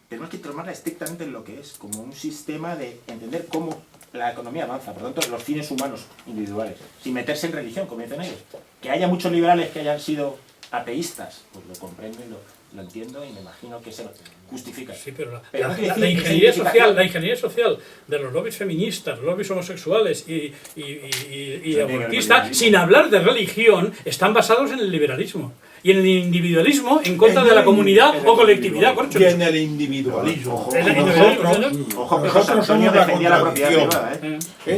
tenemos que tomarla estrictamente en lo que es, como un sistema de entender cómo la economía avanza, por lo tanto, los fines humanos individuales, sin meterse en religión, como dicen ellos. Que haya muchos liberales que hayan sido ateístas, pues lo comprendo y lo entiendo y me imagino que se justifica. Sí, pero la ingeniería social de los lobbies feministas, lobbies homosexuales y abortistas, sin hablar de religión, están basados en el liberalismo. Y en el individualismo en contra de la comunidad o colectividad. Y en el individualismo. Ojo que José Antonio defendía la propiedad privada.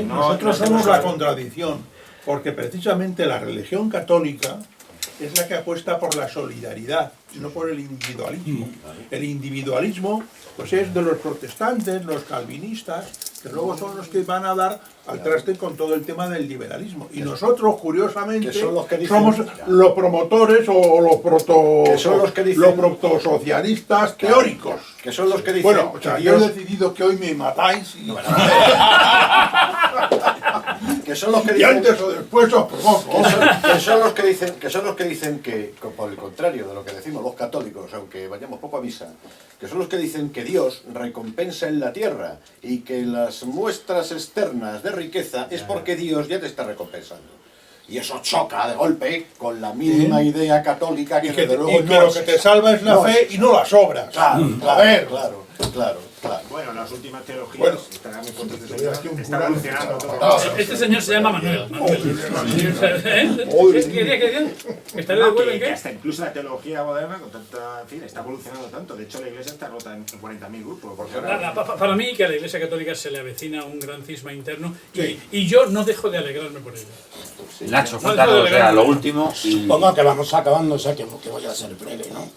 Nosotros somos la contradicción, porque precisamente la religión católica es la que apuesta por la solidaridad, no por el individualismo. El individualismo pues es de los protestantes, los calvinistas, que luego son los que van a dar al traste con todo el tema del liberalismo. Y nosotros, curiosamente, somos los promotores o los protosocialistas teóricos. Que son los que dicen... Bueno, o sea, yo he decidido que hoy me matáis y... que son los que dicen, y antes o después os provoco. Que son los que dicen que, por el contrario de lo que decimos los católicos, aunque vayamos poco a misa, que son los que dicen que Dios recompensa en la tierra y que las muestras externas de riqueza es porque Dios ya te está recompensando. Y eso choca de golpe con la misma idea católica que desde luego no lo que te salva es la fe y no las obras. Claro. Bueno, las últimas teologías estarán muy fuertes. Está evolucionando todo. Este señor se llama Manuel. ¿Estaré de acuerdo en qué? Hasta incluso la teología moderna, con tanta, en fin, está evolucionando tanto. De hecho, la Iglesia está rota en 40.000 grupos. Para mí, que a la Iglesia Católica se le avecina un gran cisma interno y yo no dejo de alegrarme por ello. Nacho, falta lo último. Supongo que vamos acabando, o sea que voy a ser breve, ¿no?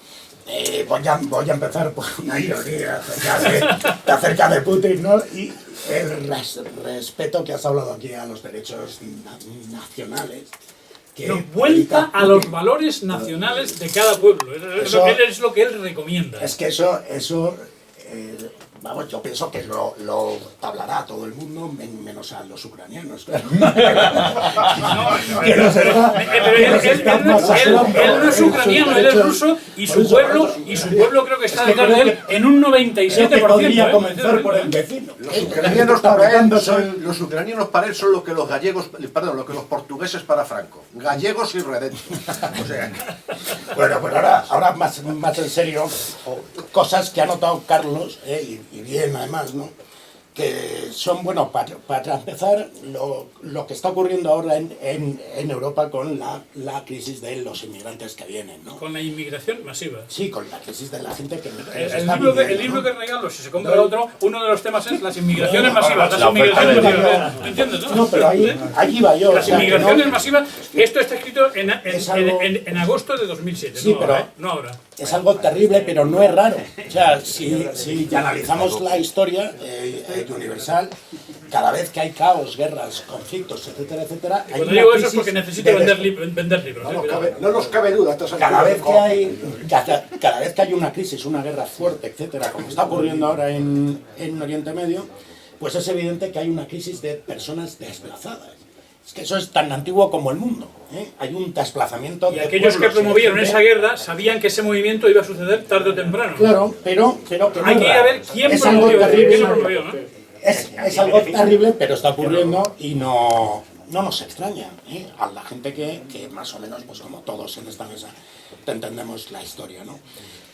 voy a empezar por una ironía acerca de Putin, ¿no? Y el respeto que has hablado aquí a los derechos nacionales. Que No, vuelta a los valores nacionales de cada pueblo. Es lo que él recomienda. Es que eso vamos, yo pienso que lo hablará todo el mundo, menos a los ucranianos, claro. Él no es ucraniano, él es ruso, y su pueblo creo que está detrás de él en un 97%. Podría comenzar por el vecino. Los ucranianos para él son lo que los gallegos, perdón, lo que los portugueses para Franco. Gallegos y redentos. O sea, bueno, ahora más en serio, cosas que ha notado Carlos, y bien además, ¿no? Que son, bueno, para empezar, lo que está ocurriendo ahora en Europa con la crisis de los inmigrantes que vienen, ¿no? Con la inmigración masiva. Sí, con la crisis de la gente que el libro que regalo, si se compra otro, uno de los temas es las inmigraciones masivas. Las inmigraciones masivas. ¿Me entiendes, no? No, pero ahí va yo. Las inmigraciones masivas, esto está escrito en agosto de 2007, sí, no ahora. Es algo terrible, pero no es raro. O sea, si analizamos la historia universal, cada vez que hay caos, guerras, conflictos, etcétera, etcétera... Cuando digo eso es porque necesito vender libros. No nos cabe duda. Cada vez que hay una crisis, una guerra fuerte, etcétera, como está ocurriendo ahora en Oriente Medio, pues es evidente que hay una crisis de personas desplazadas. Es que eso es tan antiguo como el mundo, ¿eh? Hay un desplazamiento. Y aquellos que promovieron esa guerra sabían que ese movimiento iba a suceder tarde o temprano. Claro, pero que hay que ir a ver quién lo promovió, ¿no? Es algo terrible, pero está ocurriendo y no nos extraña, ¿eh? A la gente que más o menos, pues como todos en esta mesa, entendemos la historia, ¿no?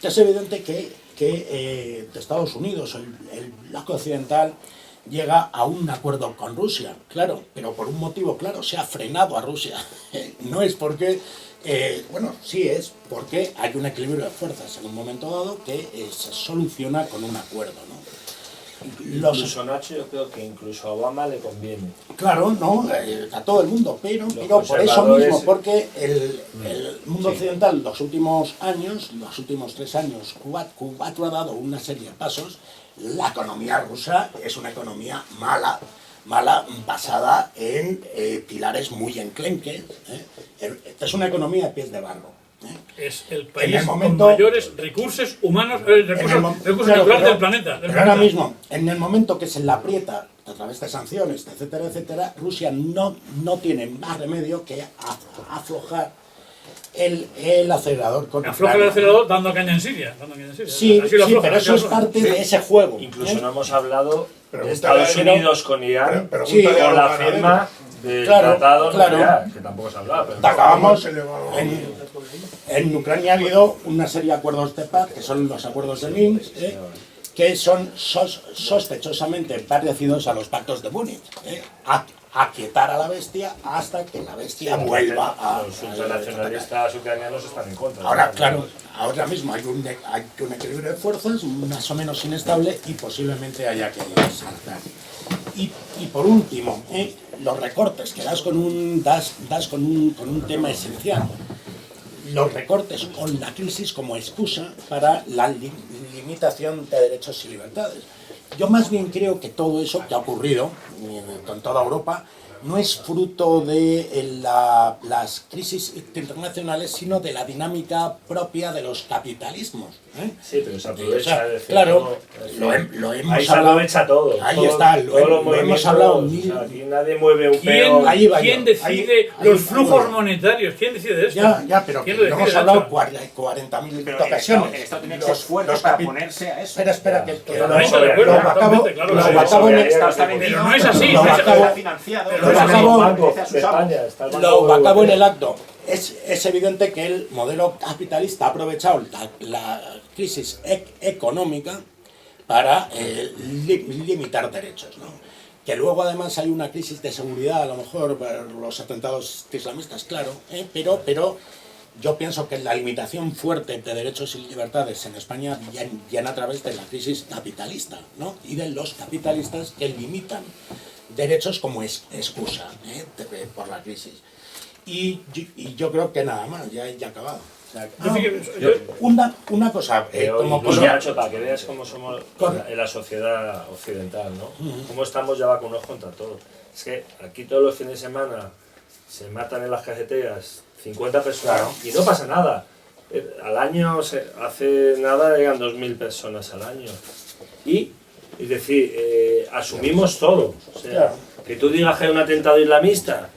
Es evidente que Estados Unidos, el bloque occidental, llega a un acuerdo con Rusia, claro, pero por un motivo claro, se ha frenado a Rusia. No es porque, bueno, sí es porque hay un equilibrio de fuerzas en un momento dado que se soluciona con un acuerdo, ¿no? Incluso Nacho, yo creo que incluso a Obama le conviene. Claro, no, a todo el mundo, pero por eso mismo, porque el mundo occidental los últimos años, los últimos 3 años, cuatro ha dado una serie de pasos. La economía rusa es una economía mala, basada en pilares muy enclenques. Es una economía de pies de barro. Es el país con mayores recursos humanos, recursos naturales del planeta. Pero ahora mismo, en el momento que se la aprieta a través de sanciones, etcétera, etcétera, Rusia no tiene más remedio que aflojar el acelerador con afloja el acelerador dando caña en Siria. Sí, pero eso es parte de ese juego. Incluso no hemos hablado de Estados Unidos con Irán, con la firma del tratado nuclear, que tampoco se ha hablado. Acabamos en Ucrania ha habido una serie de acuerdos de paz, que son los acuerdos de Minsk, que son sospechosamente parecidos a los pactos de Múnich. Aquietar a la bestia hasta que la bestia vuelva a... Los ultranacionalistas ucranianos están en contra. Ahora, claro, ahora mismo hay un equilibrio de fuerzas más o menos inestable y posiblemente haya que saltar. Y por último, los recortes, que das con un tema esencial. Los recortes con la crisis como excusa para la limitación de derechos y libertades. Yo más bien creo que todo eso que ha ocurrido con toda Europa no es fruto de las crisis internacionales, sino de la dinámica propia de los capitalismos. Sí, pero se aprovecha. Claro, lo hemos ahí hablado. se aprovecha todo. Ahí está, lo hemos hablado. Aquí nadie mueve un peón. ¿Quién decide los flujos monetarios? ¿Quién decide esto? Ya, pero lo hemos hablado 40.000 ocasiones. El Estado tiene que ser fuerte para ponerse a eso. Espera, que lo acabo. Pero no es así. Está financiado. Lo acabo en el acto. Es evidente que el modelo capitalista ha aprovechado la crisis económica para limitar derechos, ¿no? Que luego además hay una crisis de seguridad, a lo mejor por los atentados islamistas, claro, pero yo pienso que la limitación fuerte de derechos y libertades en España viene a través de la crisis capitalista, ¿no? Y de los capitalistas que limitan derechos como excusa por la crisis. Y yo creo que nada más, ya he acabado. O sea, una cosa, Pero como incluso, cosa- Nacho, para que veas cómo somos en la sociedad occidental, ¿no? Cómo estamos ya vacunados contra todo. Es que aquí todos los fines de semana se matan en las cajeteras 50 personas y no pasa nada. Al año, hace nada, llegan 2000 personas al año. Y, es decir, asumimos todo. O sea, que tú digas que hay un atentado islamista,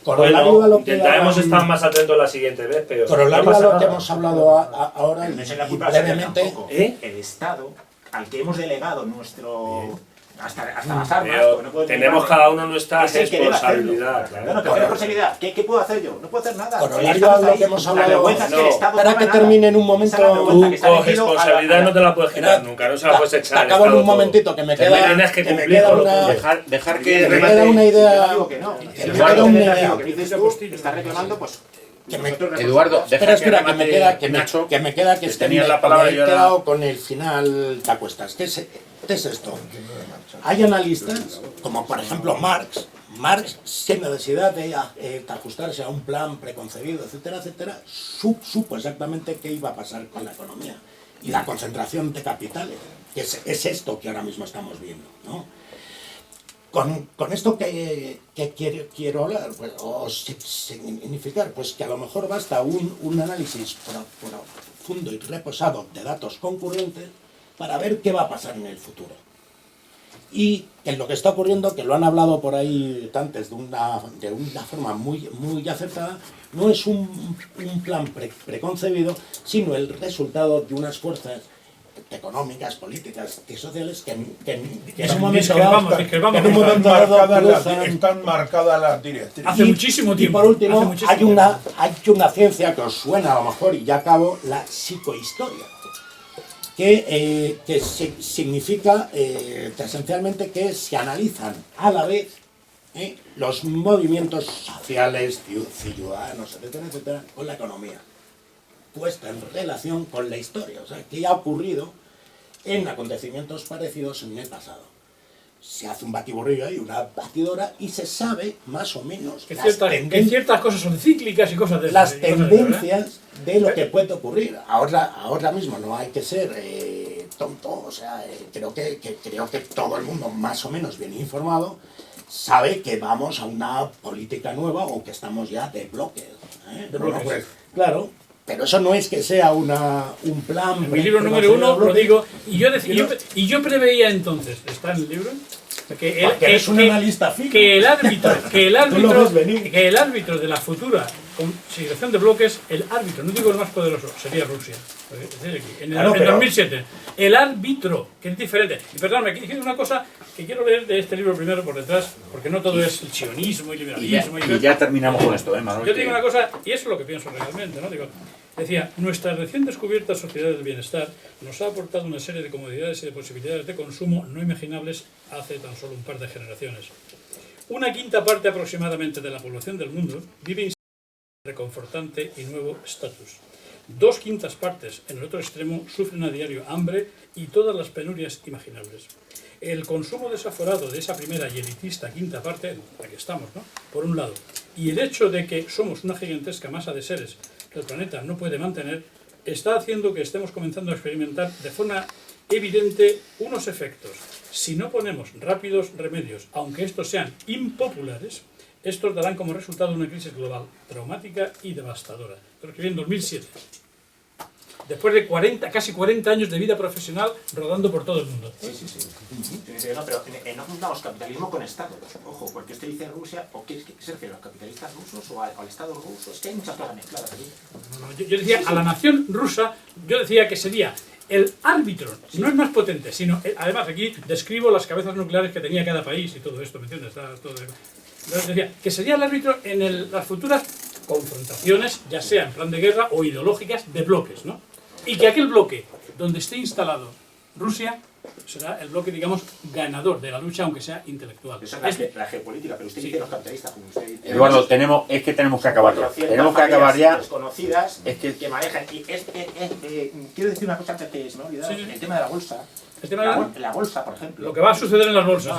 Corolario a lo que intentaremos hagan- estar más atentos la siguiente vez, pero Corolario no pasa a lo nada. que hemos hablado ahora No es la y culpa suya brevemente. tampoco. El Estado, al que hemos delegado nuestro... Hasta las armas, Pero porque no puedo tenemos negar, cada uno nuestra es el que debe hacerlo. responsabilidad. Claro. No, pero ¿qué responsabilidad? ¿Qué puedo hacer yo? No puedo hacer nada. Corolario El Estado a está lo ahí. que hemos La hablado. vergüenza es que el Estado Espera no que haga nada. termine en un Esa momento. es la vergüenza que está Con elegido a la- responsabilidad no te la puedes quitar nunca, no se la puedes echar. Acabo en un momentito, que me También queda. tienes que que me cumplir queda con lo una. que- Dejar que me remate. queda una idea. Yo digo que no. Que me Eduardo, queda una lo idea. que dices tú, estás reclamando, pues... Eduardo, deja Espera, que me remate queda, que me Nacho, queda, que es que tenías me, la palabra me he y ahora- quedado con el final te acuestas. ¿Qué es esto? Hay analistas, como por ejemplo Marx, sin necesidad de ajustarse a un plan preconcebido, etcétera, etcétera, supo exactamente qué iba a pasar con la economía y la concentración de capitales, que es esto que ahora mismo estamos viendo, ¿no? Con esto que quiero hablar, pues, o significar, pues que a lo mejor basta un análisis profundo y reposado de datos concurrentes para ver qué va a pasar en el futuro. Y en lo que está ocurriendo, que lo han hablado por ahí antes de una forma muy acertada, no es un plan preconcebido, sino el resultado de unas fuerzas económicas, políticas y sociales que en un momento dado están marcadas las directrices. Hace muchísimo tiempo. Y por último, hace muchísimo hay una ciencia que os suena a lo mejor, y ya acabo, la psicohistoria, que significa esencialmente que se analizan a la vez los movimientos sociales, ciudadanos, etcétera, etcétera, con la economía, puesta en relación con la historia, o sea, qué ha ocurrido en acontecimientos parecidos en el pasado. Se hace un batiburrillo ahí, una batidora, y se sabe más o menos que ciertas cosas son cíclicas y cosas de las esas, y cosas tendencias de lo que puede ocurrir. Ahora mismo no hay que ser tonto, o sea, creo que todo el mundo más o menos bien informado sabe que vamos a una política nueva o que estamos ya de bloques. De bloques. Pues, claro. Pero eso no es que sea un plan... En mi libro número 1 lo digo, y yo preveía entonces, ¿está en el libro? Que eres un analista fino. que el árbitro Tú lo ves venir. que el árbitro de la futura consideración de bloques, el árbitro, no digo el más poderoso, sería Rusia. En el 2007. El árbitro, que es diferente. Y perdóname, aquí dice una cosa que quiero leer de este libro primero por detrás, porque no todo es el sionismo y liberalismo. Y ya terminamos con esto, Manuel. Yo te digo una cosa, y eso es lo que pienso realmente, ¿no? Digo, decía, nuestra recién descubierta sociedad del bienestar nos ha aportado una serie de comodidades y de posibilidades de consumo no imaginables hace tan solo un par de generaciones. Una quinta parte aproximadamente de la población del mundo vive en reconfortante y nuevo estatus. 2/5 partes en el otro extremo sufren a diario hambre y todas las penurias imaginables. El consumo desaforado de esa primera y elitista quinta parte, en la que estamos, ¿no? Por un lado, y el hecho de que somos una gigantesca masa de seres que el planeta no puede mantener, está haciendo que estemos comenzando a experimentar de forma evidente unos efectos. Si no ponemos rápidos remedios, aunque estos sean impopulares, estos darán como resultado una crisis global traumática y devastadora. Lo escribí en 2007. Después de casi 40 años de vida profesional rodando por todo el mundo. Sí. No, pero no confundamos capitalismo con Estado. Ojo, porque usted dice Rusia, ¿o qué se refiere? ¿A los capitalistas rusos o al Estado ruso? Es que hay muchas cosas mezcladas aquí. Yo decía, a la nación rusa, yo decía que sería el árbitro, no es más potente, sino, además aquí describo las cabezas nucleares que tenía cada país y todo esto, ¿me entiendes? Está todo decía, que sería el árbitro en las futuras confrontaciones, ya sea en plan de guerra o ideológicas, de bloques, ¿no? Y que aquel bloque donde esté instalado Rusia será el bloque, digamos, ganador de la lucha, aunque sea intelectual. Eso es la geopolítica, pero usted dice los capitalistas, como usted dice. Eduardo, tenemos que acabar ya. Tenemos que acabar ya. Desconocidas que manejan. Y quiero decir una cosa antes que se me ha olvidado. El tema de la bolsa. El tema de la bolsa, por ejemplo. Lo que va a suceder en las bolsas.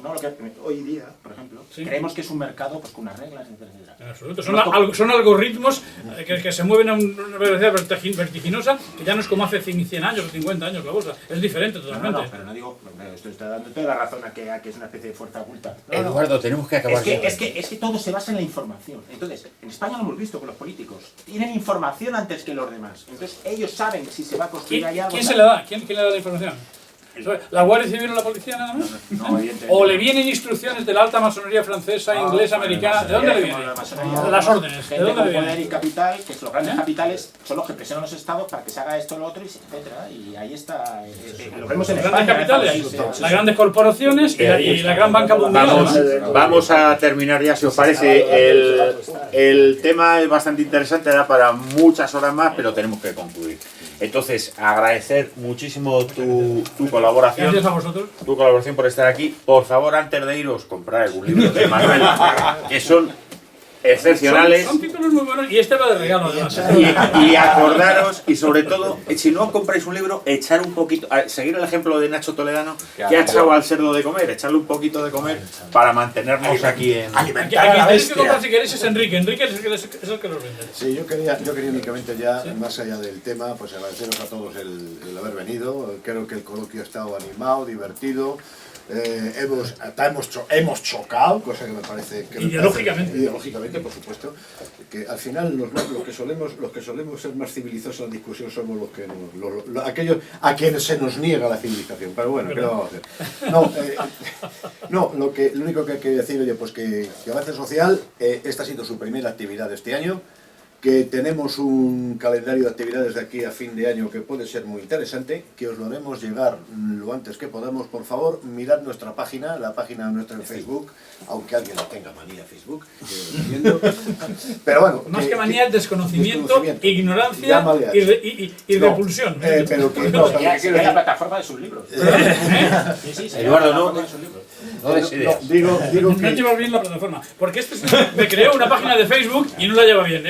No, lo que hoy día, por ejemplo, creemos que es un mercado pues, con unas reglas, etcétera. En absoluto. Son algoritmos que se mueven a una velocidad vertiginosa que ya no es como hace 100 años o 50 años la bolsa. Es diferente totalmente. No, pero no digo, esto está dando toda la razón a que es una especie de fuerza oculta. Eduardo, tenemos que acabar. Es que todo se basa en la información. Entonces, en España lo hemos visto con los políticos. Tienen información antes que los demás. Entonces, ellos saben si se va a construir allá. ¿Quién se le da? ¿Quién le da la información? ¿La Guardia Civil o la policía nada más? No, evidentemente. ¿O le vienen instrucciones de la alta masonería francesa, inglesa, americana? ¿De dónde le vienen? Las órdenes. ¿De dónde le vienen? Poder y capital, que los grandes capitales son los que presionan a los estados para que se haga esto, lo otro, etcétera. Y ahí está. Lo vemos en Los España. grandes capitales, las grandes corporaciones y la gran banca mundial. Vamos a terminar ya, si os parece. El tema es bastante interesante, da para muchas horas más, pero tenemos que concluir. Entonces, agradecer muchísimo tu colaboración. Gracias a vosotros. Tu colaboración por estar aquí. Por favor, antes de iros, comprar algún libro de Manuel, que son excepcionales. Son títulos muy buenos y este va de regalo además. Y acordaros, y sobre todo, si no compráis un libro, echar un poquito, seguir el ejemplo de Nacho Toledano, que ha echado al cerdo de comer, echarle un poquito de comer para mantenernos aquí en... Aquí tenéis que comprar si queréis es Enrique. Enrique es el que los vende. Sí, yo quería únicamente ya, más allá del tema, pues agradeceros a todos el haber venido. Creo que el coloquio ha estado animado, divertido. Hemos chocado, cosa que me parece que ideológicamente, por supuesto, que al final los que solemos ser más civilizados en la discusión somos los que aquellos a quienes se nos niega la civilización. Pero bueno, ¿qué lo vamos a hacer? Lo único que quería decir, oye, pues que Avance Social, esta ha sido su primera actividad de este año, que tenemos un calendario de actividades de aquí a fin de año que puede ser muy interesante, que os lo haremos llegar lo antes que podamos. Por favor, mirad nuestra página, la página nuestra en Facebook, aunque alguien le tenga manía a Facebook, pero bueno. Más que manía, desconocimiento, ignorancia y repulsión. Pero que no, es la plataforma de sus libros. Eduardo, no digo que no lleva bien la plataforma, porque me creó una página de Facebook y no la lleva bien.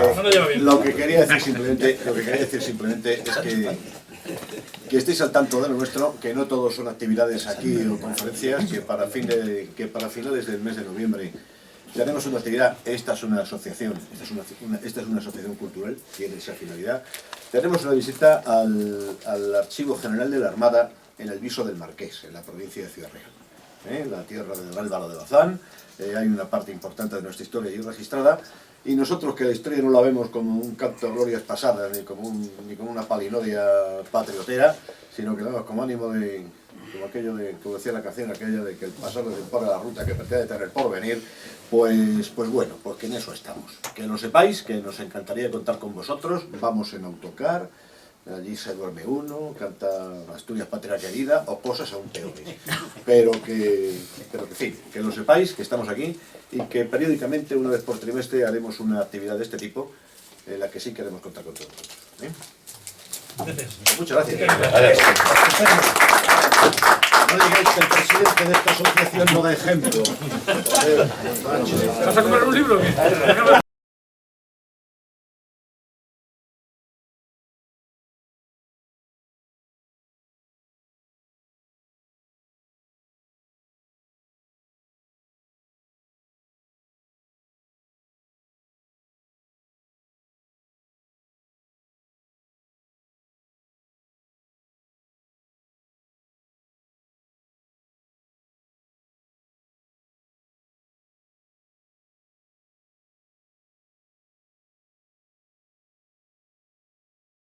No lo lleva bien. Lo que quería decir simplemente es que estéis al tanto de lo nuestro, que no todos son actividades aquí o conferencias, que para finales del mes de noviembre tenemos una actividad. Esta es una asociación, esta es una asociación cultural, tiene esa finalidad. Tenemos una visita al Archivo General de la Armada en el Viso del Marqués, en la provincia de Ciudad Real, la tierra del Álvaro de Bazán. Hay una parte importante de nuestra historia ahí registrada. Y nosotros, que la historia no la vemos como un canto de glorias pasadas, ni como una palinodia patriotera, sino que la vemos como ánimo de, como decía la canción aquella, de que el pasado se impone la ruta que pretende tener por venir, pues bueno, pues que en eso estamos. Que lo sepáis, que nos encantaría contar con vosotros. Vamos en autocar, allí se duerme uno, canta Asturias Patria Querida o cosas aún peores. Pero que en fin, que lo sepáis, que estamos aquí y que periódicamente, una vez por trimestre, haremos una actividad de este tipo en la que sí queremos contar con todos vosotros. Muchas gracias. No digáis que el presidente de esta asociación no da ejemplo. ¿Vas a comprar un libro o qué?